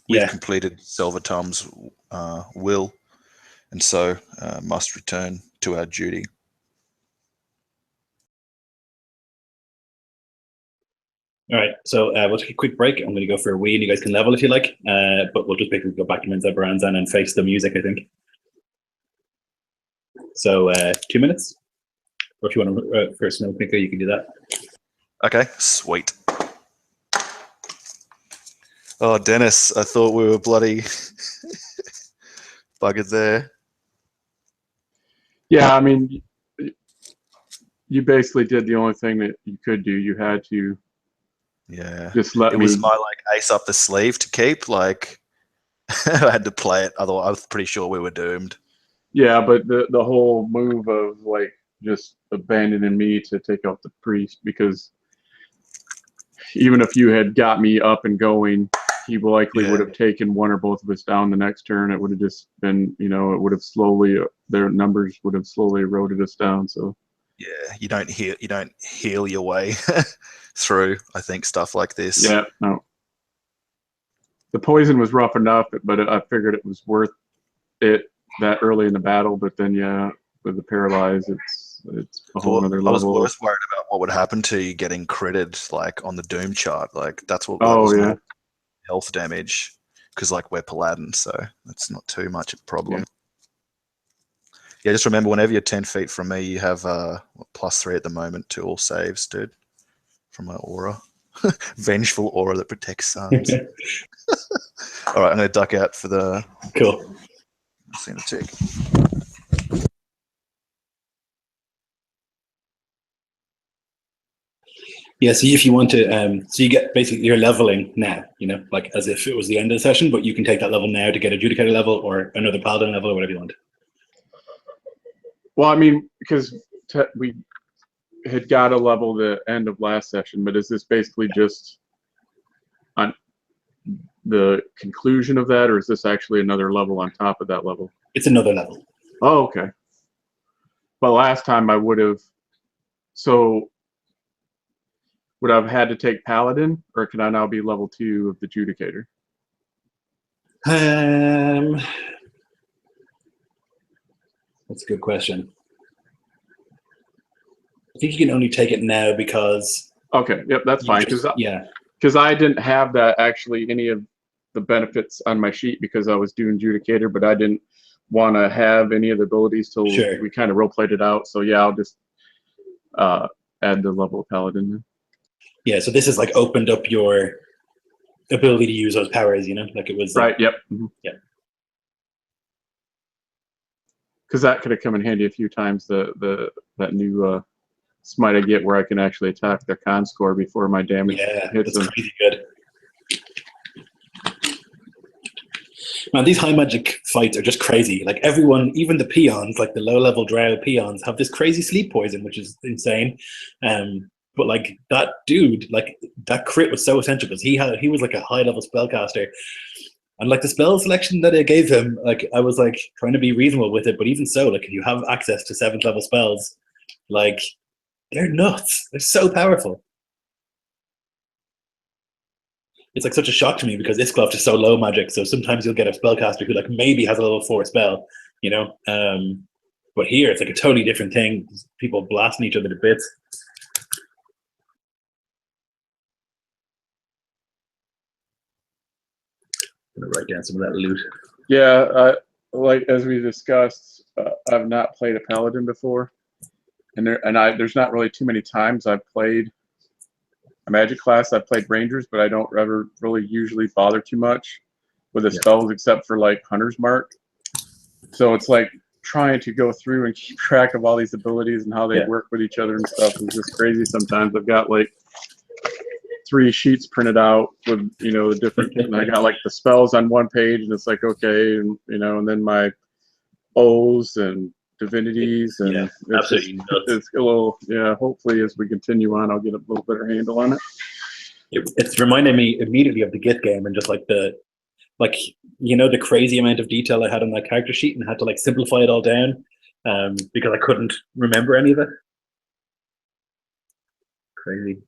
We've completed Selvetarm's will, and so must return to our duty. All right, so we'll take a quick break. I'm going to go for a wee, and you guys can level if you like, but we'll just basically go back to Mensa Baranzan and face the music, I think. So 2 minutes, or if you want to first smoke picker, you can do that. Okay, sweet. Oh, Dennis, I thought we were bloody buggered there. Yeah, I mean, you basically did the only thing that you could do. You had to just let me. It was my like ace up the sleeve to keep. Like I had to play it, otherwise I was pretty sure we were doomed. Yeah, but the whole move of like just abandoning me to take out the priest, because even if you had got me up and going, he likely would have taken one or both of us down the next turn. It would have just been, it would have slowly, their numbers would have slowly eroded us down. So yeah, you don't heal your way through, I think, stuff like this. Yeah, no. The poison was rough enough, but I figured it was worth it that early in the battle. But then, yeah, with the paralyzed, it's a whole other level. I was worse worried about what would happen to you getting critted, like on the Doom chart. Like that's what. More health damage, because like we're paladin, so that's not too much of a problem. Yeah, just remember, whenever you're 10 feet from me, you have +3 at the moment to all saves, dude, from my aura. Vengeful aura that protects sons. All right, I'm going to duck out for the scenic. Yeah, so if you want to, so you get basically, you're leveling now, like as if it was the end of the session, but you can take that level now to get a Judicator level or another Paladin level or whatever you want. Well, I mean, because we had got a level the end of last session, but is this basically just on the conclusion of that, or is this actually another level on top of that level? It's another level. Oh, okay. But last time I would have, would I have had to take Paladin, or can I now be level 2 of the Judicator? That's a good question. I think you can only take it now because. Okay, yep, that's fine. Because I didn't have that actually any of the benefits on my sheet because I was doing Judicator, but I didn't want to have any of the abilities till we kind of role played it out. So yeah, I'll just add the level of Paladin then. Yeah, so this is like opened up your ability to use those powers, like it was. Right, yep. Mm-hmm. Yeah. Because that could have come in handy a few times, that new smite I get where I can actually attack their con score before my damage hits them. Crazy good. Man, these high magic fights are just crazy. Like everyone, even the peons, like the low-level drow peons, have this crazy sleep poison, which is insane. But like that dude, like that crit was so essential because he was like a high-level spellcaster. And like the spell selection that it gave him, like I was like trying to be reasonable with it, but even so, like if you have access to 7th level spells, like they're nuts. They're so powerful. It's like such a shock to me because Iskloft is so low magic, so sometimes you'll get a spellcaster who like maybe has a level 4 spell, but here it's like a totally different thing. People blasting each other to bits. gonna write down some of that loot. Yeah, like as we discussed, I've not played a paladin before, and there's not really too many times I've played a magic class. I've played rangers, but I don't ever really usually bother too much with the spells except for like Hunter's Mark. So it's like trying to go through and keep track of all these abilities and how they work with each other and stuff is just crazy sometimes. I've got like 3 sheets printed out with, you know, the different, and I got like the spells on one page, and it's like, okay, and you know, and then my O's and divinities, and absolutely it's a little, hopefully as we continue on, I'll get a little better handle on it. It's reminding me immediately of the Git game, and just like the crazy amount of detail I had on that character sheet, and I had to like simplify it all down because I couldn't remember any of it. Crazy.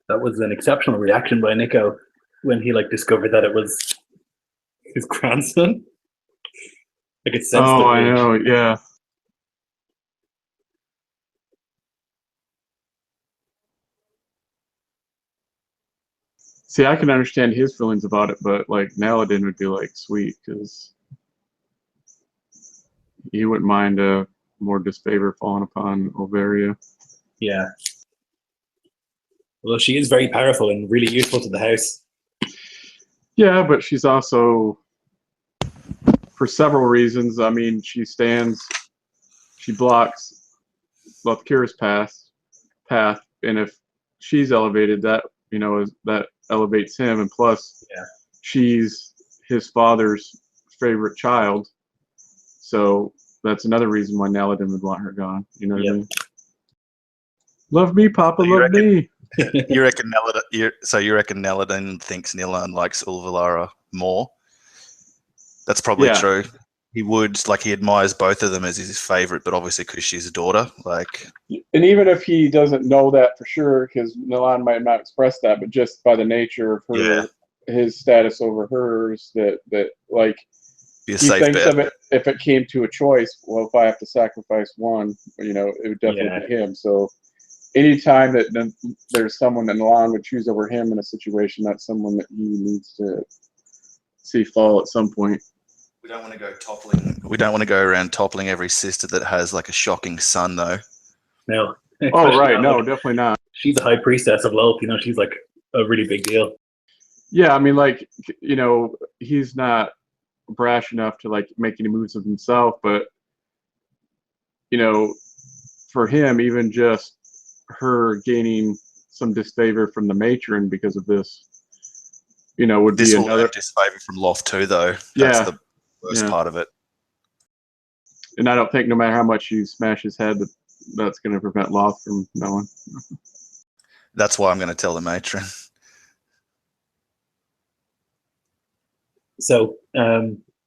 That was an exceptional reaction by Nico when he like discovered that it was his grandson. I could sense the I know, yeah. See, I can understand his feelings about it, but like Naladin would be like sweet because he wouldn't mind more disfavor falling upon Overia. Yeah. Well, she is very powerful and really useful to the house. Yeah, but she's also, for several reasons, I mean, she blocks Lothlkir's path, and if she's elevated, that, you know, that elevates him, and plus, she's his father's favorite child, so that's another reason why Naladin would want her gone. You know what I mean? Love me, Papa, love me. You reckon Naladin thinks Nilan likes Ulvalara more? That's probably true. He would, like, he admires both of them as his favorite, but obviously because she's a daughter, like. And even if he doesn't know that for sure, because Nilan might not express that, but just by the nature of her, his status over hers, that like, be a he safe thinks bet. of it, if it came to a choice, well, if I have to sacrifice one, you know, it would definitely be him. So anytime that there's someone that Nilan would choose over him in a situation, that's someone that he needs to see fall at some point. We don't want to go toppling. We don't want to go around toppling every sister that has like a shocking son, though. No. Oh, right. No, definitely not. she's a high priestess of Loth. You know, she's like a really big deal. Yeah, I mean, like, you know, he's not brash enough to like make any moves of himself, but you know, for him, even just her gaining some disfavor from the matron because of this, you know, would This be will another. earn disfavor from Loft too, though. That's Yeah, the worst yeah. part of it. And I don't think no matter how much you smash his head, that's going to prevent Loth from knowing. That's why I'm going to tell the matron. So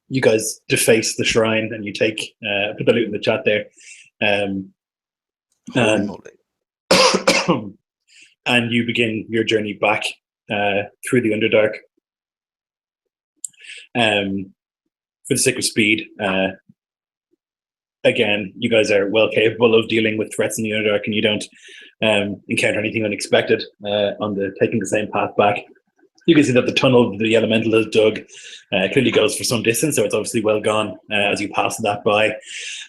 you guys deface the shrine and you take put the loot in the chat there. Holy And, moly. and you begin your journey back through the Underdark. For the sake of speed, again, you guys are well capable of dealing with threats in the Underdark, and you don't encounter anything unexpected on taking the same path back. You can see that the tunnel the elemental has dug clearly goes for some distance, so it's obviously well gone as you pass that by.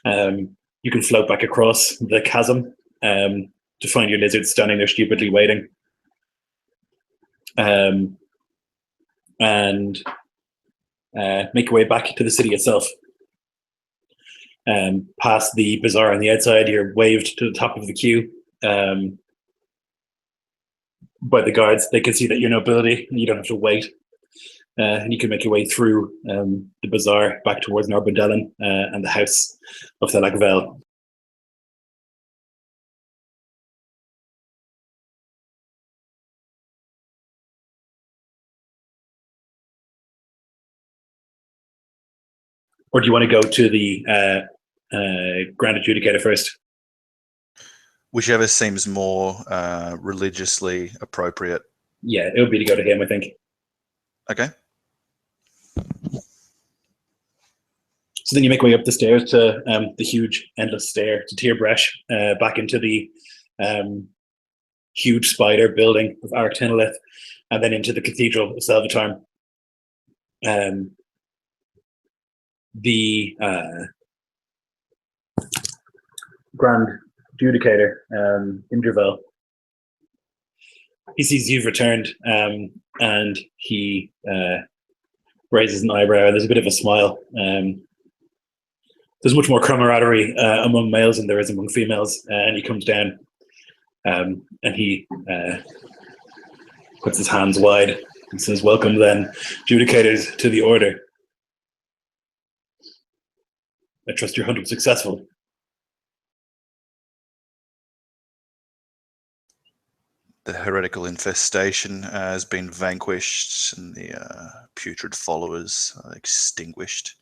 You can float back across the chasm to find your lizards standing there stupidly waiting. And make your way back to the city itself. Past the bazaar on the outside, you're waved to the top of the queue by the guards. They can see that you're nobility, and you don't have to wait. And you can make your way through the bazaar back towards Norbundellen and the house of Thelak'vel. Or do you want to go to the Grand Judicator first? Whichever seems more religiously appropriate. Yeah, it would be to go to him, I think. Okay. So then you make your way up the stairs to the huge, endless stair to Tierbresh, back into the huge spider building of Arach Tinilith, and then into the Cathedral of Selvetarm. The Grand Judicator, Indrivel, he sees you've returned, and he raises an eyebrow. There's a bit of a smile. There's much more camaraderie among males than there is among females, and he comes down and he puts his hands wide and says, "Welcome then, Judicators, to the Order. I trust your hunt was successful." The heretical infestation has been vanquished, and the putrid followers are extinguished.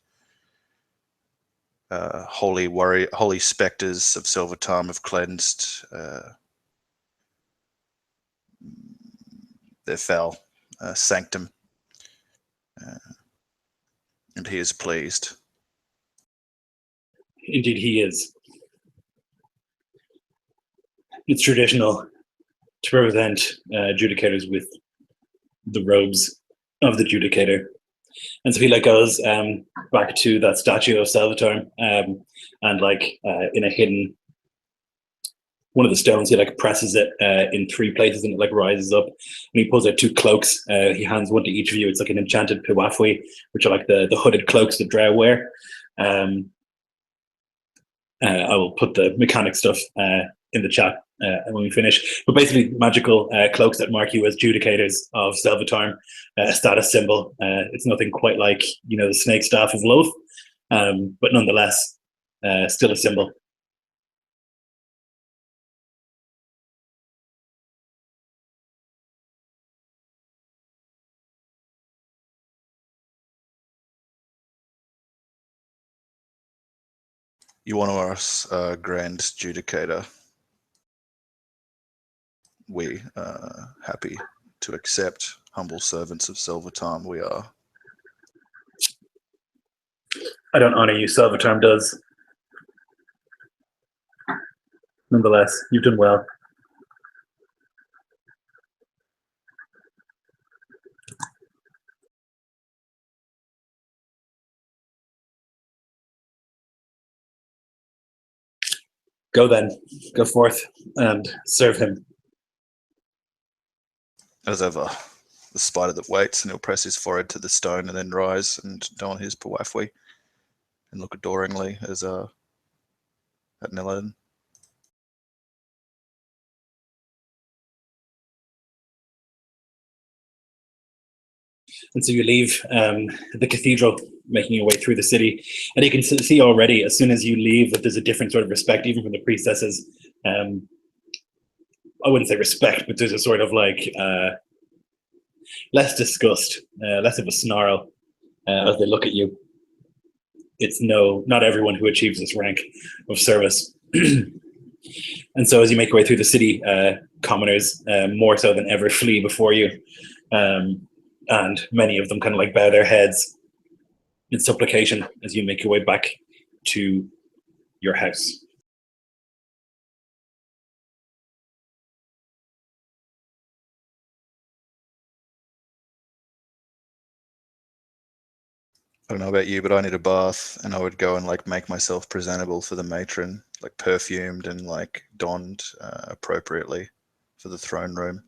Holy spectres of Selvetarm have cleansed their foul sanctum, and he is pleased. Indeed, he is. It's traditional to present Judicators with the robes of the Judicator. And so he goes back to that statue of Selvetarm, and in a hidden one of the stones, he presses it in 3 places, and it rises up. And he pulls out 2 cloaks. He hands one to each of you. It's like an enchanted piwafwi, which are the hooded cloaks that drow wear. I will put the mechanic stuff in the chat when we finish. But basically, magical cloaks that mark you as Judicators of Selvetarm, a status symbol. It's nothing quite like the snake staff of Loth, but nonetheless, still a symbol. You honor us, Grand Judicator. We are happy to accept. Humble servants of Selvetarm we are. I don't honor you, Selvetarm does. Nonetheless, you've done well. Go then, go forth and serve him. As ever, the spider that waits, and he'll press his forehead to the stone and then rise and don his pawafwi and look adoringly as at Naladin. And so you leave the cathedral, making your way through the city, and you can see already as soon as you leave that there's a different sort of respect, even from the priestesses. I wouldn't say respect, but there's a sort of like less disgust, less of a snarl as they look at you. It's not everyone who achieves this rank of service. And so as you make your way through the city, commoners more so than ever flee before you. And many of them kind of like bow their heads in supplication as you make your way back to your house. I don't know about you, but I need a bath, and I would go and like make myself presentable for the matron, like perfumed and like donned appropriately for the throne room.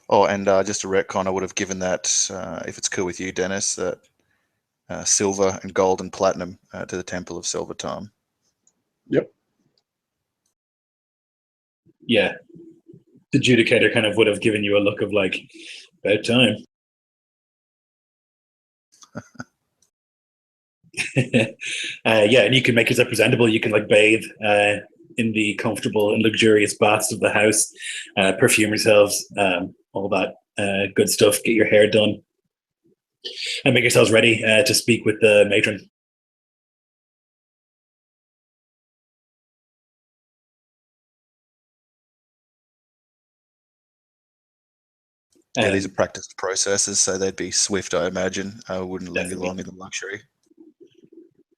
Oh, and just a retcon, I would have given that, if it's cool with you, Dennis, that silver and gold and platinum to the Temple of Selvetarm. Yep. Yeah. The Judicator kind of would have given you a look of like, about time. Yeah, and you can make yourself presentable. You can like bathe in the comfortable and luxurious baths of the house, perfume yourselves, all that good stuff. Get your hair done, and make yourselves ready to speak with the matron. Yeah, these are practiced processes, so they'd be swift, I imagine. I wouldn't linger Definitely. long in the luxury.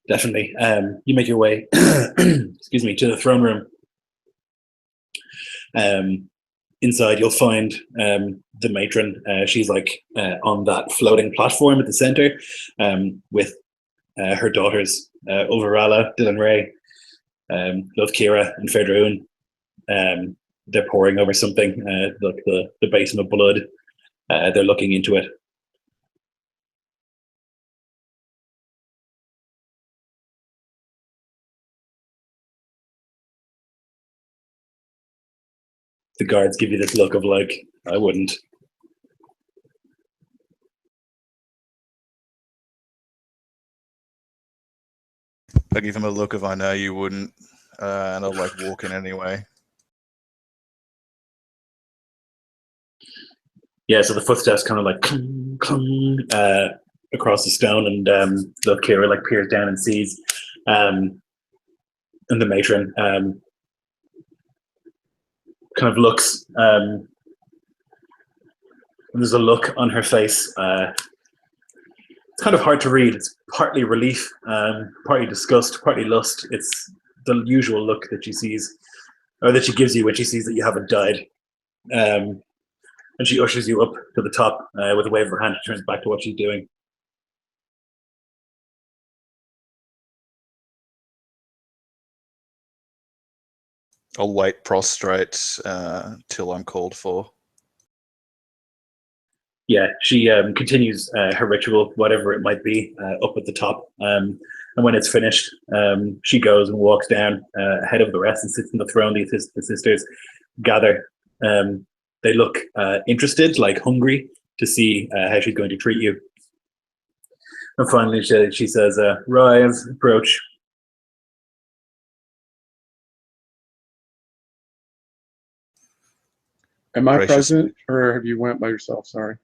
Definitely. You make your way, excuse me, to the throne room. Inside, you'll find the matron. She's like on that floating platform at the center with her daughters, Overala, Dylan Ray, Love Kira, and Fedroon. They're poring over something, like the basin of blood. They're looking into it. The guards give you this look of like, I wouldn't. I give him a look of I know you wouldn't, and I'll like walk in anyway. Yeah, so the footsteps kind of like clung, clung, across the stone, and Love Kira like peers down and sees, and the matron kind of looks, and there's a look on her face. It's kind of hard to read. It's partly relief, partly disgust, partly lust. It's the usual look that she sees, or that she gives you when she sees that you haven't died. And she ushers you up to the top with a wave of her hand. She turns back to what she's doing. I'll wait prostrate till I'm called for. Yeah, she continues her ritual, whatever it might be, up at the top. And when it's finished, she goes and walks down ahead of the rest and sits on the throne. The sisters gather. They look interested, like hungry, to see how she's going to treat you. And finally, she says, rise, approach. Am I Gracious. present, or have you went by yourself? Sorry.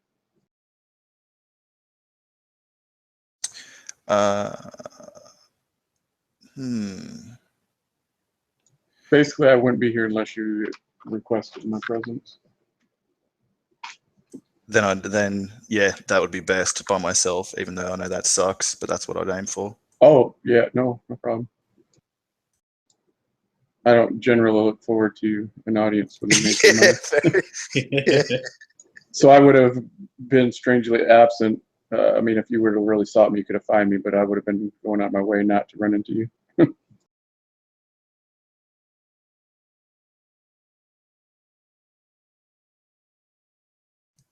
Basically, I wouldn't be here unless you requested my presence. Then yeah, that would be best by myself, even though I know that sucks, but that's what I'd aim for. Oh, yeah, no problem. I don't generally look forward to an audience when they make Yeah. So I would have been strangely absent I mean, if you would have really sought me, you could have found me, but I would have been going out my way not to run into you.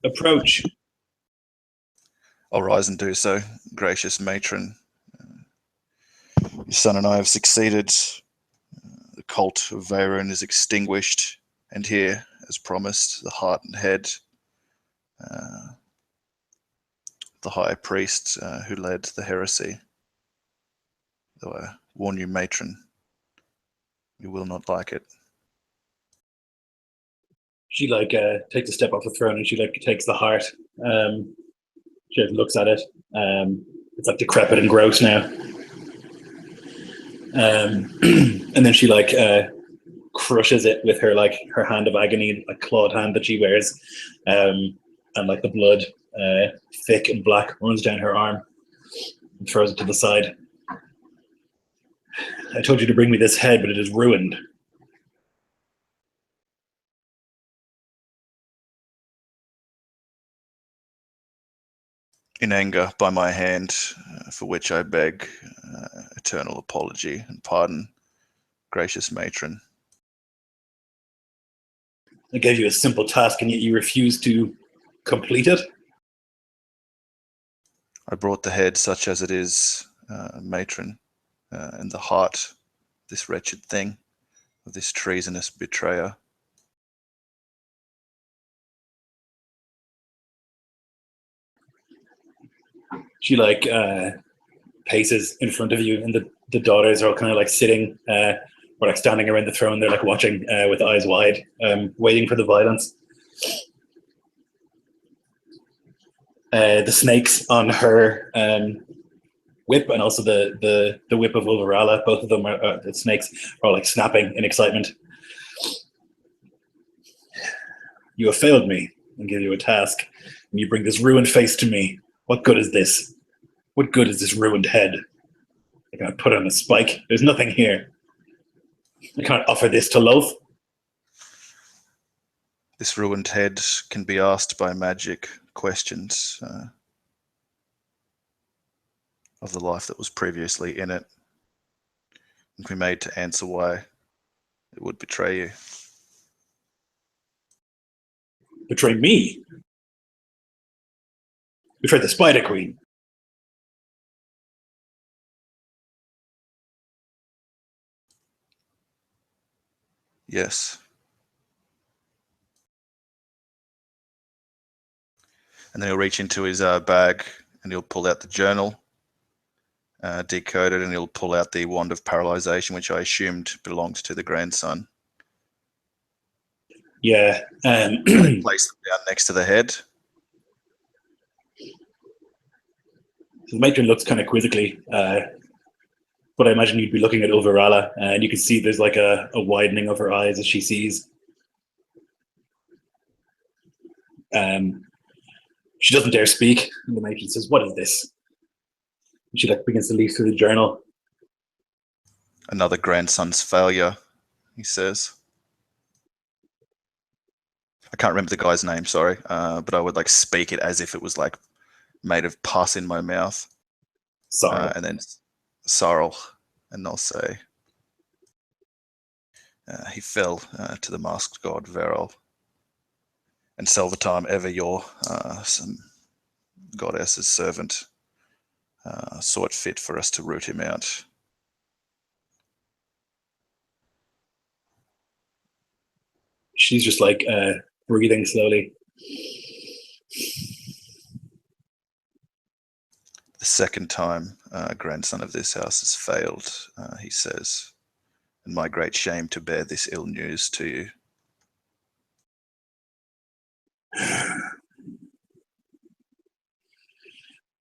Approach. I'll rise and do so, gracious matron. Your son and I have succeeded. The cult of Veyron is extinguished, and here, as promised, the heart and head, the high priest who led the heresy. Though I warn you, matron, you will not like it. She takes a step off the throne and she takes the heart. She looks at it. It's decrepit and gross now. And then she crushes it with her hand of agony, clawed hand that she wears, and the blood, thick and black, runs down her arm and throws it to the side. I told you to bring me this head, but it is ruined. In anger, by my hand, for which I beg eternal apology and pardon, gracious matron. I gave you a simple task, and yet you refused to complete it? I brought the head, such as it is, matron, and the heart, this wretched thing, of this treasonous betrayer. She paces in front of you, and the daughters are all kind of sitting or standing around the throne. They're watching with eyes wide, waiting for the violence. The snakes on her whip, and also the whip of Ulverala, both of them are the snakes are all snapping in excitement. You have failed me and give you a task, and you bring this ruined face to me. What good is this? What good is this ruined head? I can't put on a spike. There's nothing here. I can't offer this to Loth. This ruined head can be asked by magic questions of the life that was previously in it, and be made to answer why it would betray you. Betray me? Betray the Spider Queen? Yes. And then he'll reach into his bag and he'll pull out the journal, decode it, and he'll pull out the wand of paralyzation, which I assumed belonged to the grandson. Yeah. Place them down next to the head. The matron looks kind of quizzically, but I imagine you'd be looking at Ulverala, and you can see there's a widening of her eyes as she sees. She doesn't dare speak, and the matron says, "What is this?" And she begins to leaf through the journal. Another grandson's failure, he says. I can't remember the guy's name, sorry, but I would speak it as if it was made of pus in my mouth. Sorry. And then Sarl, and I'll say, he fell to the masked god Veril, and Selvetarm, ever your some goddess's servant, saw it fit for us to root him out. She's just breathing slowly. The second time a grandson of this house has failed, he says, and my great shame to bear this ill news to you.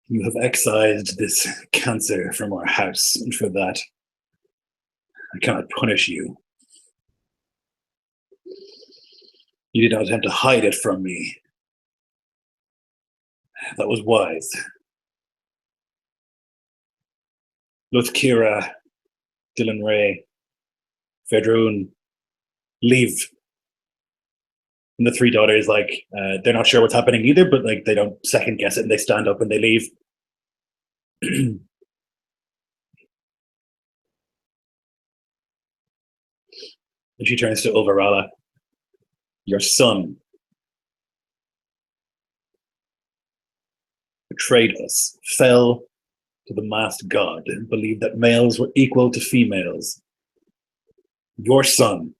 You have excised this cancer from our house, and for that, I cannot punish you. You did not attempt to hide it from me. That was wise. Luthkira, Dylan Ray, Vedrun, leave. And the three daughters, like, they're not sure what's happening either, but like they don't second guess it, and they stand up and they leave. And she turns to Overala. Your son betrayed us, fell to the masked god, and believed that males were equal to females. Your son,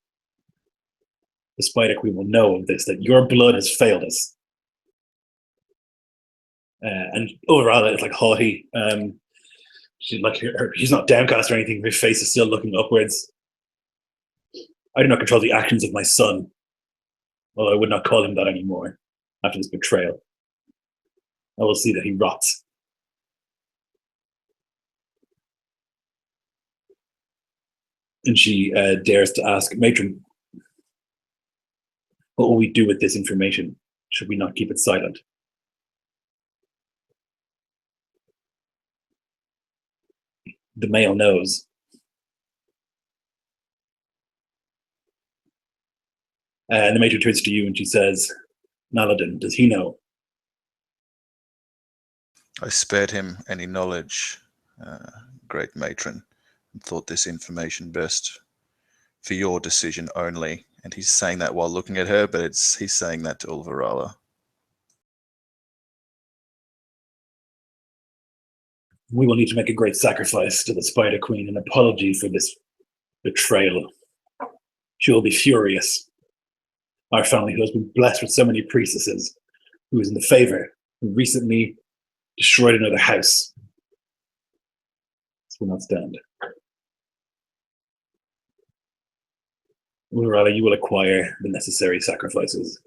the Spider Queen, will know of this, that your blood has failed us. And Overala is like haughty. She's like she's not downcast or anything. Her face is still looking upwards. I do not control the actions of my son, although I would not call him that anymore after this betrayal. I will see that he rots. And she dares to ask, Matron, what will we do with this information? Should we not keep it silent? The male knows. And the matron turns to you and she says, Naladin, does he know? I spared him any knowledge, great matron, and thought this information best for your decision only. And he's saying that while looking at her, but he's saying that to Ulvarala. We will need to make a great sacrifice to the Spider Queen, an apology for this betrayal. She will be furious. Our family, who has been blessed with so many priestesses, who is in the favor, who recently destroyed another house. This will not stand. Ulrala, you will acquire the necessary sacrifices.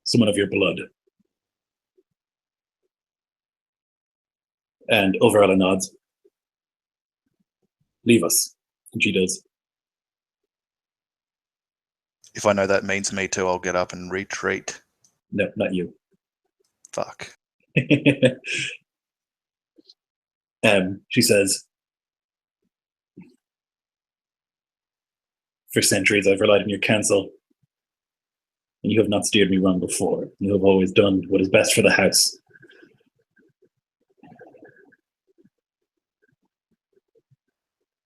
Someone of your blood. And Ulrala nods. Leave us. And she does. If I know that means me too, I'll get up and retreat. No, not you. Fuck. She says, for centuries I've relied on your counsel, and you have not steered me wrong before. You have always done what is best for the house.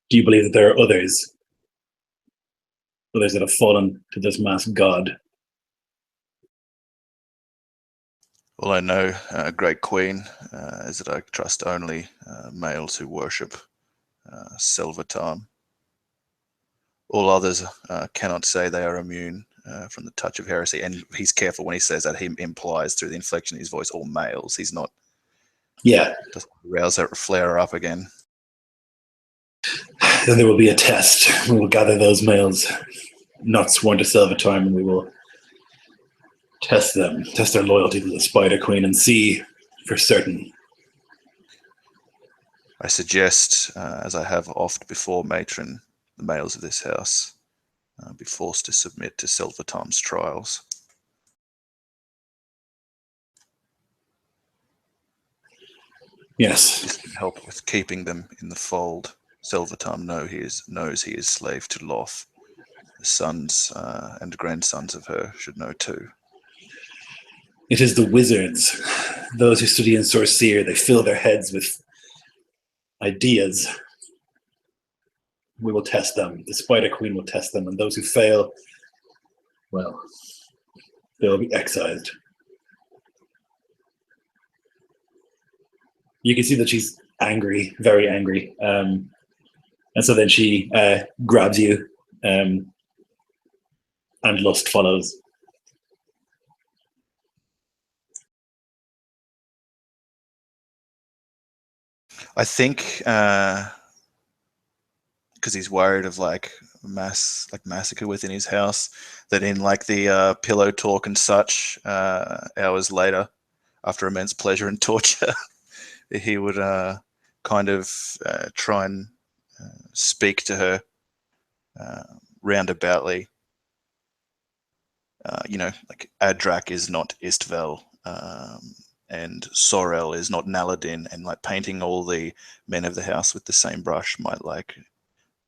Do you believe that there are others that have fallen to this masked god? All I know, great queen, is that I trust only males who worship Selvetarm. All others cannot say they are immune from the touch of heresy. And he's careful when he says that. He implies through the inflection in his voice, all males. He's not. Yeah. Doesn't rouse that flare up again. Then there will be a test. We will gather those males not sworn to Selvetarm, and we will test them, test their loyalty to the Spider Queen, and see for certain. I suggest, as I have oft before, matron, the males of this house be forced to submit to Selvetarm's trials. Yes. This can help with keeping them in the fold. Selvetarm knows he is slave to Loth. The sons and grandsons of her should know too. It is the wizards, those who study in Sorceer. They fill their heads with ideas. We will test them. The Spider Queen will test them, and those who fail, well, they will be excised. You can see that she's angry, very angry. And so then she grabs you, and lust follows. I think because he's worried of like massacre within his house, that in like the pillow talk and such, hours later, after immense pleasure and torture, he would kind of try and speak to her roundaboutly. Like Arach is not Thelak'vel, and Sorel is not Naladin, and like painting all the men of the house with the same brush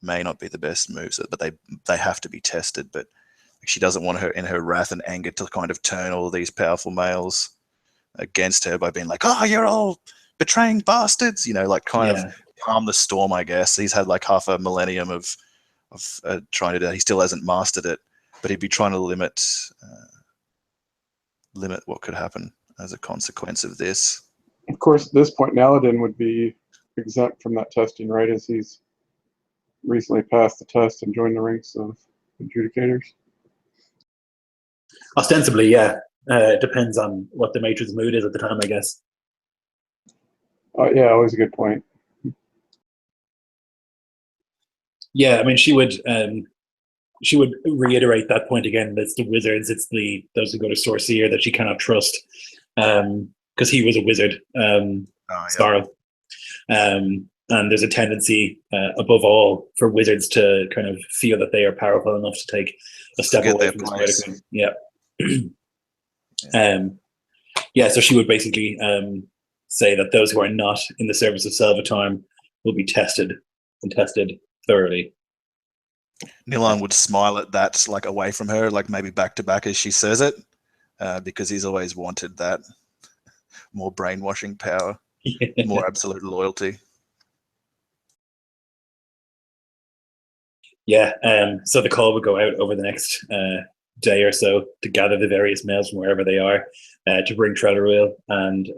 may not be the best moves, but they have to be tested. But She doesn't want her, in her wrath and anger, to kind of turn all these powerful males against her by being like, "Oh, you're all betraying bastards," like kind of calm the storm, I guess. He's had like half a millennium of trying to do that. He still hasn't mastered it, but he'd be trying to limit what could happen as a consequence of this. Of course, at this point, Naladin would be exempt from that testing, right? As he's recently passed the test and joined the ranks of adjudicators. Ostensibly, yeah. It depends on what the matron's mood is at the time, I guess. Yeah, always a good point. Yeah, I mean, she would reiterate that point again. It's the wizards, it's those who go to Sorcerer that she cannot trust, because he was a wizard, Starl. And there's a tendency, above all, for wizards to kind of feel that they are powerful enough to take a step away from this protocol. Yeah. So she would basically say that those who are not in the service of Selvetarm will be tested thoroughly. Nilan would smile at that, like away from her, like maybe back to back as she says it, because he's always wanted that more brainwashing power, more absolute loyalty. Yeah. So the call would go out over the next day or so to gather the various males from wherever they are, to bring Thelak'vel and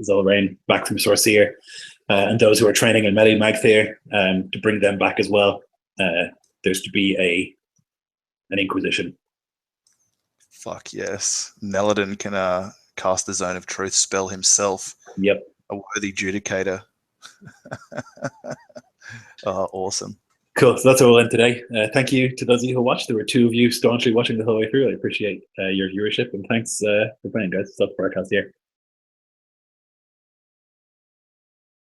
Zolrain back from Sorcerer, and those who are training in Meli Magthair, to bring them back as well. There's to be an inquisition. Fuck yes. Naladin can cast the Zone of Truth spell himself. Yep. A worthy judicator. Awesome. Cool. So that's all we'll end today. Thank you to those of you who watched. There were 2 of you staunchly watching the whole way through. I appreciate your viewership, and thanks for playing, guys. It's up for our cast here.